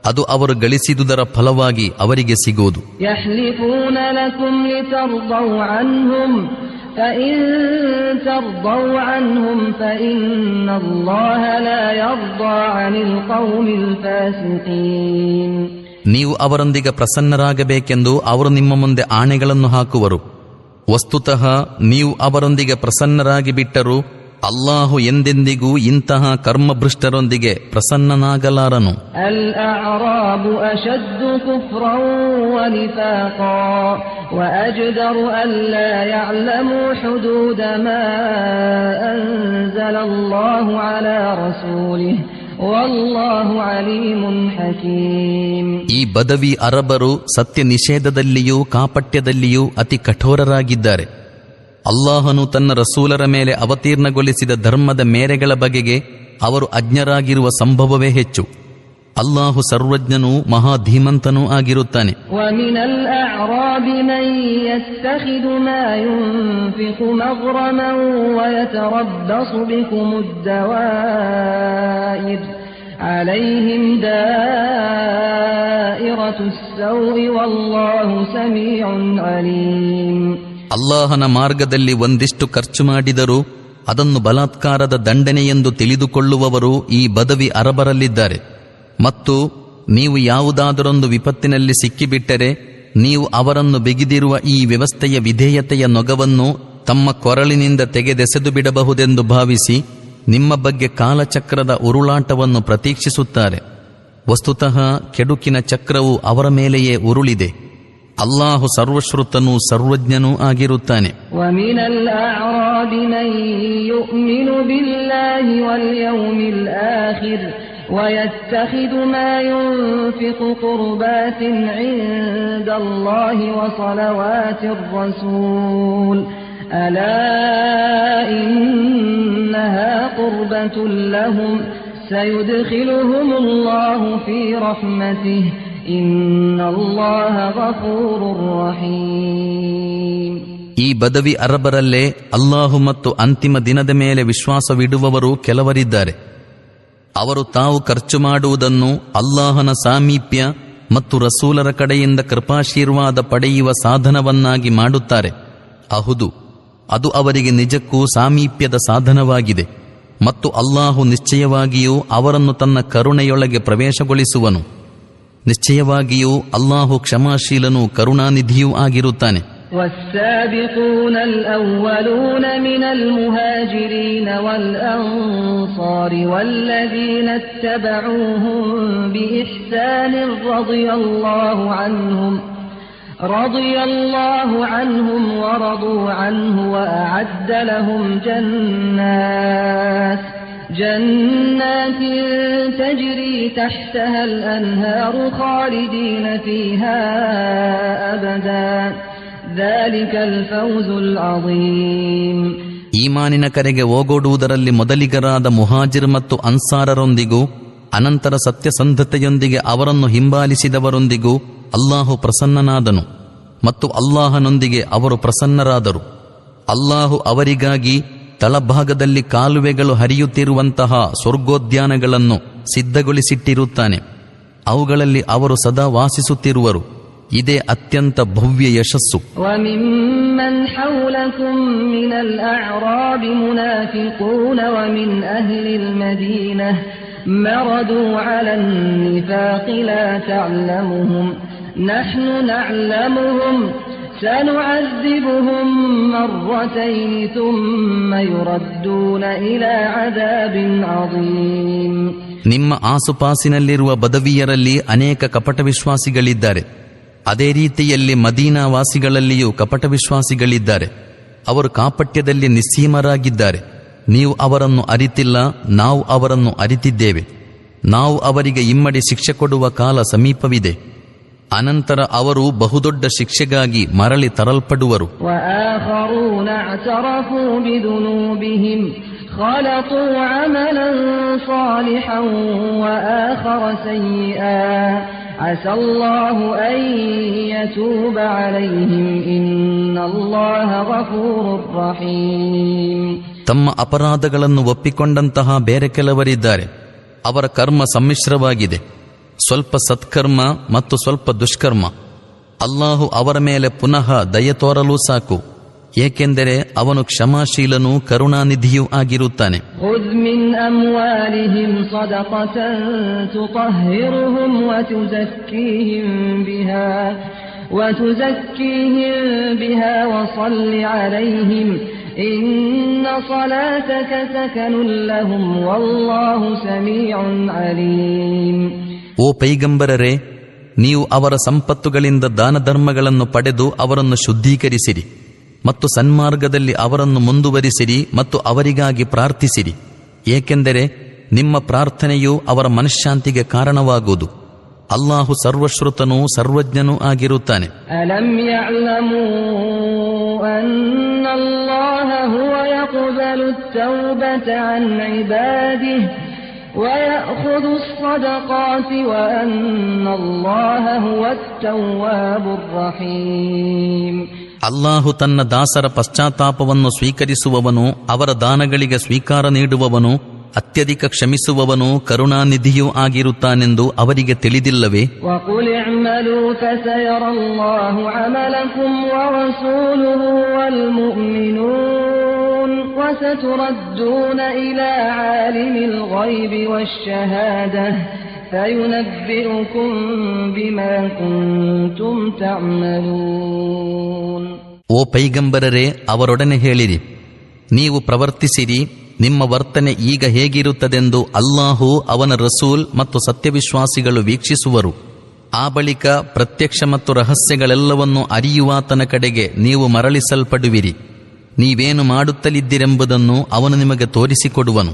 ಅದು ಅವರು ಗಳಿಸಿದುದರ ಫಲವಾಗಿ ಅವರಿಗೆ ಸಿಗುವುದು. يحلفون لكم لترضوا عنهم فإن ترضوا عنهم فإن الله لا يرضى عن القوم الفاسقين. ನೀವು ಅವರೊಂದಿಗೆ ಪ್ರಸನ್ನರಾಗಬೇಕೆಂದು ಅವರು ನಿಮ್ಮ ಮುಂದೆ ಆಣೆಗಳನ್ನು ಹಾಕುವರು. ವಸ್ತುತಃ ನೀವು ಅವರೊಂದಿಗೆ ಪ್ರಸನ್ನರಾಗಿ ಬಿಟ್ಟರೂ ಅಲ್ಲಾಹು ಎಂದೆಂದಿಗೂ ಇಂತಹ ಕರ್ಮಭ್ರಷ್ಟರೊಂದಿಗೆ ಪ್ರಸನ್ನನಾಗಲಾರನು. ಅಲ್-ಅಅರಾಬು ಅಶದ್ದು ಕುಫ್ರನ್ ವನಿಫಾಕನ್ ವಅಜ್ದರು ಅಲ್ಲಾ ಯಅಲಮು ಹುದೂದ ಮಾ ಅನ್ಜಲಲ್ಲಾಹು ಅಲಾ ರಸೂಲಿಹಿ ವಲ್ಲಾಹು ಅಲೀಮುನ್ ಹಕೀಮ್. ಈ ಬದವಿ ಅರಬರು ಸತ್ಯ ನಿಷೇಧದಲ್ಲಿಯೂ ಕಾಪಟ್ಯದಲ್ಲಿಯೂ ಅತಿ ಕಠೋರರಾಗಿದ್ದಾರೆ. ಅಲ್ಲಾಹನು ತನ್ನ ರಸೂಲರ ಮೇಲೆ ಅವತೀರ್ಣಗೊಳಿಸಿದ ಧರ್ಮದ ಮೇರೆಗಳ ಬಗೆಗೆ ಅವರು ಅಜ್ಞರಾಗಿರುವ ಸಂಭವವೇ ಹೆಚ್ಚು. ಅಲ್ಲಾಹು ಸರ್ವಜ್ಞನೂ ಮಹಾಧೀಮಂತನೂ ಆಗಿರುತ್ತಾನೆ. ವಮಿನಲ್ ಅಅರಾಬಿ ಮನ್ ಯತ್ತಖಿದು ಮಾ ಯುನ್ಫಿಕು ಮಗ್ರಮನ್ ವಯತರಬ್ಬಸು ಬಿಕುಮುದ್ ದವಾಯಿರ್ ಅಲೈಹಿಂ ದಾಯಿರತುಸ್ ಸೌಇ ವಲ್ಲಾಹು ಸಮೀಉನ್ ಅಲೀಮ್. ಅಲ್ಲಾಹನ ಮಾರ್ಗದಲ್ಲಿ ಒಂದಿಷ್ಟು ಖರ್ಚು ಮಾಡಿದರೂ ಅದನ್ನು ಬಲಾತ್ಕಾರದ ದಂಡನೆಯೆಂದು ತಿಳಿದುಕೊಳ್ಳುವವರು ಈ ಬದವಿ ಅರಬರಲ್ಲಿದ್ದಾರೆ. ಮತ್ತು ನೀವು ಯಾವುದಾದರೊಂದು ವಿಪತ್ತಿನಲ್ಲಿ ಸಿಕ್ಕಿಬಿಟ್ಟರೆ ನೀವು ಅವರನ್ನು ಬಿಗಿದಿರುವ ಈ ವ್ಯವಸ್ಥೆಯ ವಿಧೇಯತೆಯ ನೊಗವನ್ನು ತಮ್ಮ ಕೊರಳಿನಿಂದ ತೆಗೆದೆಸೆದು ಬಿಡಬಹುದೆಂದು ಭಾವಿಸಿ ನಿಮ್ಮ ಬಗ್ಗೆ ಕಾಲಚಕ್ರದ ಉರುಳಾಟವನ್ನು ಪ್ರತೀಕ್ಷಿಸುತ್ತಾರೆ. ವಸ್ತುತಃ ಕೆಡುಕಿನ ಚಕ್ರವು ಅವರ ಮೇಲೆಯೇ ಉರುಳಿದೆ. ಅಲ್ಲಾಹು ಸರ್ವಶ್ರುತನೂ ಸರ್ವಜ್ಞನೂ ಆಗಿರುತ್ತಾನೆ. وَمِنَ الْأَعْرَابِ مَن يُؤْمِنُ بِاللَّهِ وَالْيَوْمِ الْآخِرِ وَيَتَّخِذُ مَا يُنْفِقُ قُرُبَاتٍ عِندَ اللَّهِ وَصَلَوَاتِ الرَّسُولِ أَلَا إِنَّهَا قُرْبَةٌ لَهُمْ سَيُدْخِلُهُمُ اللَّهُ فِي رَحْمَتِهِ إِنَّ اللَّهَ غَفُورٌ رَحِيمٌ. ಈ ಬದವಿ ಅರಬರಲ್ಲೇ ಅಲ್ಲಾಹು ಮತ್ತು ಅಂತಿಮ ದಿನದ ಮೇಲೆ ವಿಶ್ವಾಸವಿಡುವವರು ಕೆಲವರಿದ್ದಾರೆ. ಅವರು ತಾವು ಖರ್ಚು ಮಾಡುವುದನ್ನು ಅಲ್ಲಾಹನ ಸಾಮೀಪ್ಯ ಮತ್ತು ರಸೂಲರ ಕಡೆಯಿಂದ ಕೃಪಾಶೀರ್ವಾದ ಪಡೆಯುವ ಸಾಧನವನ್ನಾಗಿ ಮಾಡುತ್ತಾರೆ. ಅಹುದು, ಅದು ಅವರಿಗೆ ನಿಜಕ್ಕೂ ಸಾಮೀಪ್ಯದ ಸಾಧನವಾಗಿದೆ ಮತ್ತು ಅಲ್ಲಾಹು ನಿಶ್ಚಯವಾಗಿಯೂ ಅವರನ್ನು ತನ್ನ ಕರುಣೆಯೊಳಗೆ ಪ್ರವೇಶಗೊಳಿಸುವನು. ನಿಶ್ಚಯವಾಗಿಯೂ ಅಲ್ಲಾಹು ಕ್ಷಮಾಶೀಲನೂ ಕರುಣಾನಿಧಿಯೂ ಆಗಿರುತ್ತಾನೆ. والسابقون الأولون من المهاجرين والأنصار والذين اتبعوهم بإحسان رضي الله عنهم ورضوا عنه وأعد لهم جنات تجري تحتها الأنهار خالدين فيها أبدا ذلك الفوز العظيم. ಈಮಾನಿನ ಕರೆಗೆ ಓಗೊಡುವುದರಲ್ಲಿ ಮೊದಲಿಗರಾದ ಮುಹಾಜಿರ್ ಮತ್ತು ಅನ್ಸಾರರೊಂದಿಗೂ ಅನಂತರ ಸತ್ಯಸಂಧತೆಯೊಂದಿಗೆ ಅವರನ್ನು ಹಿಂಬಾಲಿಸಿದವರೊಂದಿಗೂ ಅಲ್ಲಾಹು ಪ್ರಸನ್ನನಾದನು ಮತ್ತು ಅಲ್ಲಾಹನೊಂದಿಗೆ ಅವರು ಪ್ರಸನ್ನರಾದರು. ಅಲ್ಲಾಹು ಅವರಿಗಾಗಿ ತಳಭಾಗದಲ್ಲಿ ಕಾಲುವೆಗಳು ಹರಿಯುತ್ತಿರುವಂತಹ ಸ್ವರ್ಗೋದ್ಯಾನಗಳನ್ನು ಸಿದ್ಧಗೊಳಿಸಿಟ್ಟಿರುತ್ತಾನೆ. ಅವುಗಳಲ್ಲಿ ಅವರು ಸದಾ ವಾಸಿಸುತ್ತಿರುವರು. ಇದೇ ಅತ್ಯಂತ ಭವ್ಯ ಯಶಸ್ಸು. وَمِمَّنْ حَوْلَكُمْ مِنَ الْأَعْرَابِ مُنَافِقُونَ وَمِنْ أَهْلِ الْمَدِينَةِ مَرَدُوا عَلَى النِّفَاقِ لَا تَعْلَمُهُمْ نَحْنُ نَعْلَمُهُمْ سَنُعَذِّبُهُمْ مَرَّتَيْنِ ثُمَّ يُرَدُّونَ إِلَى عَذَابٍ عَظِيمٍ. ನಿಮ್ಮ ಆಸುಪಾಸಿನಲ್ಲಿರುವ ಬದವಿಯರಲ್ಲಿ ಅನೇಕ ಕಪಟ ವಿಶ್ವಾಸಿಗಳಿದ್ದಾರೆ. ಅದೇ ರೀತಿಯಲ್ಲಿ ಮದೀನಾ ವಾಸಿಗಳಲ್ಲಿಯೂ ಕಪಟ ವಿಶ್ವಾಸಿಗಳಿದ್ದಾರೆ. ಅವರು ಕಾಪಟ್ಯದಲ್ಲಿ ನಿಸ್ಸೀಮರಾಗಿದ್ದಾರೆ. ನೀವು ಅವರನ್ನು ಅರಿತಿಲ್ಲ, ನಾವು ಅವರನ್ನು ಅರಿತಿದ್ದೇವೆ. ನಾವು ಅವರಿಗೆ ಇಮ್ಮಡಿ ಶಿಕ್ಷೆ ಕೊಡುವ ಕಾಲ ಸಮೀಪವಿದೆ. ಅನಂತರ ಅವರು ಬಹುದೊಡ್ಡ ಶಿಕ್ಷೆಗಾಗಿ ಮರಳಿ ತರಲ್ಪಡುವರು. وآخرون اعترفوا بذنوبهم خلطوا عملا صالحا وآخر سيئا عسى الله أن يتوب عليهم إن الله غفور رحيم. ತಮ್ಮ ಅಪರಾಧಗಳನ್ನು ಒಪ್ಪಿಕೊಂಡಂತಹ ಬೇರೆ ಕೆಲವರಿದ್ದಾರೆ. ಅವರ ಕರ್ಮ ಸಮ್ಮಿಶ್ರವಾಗಿದೆ. ಸ್ವಲ್ಪ ಸತ್ಕರ್ಮ ಮತ್ತು ಸ್ವಲ್ಪ ದುಷ್ಕರ್ಮ. ಅಲ್ಲಾಹು ಅವರ ಮೇಲೆ ಪುನಃ ದಯೆ ತೋರಲು ಸಾಕು, ಏಕೆಂದರೆ ಅವನು ಕ್ಷಮಾಶೀಲನೂ ಕರುಣಾನಿಧಿಯೂ ಆಗಿರುತ್ತಾನೆ. ಖುದ್ ಮಿನ್ ಅಮ್ವಾಲಿಹಿಂ ಸದಕತನ್ ತುತಹಿರುಹುಂ ವತುಜಕ್ಕೀಹಿಂ ಬಿಹಾ ವಸಲ್ಲಿ ಅಲೈಹಿಂ ಇನ್ನ ಸಲಾತಕ ಸಕನುನ್ ಲಹುಂ ವಲ್ಲಾಹು ಸಮೀಉನ್ ಅಲೀಮ್. ಓ ಪೈಗಂಬರರೇ, ನೀವು ಅವರ ಸಂಪತ್ತುಗಳಿಂದ ದಾನ ಧರ್ಮಗಳನ್ನು ಪಡೆದು ಅವರನ್ನು ಶುದ್ಧೀಕರಿಸಿರಿ ಮತ್ತು ಸನ್ಮಾರ್ಗದಲ್ಲಿ ಅವರನ್ನು ಮುಂದುವರಿಸಿರಿ ಮತ್ತು ಅವರಿಗಾಗಿ ಪ್ರಾರ್ಥಿಸಿರಿ, ಏಕೆಂದರೆ ನಿಮ್ಮ ಪ್ರಾರ್ಥನೆಯು ಅವರ ಮನಃಶಾಂತಿಗೆ ಕಾರಣವಾಗುವುದು. ಅಲ್ಲಾಹು ಸರ್ವಶ್ರುತನೂ ಸರ್ವಜ್ಞನೂ ಆಗಿರುತ್ತಾನೆ. ಅಲಂ ಯಅಲಮೂ ಅನ್ನಲ್ಲಾಹ ಹುವ ಯಖ್ಬಲು ತೌಬತ ಅನ್ ಇಬಾದಿಹಿ ويأخذ الصدقات وأن الله هو التواب الرحيم. ಅಲ್ಲಾಹು ತನ್ನ ದಾಸರ ಪಶ್ಚಾತ್ತಾಪವನ್ನು ಸ್ವೀಕರಿಸುವವನು, ಅವರ ದಾನಗಳಿಗೆ ಸ್ವೀಕಾರ ನೀಡುವವನು, ಅತ್ಯಧಿಕ ಕ್ಷಮಿಸುವವನು, ಕರುಣಾನಿಧಿಯೂ ಆಗಿರುತ್ತಾನೆಂದು ಅವರಿಗೆ ತಿಳಿದಿಲ್ಲವೇ? وَقُلِ اعْمَلُوا فَسَيَرَى اللَّهُ عَمَلَكُمْ وَرَسُولُهُ وَالْمُؤْمِنُونَ وَسَتُرَدُّونَ إِلَى عَالِمِ الْغَيْبِ وَالشَّهَادَةِ فينبئكم بما كنتم تعملون. ಓ ಪೈಗಂಬರರೇ, ಅವರೊಡನೆ ಹೇಳಿರಿ, ನೀವು ಪ್ರವರ್ತಿಸಿರಿ, ನಿಮ್ಮ ವರ್ತನೆ ಈಗ ಹೇಗಿರುತ್ತದೆಂದು ಅಲ್ಲಾಹು, ಅವನ ರಸೂಲ್ ಮತ್ತು ಸತ್ಯವಿಶ್ವಾಸಿಗಳು ವೀಕ್ಷಿಸುವರು. ಆ ಬಳಿಕ ಪ್ರತ್ಯಕ್ಷ ಮತ್ತು ರಹಸ್ಯಗಳೆಲ್ಲವನ್ನೂ ಅರಿಯುವಾತನ ಕಡೆಗೆ ನೀವು ಮರಳಿಸಲ್ಪಡುವಿರಿ. ನೀವೇನು ಮಾಡುತ್ತಲಿದ್ದಿರೆಂಬುದನ್ನು ಅವನು ನಿಮಗೆ ತೋರಿಸಿಕೊಡುವನು.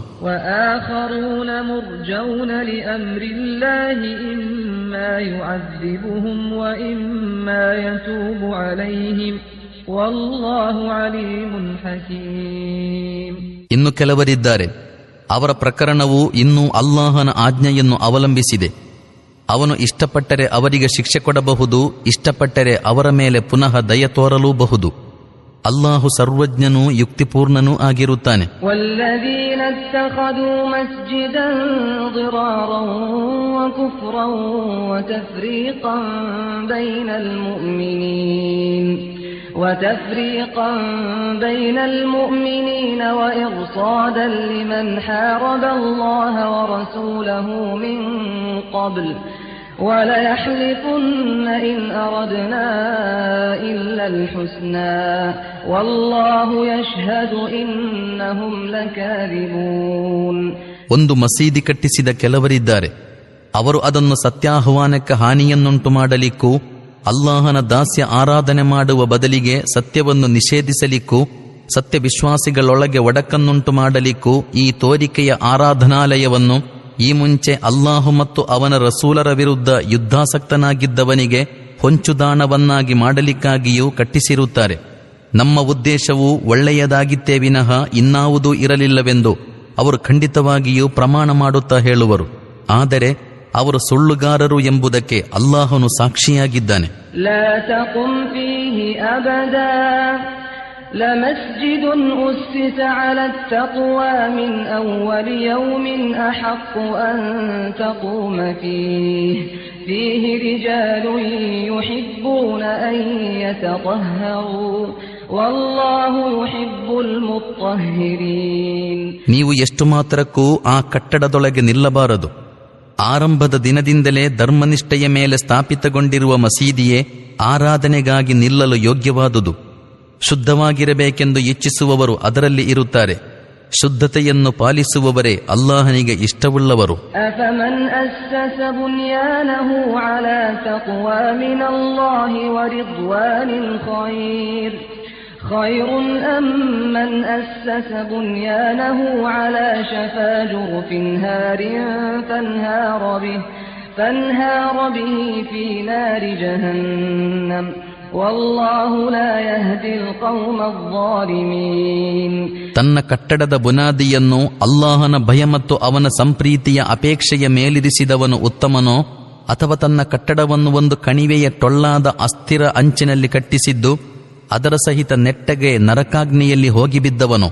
ಇನ್ನು ಕೆಲವರಿದ್ದಾರೆ, ಅವರ ಪ್ರಕರಣವು ಇನ್ನೂ ಅಲ್ಲಾಹನ ಆಜ್ಞೆಯನ್ನು ಅವಲಂಬಿಸಿದೆ. ಅವನು ಇಷ್ಟಪಟ್ಟರೆ ಅವರಿಗೆ ಶಿಕ್ಷೆ ಕೊಡಬಹುದು, ಇಷ್ಟಪಟ್ಟರೆ ಅವರ ಮೇಲೆ ಪುನಃ ದಯ ತೋರಲೂಬಹುದು. ಅಲ್ಲಾಹು ಸರ್ವಜ್ಞನೂ ಯುಕ್ತಿಪೂರ್ಣನೂ ಆಗಿರುತ್ತಾನೆ. والذين اتخذوا مسجدا ضرارا وكفرا وتفريقا بين المؤمنين وإرصادا لمن حارب الله ورسوله من قبل وَلَيَحْلِفُنَّ إِنْ أَرَدْنَا إِلَّا الْحُسْنَى وَاللَّهُ يَشْهَدُ إِنَّهُمْ لَكَاذِبُونَ. ಒಂದು ಮಸೀದಿ ಕಟ್ಟಿಸಿದ ಕೆಲವರಿದ್ದಾರೆ. ಅವರು ಅದನ್ನು ಸತ್ಯಾಹ್ವಾನಕ್ಕೆ ಹಾನಿಯನ್ನುಂಟು ಮಾಡಲಿಕ್ಕೂ, ಅಲ್ಲಾಹನ ದಾಸ್ಯ ಆರಾಧನೆ ಮಾಡುವ ಬದಲಿಗೆ ಸತ್ಯವನ್ನು ನಿಷೇಧಿಸಲಿಕ್ಕೂ, ಸತ್ಯವಿಶ್ವಾಸಿಗಳೊಳಗೆ ಒಡಕನ್ನುಂಟು ಮಾಡಲಿಕ್ಕೂ ಈ ತೋರಿಕೆಯ ಆರಾಧನಾಲಯವನ್ನು ಈ ಮುಂಚೆ ಅಲ್ಲಾಹು ಮತ್ತು ಅವನ ರಸೂಲರ ವಿರುದ್ಧ ಯುದ್ಧಾಸಕ್ತನಾಗಿದ್ದವನಿಗೆ ಹೊಂಚುದಾಣವನ್ನಾಗಿ ಮಾಡಲಿಕ್ಕಾಗಿಯೂ ಕಟ್ಟಿಸಿರುತ್ತಾರೆ. ನಮ್ಮ ಉದ್ದೇಶವು ಒಳ್ಳೆಯದಾಗಿತ್ತೇ ವಿನಃ ಇನ್ನಾವುದೂ ಇರಲಿಲ್ಲವೆಂದು ಅವರು ಖಂಡಿತವಾಗಿಯೂ ಪ್ರಮಾಣ ಮಾಡುತ್ತಾ ಹೇಳುವರು. ಆದರೆ ಅವರು ಸುಳ್ಳುಗಾರರು ಎಂಬುದಕ್ಕೆ ಅಲ್ಲಾಹನು ಸಾಕ್ಷಿಯಾಗಿದ್ದಾನೆ. لمسجد أسس على التقوى من أول يوم أحق أن تقوم فيه رجال يحبون أن يتطهروا والله يحب المطهرين. ನೀವು ಎಷ್ಟು ಮಾತ್ರಕ್ಕೂ ಆ ಕಟ್ಟಡದೊಳಗೆ ನಿಲ್ಲಬಾರದು. ಆರಂಭದ ದಿನದಿಂದಲೇ ಧರ್ಮನಿಷ್ಠೆಯ ಮೇಲೆ ಸ್ಥಾಪಿತಗೊಂಡಿರುವ ಮಸೀದಿಯೇ ಆರಾಧನೆಗಾಗಿ ನಿಲ್ಲಲು ಯೋಗ್ಯವಾದುದು. ಶುದ್ಧವಾಗಿರಬೇಕೆಂದು ಇಚ್ಛಿಸುವವರು ಅದರಲ್ಲಿ ಇರುತ್ತಾರೆ. ಶುದ್ಧತೆಯನ್ನು ಪಾಲಿಸುವವರೇ ಅಲ್ಲಾಹನಿಗೆ ಇಷ್ಟವುಳ್ಳವರು. ಅಫಮನ್ ಅಸ್ಸಸ ಬುನ್ಯಾನಹು ಅಲಾ ತಕ್ವಾ ಮಿನಲ್ಲಾಹಿ ವರಿದ್ವಾನಿನ್ ಖೈರುನ್ ಅಮ್ ಮನ್ ಅಸ್ಸಸ ಬುನ್ಯಾನಹು ಅಲಾ ಶಫಾ ಜುರ್ಫಿನ್ ಹಾರಿನ್ ಫನ್ಹಾರ ಬಿಹಿ ಫೀ ನಾರಿ ಜಹನ್ನಂ ವಲ್ಲಾಹು ಲಾ ಯಹ್ದಿಲ್ ಕೌಮಲ್ ಝಾಲಿಮೀನ್. ತನ್ನ ಕಟ್ಟಡದ ಬುನಾದಿಯನ್ನು ಅಲ್ಲಾಹನ ಭಯ ಮತ್ತು ಅವನ ಸಂಪ್ರೀತಿಯ ಅಪೇಕ್ಷೆಯ ಮೇಲಿರಿಸಿದವನು ಉತ್ತಮನೋ, ಅಥವಾ ತನ್ನ ಕಟ್ಟಡವನ್ನು ಒಂದು ಕಣಿವೆಯ ಟೊಳ್ಳಾದ ಅಸ್ಥಿರ ಅಂಚಿನಲ್ಲಿ ಕಟ್ಟಿಸಿದ್ದು ಅದರ ಸಹಿತ ನೆಟ್ಟಗೆ ನರಕಾಗ್ನಿಯಲ್ಲಿ ಹೋಗಿಬಿದ್ದವನೋ?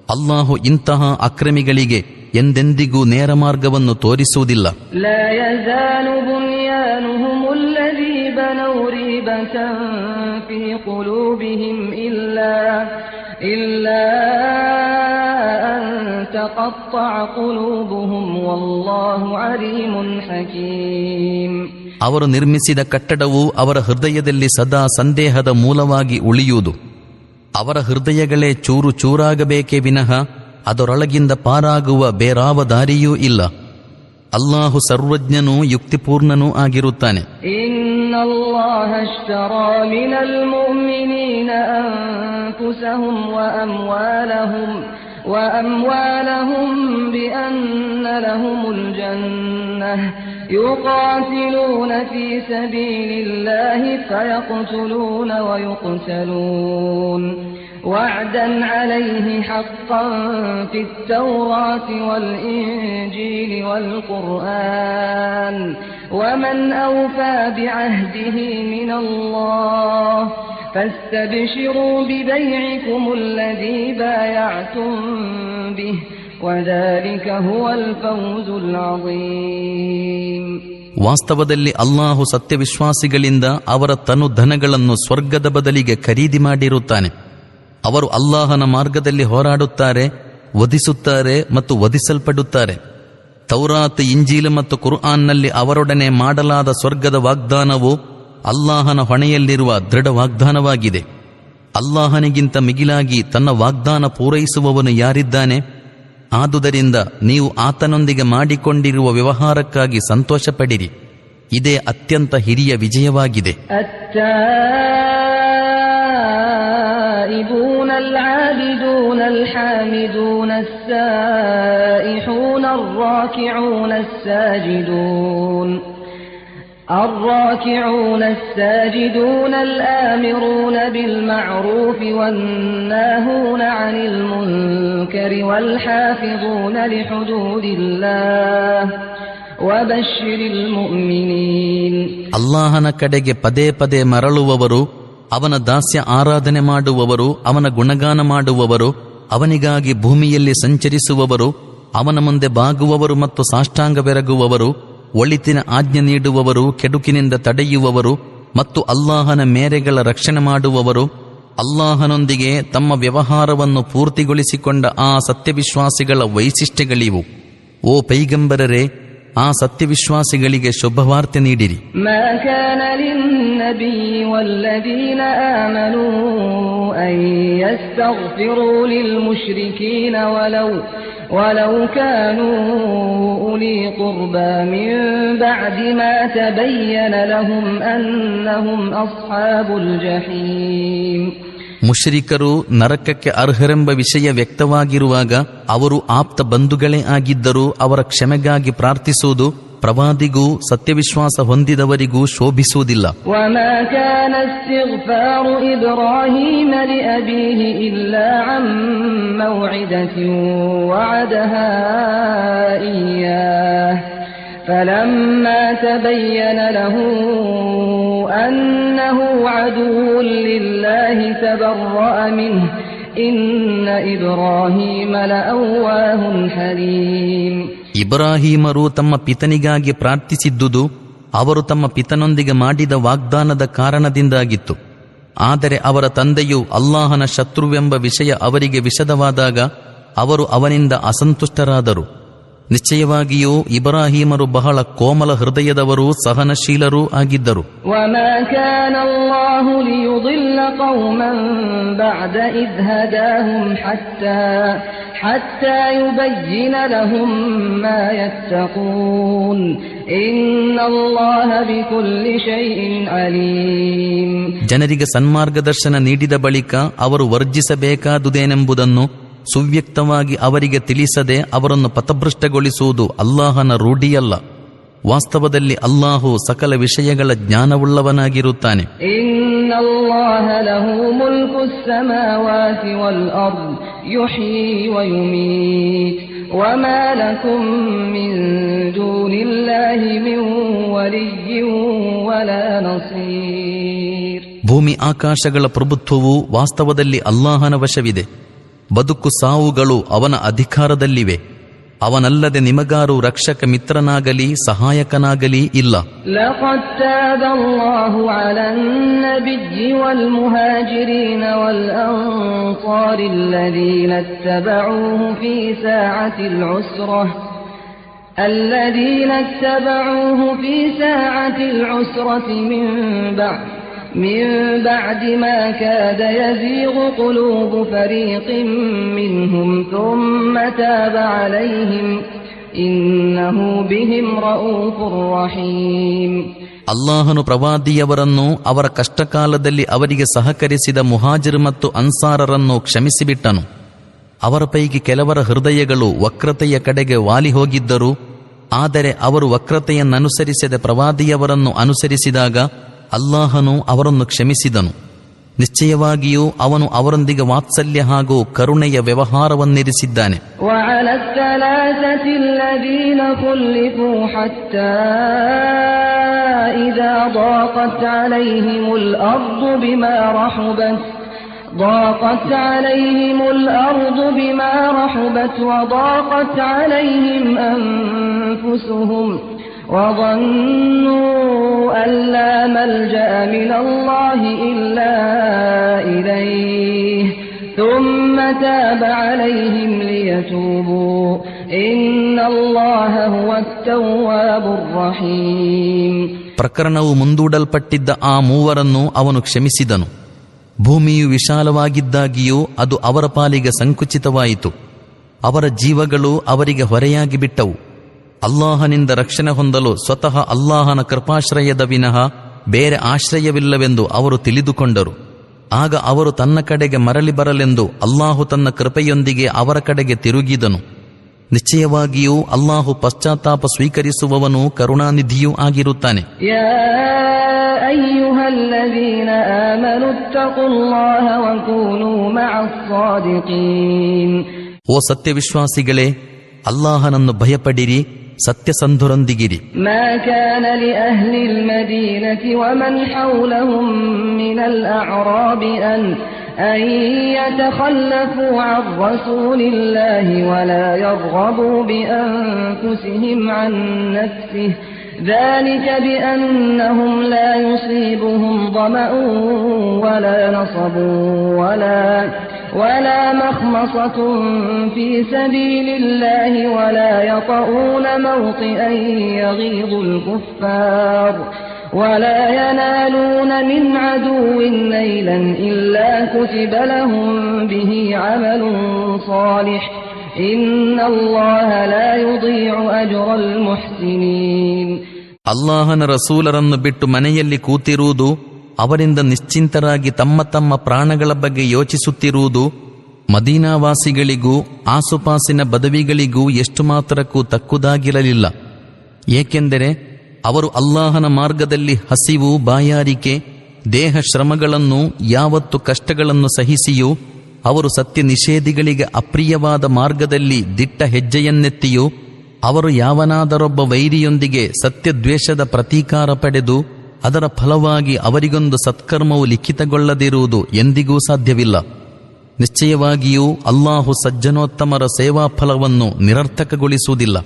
ಅಲ್ಲಾಹು ಇಂತಹ ಅಕ್ರಮಿಗಳಿಗೆ ಎಂದೆಂದಿಗೂ ನೇರ ಮಾರ್ಗವನ್ನು ತೋರಿಸುವುದಿಲ್ಲ. ಲಾ ಯಜಾಲು ಬುನ್ಯಾನುಹುಂ ಅಲ್ಲದೀ ಬನೌ ರೀಬತನ್ ಫೀ ಕುಲೂಬಿಹಿಂ ಇಲ್ಲಾ ಅನ್ ತಕತ್ತಅ ಕುಲೂಬುಹುಂ ವಲ್ಲಾಹು ಅಲೀಮುನ್ ಹಕೀಮ್. ಅವರು ನಿರ್ಮಿಸಿದ ಕಟ್ಟಡವು ಅವರ ಹೃದಯದಲ್ಲಿ ಸದಾ ಸಂದೇಹದ ಮೂಲವಾಗಿ ಉಳಿಯುವುದು. ಅವರ ಹೃದಯಗಳೇ ಚೂರು ಚೂರಾಗಬೇಕೇ ವಿನಃ ಅದರೊಳಗಿಂದ ಪಾರಾಗುವ ಬೇರಾವ ದಾರಿಯೂ ಇಲ್ಲ. ಅಲ್ಲಾಹು ಸರ್ವಜ್ಞನೂ ಯುಕ್ತಿಪೂರ್ಣನೂ ಆಗಿರುತ್ತಾನೆ. ಇನ್ನಲ್ಲಾಹ ಅಶ್ತರಾ ಮಿನಲ್ ಮುಅ್ಮಿನೀನ ಅನ್ಫುಸಹುಂ وأموالهم بأن لهم الجنة يقاتلون في سبيل الله فيقتلون ويقتلون وعدا عليه حقا في التوراة والإنجيل والقرآن ومن أوفى بعهده من الله فاستبشروا ببيعكم الذي بايعتم به وذلك هو الفوز العظيم. ವಾಸ್ತವದಲ್ಲಿ ಅಲ್ಲಾಹು ಸತ್ಯವಿಶ್ವಾಸಿಗಳಿಂದ ಅವರ ತನು ಧನಗಳನ್ನು ಸ್ವರ್ಗದ ಬದಲಿಗೆ ಖರೀದಿ ಮಾಡಿರುತ್ತಾನೆ. ಅವರು ಅಲ್ಲಾಹನ ಮಾರ್ಗದಲ್ಲಿ ಹೋರಾಡುತ್ತಾರೆ, ವಧಿಸುತ್ತಾರೆ ಮತ್ತು ವಧಿಸಲ್ಪಡುತ್ತಾರೆ. ತೌರಾತ್, ಇಂಜೀಲ್ ಮತ್ತು ಕುರ್ಆನ್ನಲ್ಲಿ ಅವರೊಡನೆ ಮಾಡಲಾದ ಸ್ವರ್ಗದ ವಾಗ್ದಾನವು ಅಲ್ಲಾಹನ ಹೊಣೆಯಲ್ಲಿರುವ ದೃಢ ವಾಗ್ದಾನವಾಗಿದೆ. ಅಲ್ಲಾಹನಿಗಿಂತ ಮಿಗಿಲಾಗಿ ತನ್ನ ವಾಗ್ದಾನ ಪೂರೈಸುವವನು ಯಾರಿದ್ದಾನೆ? ಆದುದರಿಂದ ನೀವು ಆತನೊಂದಿಗೆ ಮಾಡಿಕೊಂಡಿರುವ ವ್ಯವಹಾರಕ್ಕಾಗಿ ಸಂತೋಷ ಪಡಿರಿ. ಇದೇ ಅತ್ಯಂತ ಹಿರಿಯ ವಿಜಯವಾಗಿದೆ. التائبون العابدون الحامدون السائحون الراكعون الساجدون الآمرون بالمعروف والناهون عن المنكر والحافظون لحدود الله وبشر المؤمنين. ಅಲ್ಲಾಹನ ಕಡೆಗೆ ಪದೇ ಪದೇ ಮರಳುವವರು, ಅವನ ದಾಸ್ಯ ಆರಾಧನೆ ಮಾಡುವವರು, ಅವನ ಗುಣಗಾನ ಮಾಡುವವರು, ಅವನಿಗಾಗಿ ಭೂಮಿಯಲ್ಲಿ ಸಂಚರಿಸುವವರು, ಅವನ ಮುಂದೆ ಬಾಗುವವರು ಮತ್ತು ಸಾಷ್ಟಾಂಗವೆರಗುವವರು, ಒಳಿತಿನ ಆಜ್ಞೆ ನೀಡುವವರು, ಕೆಡುಕಿನಿಂದ ತಡೆಯುವವರು ಮತ್ತು ಅಲ್ಲಾಹನ ಮೇರೆಗಳ ರಕ್ಷಣೆ ಮಾಡುವವರು, ಅಲ್ಲಾಹನೊಂದಿಗೆ ತಮ್ಮ ವ್ಯವಹಾರವನ್ನು ಪೂರ್ತಿಗೊಳಿಸಿಕೊಂಡ ಆ ಸತ್ಯವಿಶ್ವಾಸಿಗಳ ವೈಶಿಷ್ಟ್ಯಗಳಿವು. ಓ ಪೈಗಂಬರರೇ, ಆ ಸತ್ಯವಿಶ್ವಾಸಿಗಳಿಗೆ ಶುಭವಾರ್ತೆ ನೀಡಿರಿ. ಮಾ ಕಾನ ಲಿನ್ನಬಿಯ್ಯಿ ವಲ್ಲದೀನ ಆಮನೂ ಅನ್ ಯಸ್ತಗ್ಫಿರೂ ಲಿಲ್ಮುಶ್ರಿಕೀನ ವಲೌ ಕಾನೂ ಉಲೀ ಕುರ್ಬಾ ಮಿನ್ ಬಅದಿ ಮಾ ತಬಯ್ಯನ ಲಹುಂ ಅನ್ನಹುಂ ಅಸ್ಹಾಬುಲ್ ಜಹೀಮ್. ಮುಶ್ರಿಕರು ನರಕಕ್ಕೆ ಅರ್ಹರೆಂಬ ವಿಷಯ ವ್ಯಕ್ತವಾಗಿರುವಾಗ ಅವರು ಆಪ್ತ ಬಂಧುಗಳೇ ಆಗಿದ್ದರೂ ಅವರ ಕ್ಷಮೆಗಾಗಿ ಪ್ರಾರ್ಥಿಸುವುದು ಪ್ರವಾದಿಗೂ ಸತ್ಯವಿಶ್ವಾಸ ಹೊಂದಿದವರಿಗೂ ಶೋಭಿಸುವುದಿಲ್ಲ. ವಮಾ ಕಾನ ಇಸ್ತಿಗ್ಫಾರು ಇಬ್ರಾಹೀಮ ಲಿಅಬೀಹಿ ಇಲ್ಲಾ ಅನ್ ಮೌಇದತಿನ್ ವಅದಹಾ ಇಯ್ಯಾಹ್ فلما تبين له أنه عدو لله تبرأ منه إن إبراهيم لأواه حليم. ಇಬ್ರಾಹೀಮರು ತಮ್ಮ ಪಿತನಿಗಾಗಿ ಪ್ರಾರ್ಥಿಸಿದ್ದುದು ಅವರು ತಮ್ಮ ಪಿತನೊಂದಿಗೆ ಮಾಡಿದ ವಾಗ್ದಾನದ ಕಾರಣದಿಂದಾಗಿತ್ತು. ಆದರೆ ಅವರ ತಂದೆಯು ಅಲ್ಲಾಹನ ಶತ್ರುವೆಂಬ ವಿಷಯ ಅವರಿಗೆ ವಿಷದವಾದಾಗ ಅವರು ಅವನಿಂದ ಅಸಂತುಷ್ಟರಾದರು. ನಿಶ್ಚಯವಾಗಿಯೂ ಇಬ್ರಾಹೀಮರು ಬಹಳ ಕೋಮಲ ಹೃದಯದವರೂ ಸಹನಶೀಲರೂ ಆಗಿದ್ದರು. ವಮಾ ಕಾನ ಅಲ್ಲಾಹು ಲಿಯುದಿಲ್ಲ ಕೌಮನ್ ಬಅದ ಇದ್ ಹದಾಹುಂ ಹತ್ತಾ ಯುಬಯ್ಯಿನ ಲಹುಂ ಮಾ ಯತ್ತಖೂನ್ ಇನ್ನಲ್ಲಾಹ ಬಿಕುಲ್ಲಿ ಶೈಇನ್ ಅಲೀಮ್. ಜನರಿಗೆ ಸನ್ಮಾರ್ಗದರ್ಶನ ನೀಡಿದ ಬಳಿಕ ಅವರು ವರ್ಜಿಸಬೇಕಾದುದೇನೆಂಬುದನ್ನು ಸುವ್ಯಕ್ತವಾಗಿ ಅವರಿಗೆ ತಿಳಿಸದೆ ಅವರನ್ನು ಪಥಭ್ರಷ್ಟಗೊಳಿಸುವುದು ಅಲ್ಲಾಹನ ರೂಢಿಯಲ್ಲ. ವಾಸ್ತವದಲ್ಲಿ ಅಲ್ಲಾಹು ಸಕಲ ವಿಷಯಗಳ ಜ್ಞಾನವುಳ್ಳವನಾಗಿರುತ್ತಾನೆ. ಇನ್ನಲ್ಲಾಹ ಲಹು ಮುಲ್ಕುಸ್ ಸಮಾವಾತಿ ವಲ್ ಅರ್ದ್ ಯುಹ್ಯೀ ವ ಯುಮೀತ್ ವಮಾ ಲಕುಂ ಮಿನ್ ದೂನಿಲ್ಲಾಹಿ ಮಿನ್ ವಲಿಯ್ಯಿನ್ ವಲಾ ನಸೀರ್. ಭೂಮಿ ಆಕಾಶಗಳ ಪ್ರಭುತ್ವವು ವಾಸ್ತವದಲ್ಲಿ ಅಲ್ಲಾಹನ ವಶವಿದೆ. ಬದುಕು ಸಾವುಗಳು ಅವನ ಅಧಿಕಾರದಲ್ಲಿವೆ. ಅವನಲ್ಲದೆ ನಿಮಗಾರು ರಕ್ಷಕ ಮಿತ್ರನಾಗಲಿ ಸಹಾಯಕನಾಗಲಿ ಇಲ್ಲ. ಲಖದ್ ತಾಬಲ್ಲಾಹು ಅಲನ್ ನಬಿಯ್ಯಿ ವಲ್ ಮುಹಾಜಿರೀನ ವಲ್ ಅನ್ಸಾರಿ ಅಲ್ಲದೀನ ಇತ್ತಬಊಹು ಫೀ ಸಾಅತಿಲ್ ಉಸ್ರತಿ من بعد ما كاد يزيغ قلوب فريق منهم ثم تاب عليهم إنه بهم رؤوف رحيم. ಅಲ್ಲಾಹನು ಪ್ರವಾದಿಯವರನ್ನು ಅವರ ಕಷ್ಟಕಾಲದಲ್ಲಿ ಅವರಿಗೆ ಸಹಕರಿಸಿದ ಮುಹಾಜಿರ್ ಮತ್ತು ಅನ್ಸಾರರನ್ನು ಕ್ಷಮಿಸಿಬಿಟ್ಟನು. ಅವರ ಪೈಕಿ ಕೆಲವರ ಹೃದಯಗಳು ವಕ್ರತೆಯ ಕಡೆಗೆ ವಾಲಿ ಹೋಗಿದ್ದರು. ಆದರೆ ಅವರು ವಕ್ರತೆಯನ್ನನುಸರಿಸದೆ ಪ್ರವಾದಿಯವರನ್ನು ಅನುಸರಿಸಿದಾಗ ಅಲ್ಲಾಹನು ಅವರನ್ನು ಕ್ಷಮಿಸಿದನು. ನಿಶ್ಚಯವಾಗಿಯೂ ಅವನು ಅವರೊಂದಿಗೆ ವಾತ್ಸಲ್ಯ ಹಾಗೂ ಕರುಣೆಯ ವ್ಯವಹಾರವನ್ನಿರಿಸಿದ್ದಾನೆ. ضاقت عليهم الأرض بما رحبت وضاقت عليهم أنفسهم وظنوا أن لا ملجأ من الله إلا إليه ثم تاب عليهم ليتوبوا إن الله هو التواب الرحيم. ಪ್ರಕರಣವು ಮುಂದೂಡಲ್ಪಟ್ಟಿದ್ದ ಆ ಮೂವರನ್ನು ಅವನು ಕ್ಷಮಿಸಿದನು. ಭೂಮಿಯು ವಿಶಾಲವಾಗಿದ್ದಾಗಿಯೂ ಅದು ಅವರ ಪಾಲಿಗೆ ಸಂಕುಚಿತವಾಯಿತು. ಅವರ ಜೀವಗಳು ಅವರಿಗೆ ಹೊರೆಯಾಗಿ ಬಿಟ್ಟವು. ಅಲ್ಲಾಹನಿಂದ ರಕ್ಷಣೆ ಹೊಂದಲು ಸ್ವತಃ ಅಲ್ಲಾಹನ ಕೃಪಾಶ್ರಯದ ವಿನಃ ಬೇರೆ ಆಶ್ರಯವಿಲ್ಲವೆಂದು ಅವರು ತಿಳಿದುಕೊಂಡರು. ಆಗ ಅವರು ತನ್ನ ಕಡೆಗೆ ಮರಳಿ ಬರಲೆಂದು ಅಲ್ಲಾಹು ತನ್ನ ಕೃಪೆಯೊಂದಿಗೆ ಅವರ ಕಡೆಗೆ ತಿರುಗಿದನು. ನಿಶ್ಚಯವಾಗಿಯೂ ಅಲ್ಲಾಹು ಪಶ್ಚಾತ್ತಾಪ ಸ್ವೀಕರಿಸುವವನು ಕರುಣಾನಿಧಿಯೂ ಆಗಿರುತ್ತಾನೆ. ಓ ಸತ್ಯವಿಶ್ವಾಸಿಗಳೇ, ಅಲ್ಲಾಹನನ್ನು ಭಯಪಡಿರಿ, ಸತ್ಯಸಂಧರೊಂದಿಗಿರಿ. ಮಾ ಕಾನ ಲಿಅಹ್ಲಿಲ್ ಮದೀನತಿ ವಮನ್ ಹೌಲಹುಂ ಮಿನಲ್ ಅಅರಾಬಿ ಅನ್ ಯತಖಲ್ಲಫೂ ಅನ್ ರಸೂಲಿಲ್ಲಾಹಿ ವಲಾ ಯರ್ಗಬೂ ಬಿಅನ್ಫುಸಿಹಿಂ ಅನ್ ನಫ್ಸಿಹಿ ذلك بأنهم لا يصيبهم ظمأ ولا نصب ولا مخمصة في سبيل الله ولا يطؤون موطئا يغيظ الكفار ولا ينالون من عدو نيلا إلا كتب لهم به عمل صالح إن الله لا يضيع أجر المحسنين. ಅಲ್ಲಾಹನ ರಸೂಲರನ್ನು ಬಿಟ್ಟು ಮನೆಯಲ್ಲಿ ಕೂತಿರುವುದು, ಅವರಿಂದ ನಿಶ್ಚಿಂತರಾಗಿ ತಮ್ಮ ತಮ್ಮ ಪ್ರಾಣಗಳ ಬಗ್ಗೆ ಯೋಚಿಸುತ್ತಿರುವುದು ಮದೀನಾವಾಸಿಗಳಿಗೂ ಆಸುಪಾಸಿನ ಬದವಿಗಳಿಗೂ ಎಷ್ಟು ಮಾತ್ರಕ್ಕೂ ತಕ್ಕುದಾಗಿರಲಿಲ್ಲ. ಏಕೆಂದರೆ ಅವರು ಅಲ್ಲಾಹನ ಮಾರ್ಗದಲ್ಲಿ ಹಸಿವು, ಬಾಯಾರಿಕೆ, ದೇಹ ಶ್ರಮಗಳನ್ನು, ಯಾವತ್ತು ಕಷ್ಟಗಳನ್ನು ಸಹಿಸಿಯೂ ಅವರು ಸತ್ಯ ನಿಷೇಧಿಗಳಿಗೆ ಅಪ್ರಿಯವಾದ ಮಾರ್ಗದಲ್ಲಿ ದಿಟ್ಟ ಹೆಜ್ಜೆಯನ್ನೆತ್ತಿಯೂ ಅವರು ಯಾವನಾದರೊಬ್ಬ ವೈರಿಯೊಂದಿಗೆ ಸತ್ಯದ್ವೇಷದ ಪ್ರತೀಕಾರ ಪಡೆದು ಅದರ ಫಲವಾಗಿ ಅವರಿಗೊಂದು ಸತ್ಕರ್ಮವು ಲಿಖಿತಗೊಳ್ಳದಿರುವುದು ಎಂದಿಗೂ ಸಾಧ್ಯವಿಲ್ಲ. ನಿಶ್ಚಯವಾಗಿಯೂ ಅಲ್ಲಾಹು ಸಜ್ಜನೋತ್ತಮರ ಸೇವಾ ಫಲವನ್ನು ನಿರರ್ಥಕಗೊಳಿಸುವುದಿಲ್ಲ.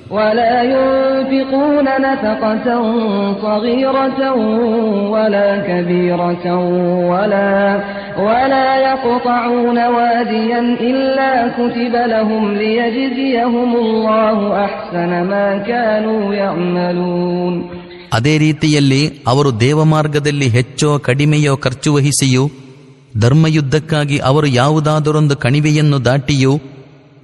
ولا يقطعون واديا إلا كتب لهم ليجزيهم الله أحسن ما كانوا يعملون. ಅದೇ ರೀತಿಯಲ್ಲಿ ಅವರು ದೇವಮಾರ್ಗದಲ್ಲಿ ಹೆಚ್ಚೋ ಕಡಿಮೆಯೋ ಖರ್ಚು ವಹಿಸಿಯೂ ಧರ್ಮಯುದ್ಧಕ್ಕಾಗಿ ಅವರು ಯಾವುದಾದರೊಂದು ಕಣಿವೆಯನ್ನು ದಾಟಿಯೂ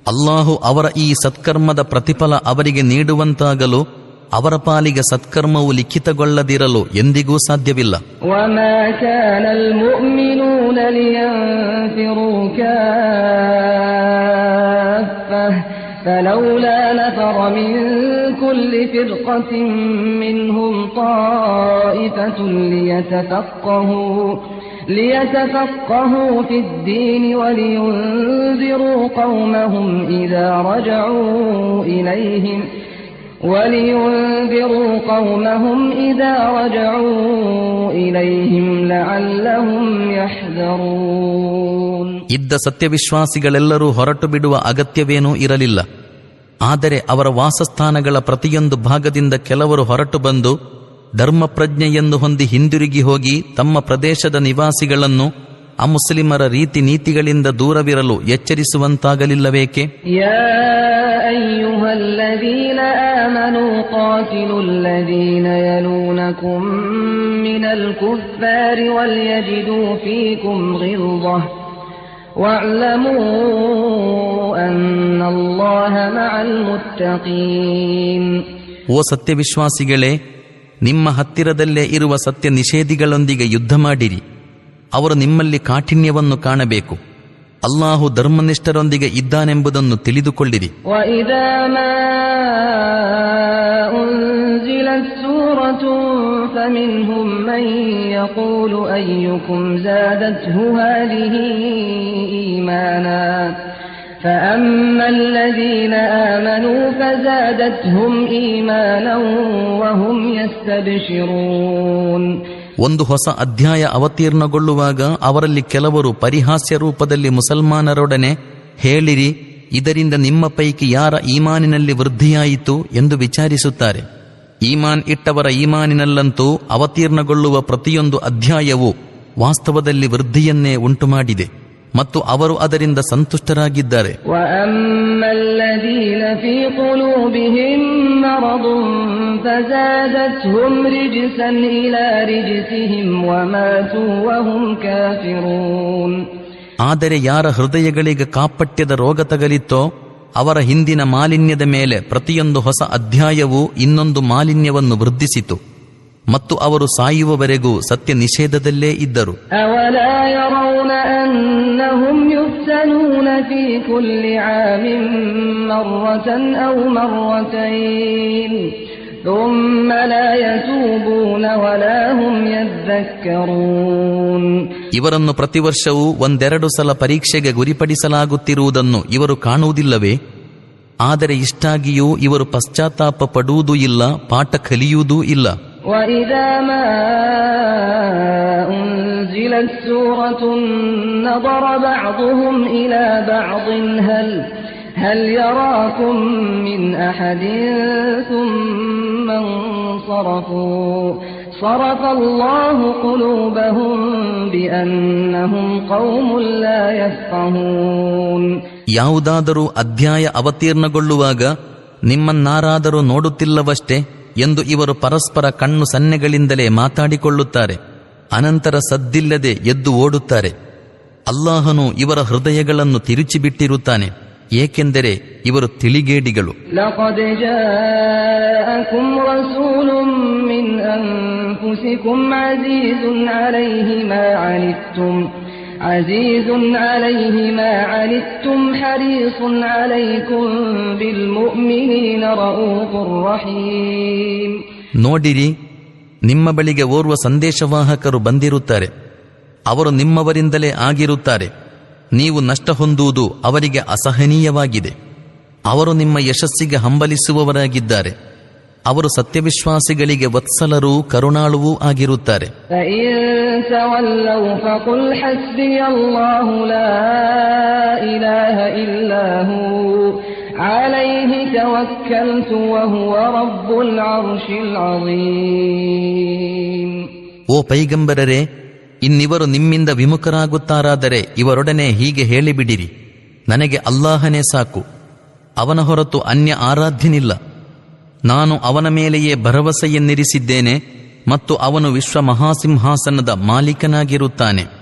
ಅಲ್ಲಾಹು ಅವರ ಈ ಸತ್ಕರ್ಮದ ಪ್ರತಿಫಲ ಅವರಿಗೆ ನೀಡುವಂತಾಗಲು ಅವರ ಪಾಲಿಗೆ ಸತ್ಕರ್ಮವು ಲಿಖಿತಗೊಳ್ಳದಿರಲು ಎಂದಿಗೂ ಸಾಧ್ಯವಿಲ್ಲ. ವಮಾ ಕಾನಲ್ ಮುಅ್ಮಿನೂನ ಲಿಯನ್ಫಿರೂ ಕಾಫ್ಫಃ ಫಲೌಲಾ ನಫರ ಮಿನ್ ಕುಲ್ಲಿ ಫಿರ್ಕತಿನ್ ಮಿನ್ಹುಂ ತಾಯಿಫತುನ್ ಲಿಯತಫಕ್ಕಹೂ ಫಿದ್ದೀನ್ ವಲಿಯುನ್ದಿರೂ ಕೌಮಹುಂ ಇದಾ ರಜಊ ಇಲೈಹಿಂ لعلهم يحذرون. ಇದ್ದ ಸತ್ಯವಿಶ್ವಾಸಿಗಳೆಲ್ಲರೂ ಹೊರಟು ಬಿಡುವ ಅಗತ್ಯವೇನೂ ಇರಲಿಲ್ಲ. ಆದರೆ ಅವರ ವಾಸಸ್ಥಾನಗಳ ಪ್ರತಿಯೊಂದು ಭಾಗದಿಂದ ಕೆಲವರು ಹೊರಟು ಬಂದು ಧರ್ಮಪ್ರಜ್ಞೆಯನ್ನು ಹೊಂದಿ ಹಿಂದಿರುಗಿ ಹೋಗಿ ತಮ್ಮ ಪ್ರದೇಶದ ನಿವಾಸಿಗಳನ್ನು ಅಮುಸ್ಲಿಮರ ರೀತಿ ನೀತಿಗಳಿಂದ ದೂರವಿರಲು ಎಚ್ಚರಿಸುವಂತಾಗಲಿಲ್ಲವೇಕೆ? أيها الذين آمنوا قاتلوا الذين يلونكم من الكفار وليجدوا فيكم غلظة واعلموا أن الله مع المتقين. ಓ ಸತ್ಯವಿಶ್ವಾಸಿಗಳೇ, ನಿಮ್ಮ ಹತ್ತಿರದಲ್ಲೇ ಇರುವ ಸತ್ಯ ನಿಷೇಧಿಗಳೊಂದಿಗೆ ಯುದ್ಧ ಮಾಡಿರಿ. ಅವರು ನಿಮ್ಮಲ್ಲಿ ಕಾಠಿಣ್ಯವನ್ನು ಕಾಣಬೇಕು. ಅಲ್ಲಾಹು ಧರ್ಮನಿಷ್ಠರೊಂದಿಗೆ ಇದ್ದಾನೆಂಬುದನ್ನು ತಿಳಿದುಕೊಳ್ಳಿರಿ. وَإِذَا مَا أُنْزِلَتْ سُورَةٌ فَمِنْهُمْ مَنْ يَقُولُ أَيُّكُمْ زَادَتْهُ هَذِهِ إِيمَانًا فَأَمَّا الَّذِينَ آمَنُوا فَزَادَتْهُمْ إِيمَانًا وَهُمْ يَسْتَبْشِرُونَ. ಒಂದು ಹೊಸ ಅಧ್ಯಾಯ ಅವತೀರ್ಣಗೊಳ್ಳುವಾಗ ಅವರಲ್ಲಿ ಕೆಲವರು ಪರಿಹಾಸ್ಯ ರೂಪದಲ್ಲಿ ಮುಸಲ್ಮಾನರೊಡನೆ ಹೇಳಿರಿ, ಇದರಿಂದ ನಿಮ್ಮ ಪೈಕಿ ಯಾರ ಈಮಾನಿನಲ್ಲಿ ವೃದ್ಧಿಯಾಯಿತು ಎಂದು ವಿಚಾರಿಸುತ್ತಾರೆ. ಈಮಾನ್ ಇಟ್ಟವರ ಈಮಾನಿನಲ್ಲಂತೂ ಅವತೀರ್ಣಗೊಳ್ಳುವ ಪ್ರತಿಯೊಂದು ಅಧ್ಯಾಯವೂ ವಾಸ್ತವದಲ್ಲಿ ವೃದ್ಧಿಯನ್ನೇ ಉಂಟುಮಾಡಿದೆ. ಮತ್ತು ಅವರು ಅದರಿಂದ ಸಂತುಷ್ಟರಾಗಿದ್ದಾರೆ. وَأَمَّا الَّذِينَ فِي قُلُوبِهِم مَّرَضٌ فَزَادَتْهُمْ رِجْسًا إِلَى رِجْسِهِمْ وَمَاتُوا وَهُمْ كَافِرُونَ. ಆದರೆ ಯಾರ ಹೃದಯಗಳಿಗೆ ಕಾಪಟ್ಯದ ರೋಗ ತಗಲಿತ್ತೋ ಅವರ ಹಿಂದಿನ ಮಾಲಿನ್ಯದ ಮೇಲೆ ಪ್ರತಿಯೊಂದು ಹೊಸ ಅಧ್ಯಾಯವೂ ಇನ್ನೊಂದು ಮಾಲಿನ್ಯವನ್ನು ವೃದ್ಧಿಸಿತು ಮತ್ತು ಅವರು ಸಾಯುವವರೆಗೂ ಸತ್ಯ ನಿಷೇಧದಲ್ಲೇ ಇದ್ದರು. أَوَلَا يَرَوْنَ أَنَّهُمْ يُفْتَنُونَ فِي كُلِّ عَامٍ مَّرَّةً أَوْ مَرَّتَيْنِ ثُمَّ لَا يَتُوبُونَ وَلَا هُمْ يَذَّكَّرُونَ. ಇವರನ್ನು ಪ್ರತಿವರ್ಷವೂ ಒಂದೆರಡು ಸಲ ಪರೀಕ್ಷೆಗೆ ಗುರಿಪಡಿಸಲಾಗುತ್ತಿರುವುದನ್ನು ಇವರು ಕಾಣುವುದಿಲ್ಲವೇ? ಆದರೆ ಇಷ್ಟಾಗಿಯೂ ಇವರು ಪಶ್ಚಾತ್ತಾಪ ಪಡುವುದೂ ಇಲ್ಲ, ಪಾಠ ಕಲಿಯುವುದೂ ಇಲ್ಲ. وَإِذَا مَا أُنْزِلَتْ سُورَةٌ نَظَرَ بَعْضُهُمْ إِلَى بَعْضٍ هَلْ يَرَاكُمْ مِنْ أَحَدٍ ثُمَّ انصَرَفُوا صَرَفَ اللَّهُ قُلُوبَهُمْ بِأَنَّهُمْ قَوْمٌ لَا يَفْقَهُونَ. ಯಾವುದಾದರೂ ಅಧ್ಯಾಯ ಅವತೀರ್ಣಗೊಳ್ಳುವಾಗ ನಿಮ್ಮನ್ನಾರಾದರೂ ನೋಡುತ್ತಿಲ್ಲವಷ್ಟೇ ಎಂದು ಇವರು ಪರಸ್ಪರ ಕಣ್ಣು ಸನ್ನೆಗಳಿಂದಲೇ ಮಾತಾಡಿಕೊಳ್ಳುತ್ತಾರೆ. ಅನಂತರ ಸದ್ದಿಲ್ಲದೆ ಎದ್ದು ಓಡುತ್ತಾರೆ. ಅಲ್ಲಾಹನು ಇವರ ಹೃದಯಗಳನ್ನು ತಿರುಚಿಬಿಟ್ಟಿರುತ್ತಾನೆ, ಏಕೆಂದರೆ ಇವರು ತಿಳಿಗೇಡಿಗಳು. ಲक़ದ್ ಜಾಅಕುಂ ರಸೂಲುಂ ಮಿನ್ ಅನ್ಫುಸಿಕುಂ ಅಜೀಜುನ್ ಅಲೈಹಿ ಮಾ ಅನಿತ್ತುಂ ಹರೀಸುನ್ ಅಲೈಕುಂ ಬಿಲ್ ಮುಅ್ಮಿನೀನ ರഊಫುರ್ ರಹೀಮ್. ನೋಡಿರಿ, ನಿಮ್ಮ ಬಳಿಗೆ ಓರ್ವ ಸಂದೇಶವಾಹಕರು ಬಂದಿರುತ್ತಾರೆ. ಅವರು ನಿಮ್ಮವರಿಂದಲೇ ಆಗಿರುತ್ತಾರೆ. ನೀವು ನಷ್ಟ ಹೊಂದುವುದು ಅವರಿಗೆ ಅಸಹನೀಯವಾಗಿದೆ. ಅವರು ನಿಮ್ಮ ಯಶಸ್ಸಿಗೆ ಹಂಬಲಿಸುವವರಾಗಿದ್ದಾರೆ. ಅವರು ಸತ್ಯವಿಶ್ವಾಸಿಗಳಿಗೆ ವತ್ಸಲರೂ ಕರುಣಾಳುವೂ ಆಗಿರುತ್ತಾರೆ. ಓ ಪೈಗಂಬರರೇ, ಇನ್ನಿವರು ನಿಮ್ಮಿಂದ ವಿಮುಖರಾಗುತ್ತಾರಾದರೆ ಇವರೊಡನೆ ಹೀಗೆ ಹೇಳಿಬಿಡಿರಿ, ನನಗೆ ಅಲ್ಲಾಹನೇ ಸಾಕು, ಅವನ ಹೊರತು ಅನ್ಯ ಆರಾಧ್ಯನಿಲ್ಲ. ನಾನು ಅವನ ಮೇಲೆಯೇ ಭರವಸೆಯನ್ನಿರಿಸಿದ್ದೇನೆ ಮತ್ತು ಅವನು ವಿಶ್ವ ಮಹಾಸಿಂಹಾಸನದ ಮಾಲೀಕನಾಗಿರುತ್ತಾನೆ.